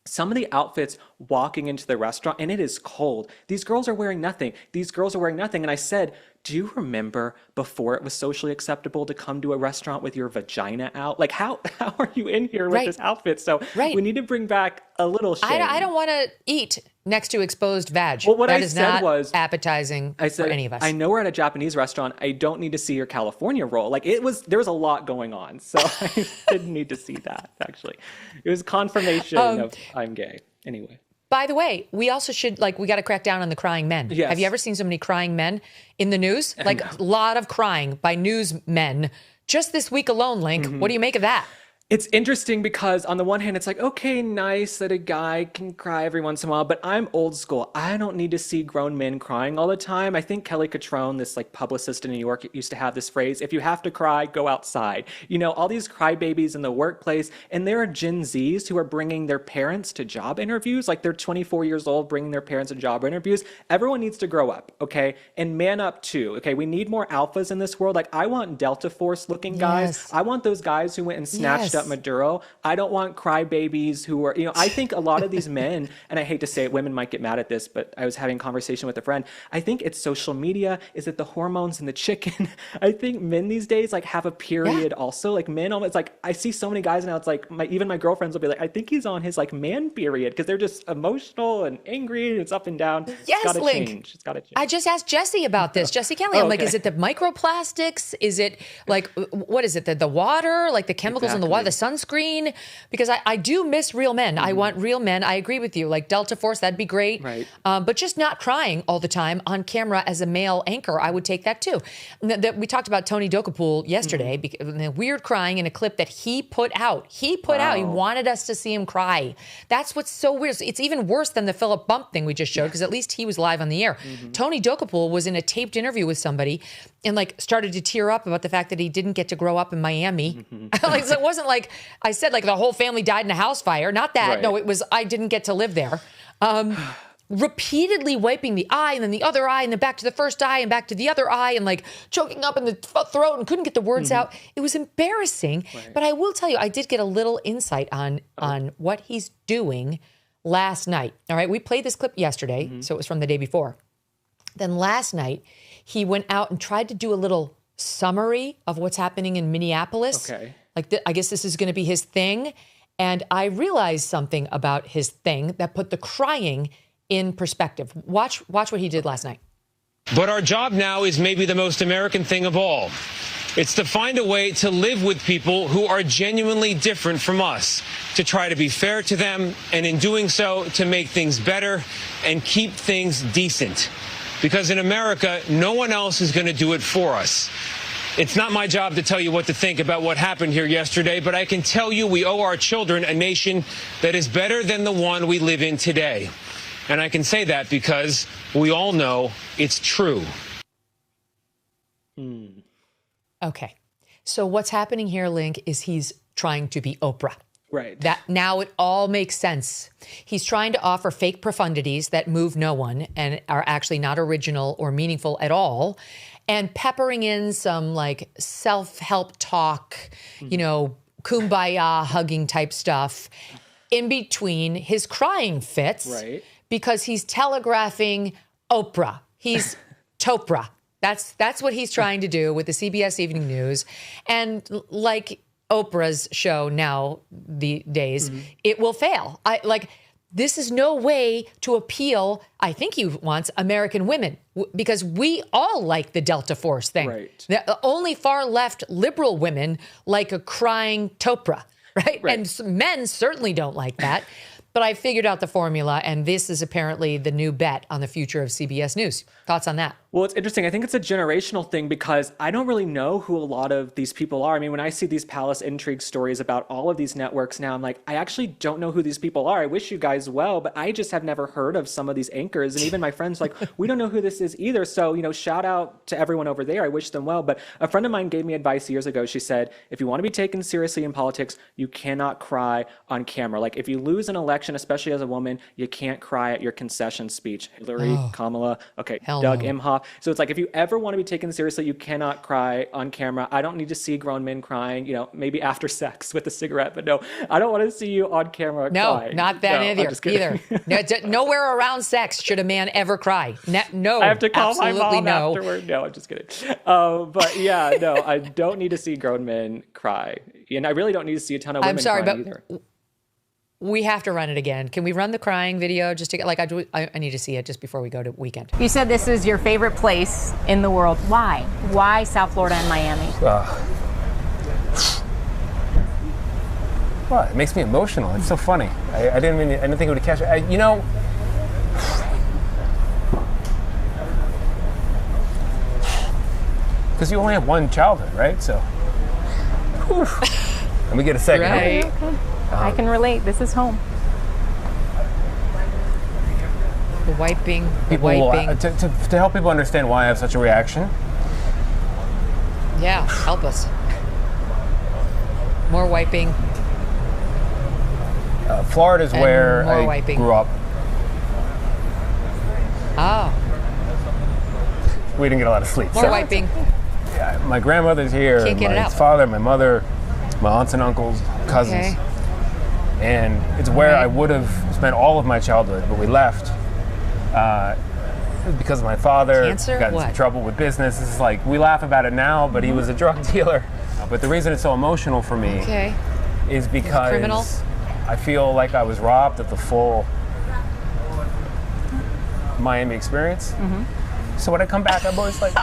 Some of the outfits walking into the restaurant, and it is cold. These girls are wearing nothing. And I said, do you remember before it was socially acceptable to come to a restaurant with your vagina out? Like, how are you in here with this outfit? So we need to bring back a little shame. I don't want to eat next to exposed vag. Well, what that I is said not was appetizing for any of us. I know we're at a Japanese restaurant. I don't need to see your California roll. Like there was a lot going on. So I didn't need to see that, actually. It was confirmation of I'm gay. Anyway. By the way, we also should, we got to crack down on the crying men. Yes. Have you ever seen so many crying men in the news? Like a lot of crying by newsmen. Just this week alone, Link. What do you make of that? It's interesting because on the one hand, it's like, okay, nice that a guy can cry every once in a while, but I'm old school. I don't need to see grown men crying all the time. I think Kelly Catrone, this publicist in New York, used to have this phrase, if you have to cry, go outside. All these crybabies in the workplace, and there are Gen Zs who are bringing their parents to job interviews. Like they're 24 years old, bringing their parents to job interviews. Everyone needs to grow up, okay? And man up too, okay? We need more alphas in this world. Like I want Delta Force looking guys. I want those guys who went and snatched up Maduro. I don't want crybabies who are, I think a lot of these men, and I hate to say it, women might get mad at this, but I was having a conversation with a friend. I think it's social media. Is it the hormones in the chicken? I think men these days have a period also. Like men, it's like, I see so many guys now, it's like even my girlfriends will be like, I think he's on his man period because they're just emotional and angry and it's up and down. Yes, it's gotta Link. change. It's got to change. I just asked Jesse about this. Jesse Kelly. I'm like, is it the microplastics? Is it what is it? The water, the chemicals in the water, the sunscreen? Because I do miss real men. I want real men. I agree with you. Like Delta Force, that'd be great. Right. But just not crying all the time on camera as a male anchor, I would take that too. We talked about Tony Dokoupil yesterday, the weird crying in a clip that he put out. He wanted us to see him cry. That's what's so weird. It's even worse than the Philip Bump thing we just showed, because at least he was live on the air. Tony Dokoupil was in a taped interview with somebody and started to tear up about the fact that he didn't get to grow up in Miami. So it wasn't like I said, the whole family died in a house fire. Not that. Right. No, it was I didn't get to live there. Repeatedly wiping the eye and then the other eye and then back to the first eye and back to the other eye and choking up in the throat and couldn't get the words out. It was embarrassing. Right. But I will tell you, I did get a little insight on what he's doing last night. All right. We played this clip yesterday, so it was from the day before. Then last night, he went out and tried to do a little summary of what's happening in Minneapolis. Okay. I guess this is going to be his thing. And I realized something about his thing that put the crying in perspective. Watch what he did last night. But our job now is maybe the most American thing of all. It's to find a way to live with people who are genuinely different from us, to try to be fair to them, and in doing so, to make things better and keep things decent. Because in America, no one else is going to do it for us. It's not my job to tell you what to think about what happened here yesterday, but I can tell you we owe our children a nation that is better than the one we live in today. And I can say that because we all know it's true. Okay. So what's happening here, Link, is he's trying to be Oprah. Right. That now it all makes sense. He's trying to offer fake profundities that move no one and are actually not original or meaningful at all, and peppering in some self-help talk, kumbaya hugging type stuff in between his crying fits. Right. Because he's telegraphing Oprah. He's Topra. That's what he's trying to do with the CBS Evening News. And like Oprah's show now, the days, it will fail. this is no way to appeal, I think he wants, American women, because we all like the Delta Force thing. Right. Only far left liberal women like a crying Topra, right? And men certainly don't like that. But I figured out the formula, and this is apparently the new bet on the future of CBS News. Thoughts on that? Well, it's interesting. I think it's a generational thing because I don't really know who a lot of these people are. I mean, when I see these palace intrigue stories about all of these networks now, I'm like, I actually don't know who these people are. I wish you guys well, but I just have never heard of some of these anchors. And even my friends like, we don't know who this is either. So, shout out to everyone over there. I wish them well. But a friend of mine gave me advice years ago. She said, if you want to be taken seriously in politics, you cannot cry on camera. Like if you lose an election, especially as a woman, you can't cry at your concession speech. Hillary, Kamala, Doug Imhoff. So it's like, if you ever want to be taken seriously, you cannot cry on camera. I don't need to see grown men crying, maybe after sex with a cigarette, but no, I don't want to see you on camera cry. No, not that either. No, nowhere around sex should a man ever cry. No, I have to call my mom no. afterward. No, I'm just kidding. But yeah, no, I don't need to see grown men cry. And I really don't need to see a ton of women crying either. We have to run it again. Can we run the crying video just to get, I need to see it just before we go to weekend. You said this is your favorite place in the world. Why? Why South Florida and Miami? Well, it makes me emotional. It's so funny. I didn't think it would catch it. Because you only have one childhood, right? So, let me get a second. Right. Okay. I can relate. This is home. The wiping. To help people understand why I have such a reaction. Yeah, help us. More wiping. Florida is where I grew up. Oh. We didn't get a lot of sleep. More wiping. Yeah, my grandmother's here. Can't get it my out. father, my mother, my aunts and uncles, cousins. Okay. And it's where I would have spent all of my childhood, but we left because of my father. Cancer? Got in some trouble with business. It's like, we laugh about it now, but he was a drug dealer. But the reason it's so emotional for me is because I feel like I was robbed of the full Miami experience. Mm-hmm. So when I come back, I'm always like...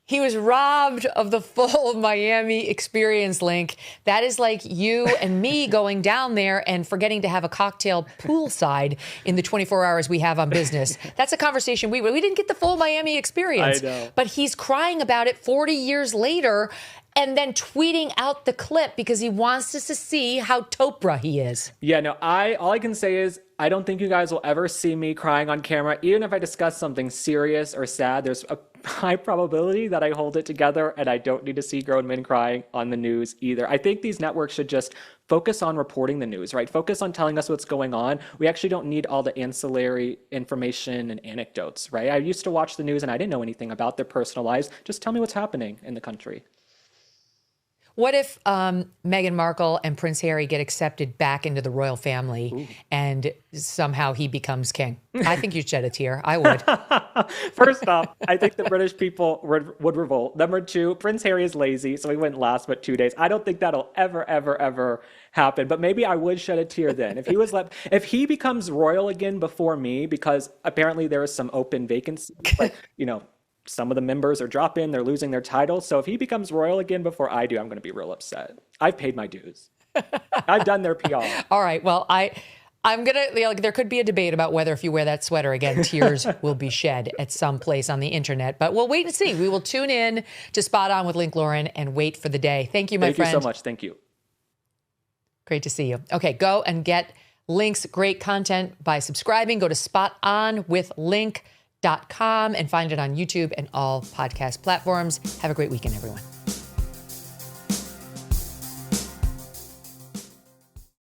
He was robbed of the full Miami experience, Link. That is like you and me going down there and forgetting to have a cocktail poolside in the 24 hours we have on business. That's a conversation we didn't get the full Miami experience. I know. But he's crying about it 40 years later and then tweeting out the clip because he wants us to see how Topra he is. Yeah, no, all I can say is I don't think you guys will ever see me crying on camera. Even if I discuss something serious or sad, there's a high probability that I hold it together and I don't need to see grown men crying on the news either. I think these networks should just focus on reporting the news, right? Focus on telling us what's going on. We actually don't need all the ancillary information and anecdotes, right? I used to watch the news and I didn't know anything about their personal lives. Just tell me what's happening in the country. What if Meghan Markle and Prince Harry get accepted back into the royal family and somehow he becomes king? I think you'd shed a tear. I would. First off, I think the British people would revolt. Number two, Prince Harry is lazy, so he wouldn't last but 2 days. I don't think that'll ever happen. But maybe I would shed a tear then. If he becomes royal again before me, because apparently there is some open vacancy, like, some of the members are dropping, they're losing their titles. So if he becomes royal again before I do, I'm going to be real upset. I've paid my dues. I've done their PR. All right. Well, I'm going to, there could be a debate about whether if you wear that sweater again, tears will be shed at some place on the internet. But we'll wait and see. We will tune in to Spot On with Link Lauren and wait for the day. Thank you, my friend. Thank you so much. Thank you. Great to see you. Okay, go and get Link's great content by subscribing. Go to spotonwithlink.com and find it on YouTube and all podcast platforms. Have a great weekend, everyone.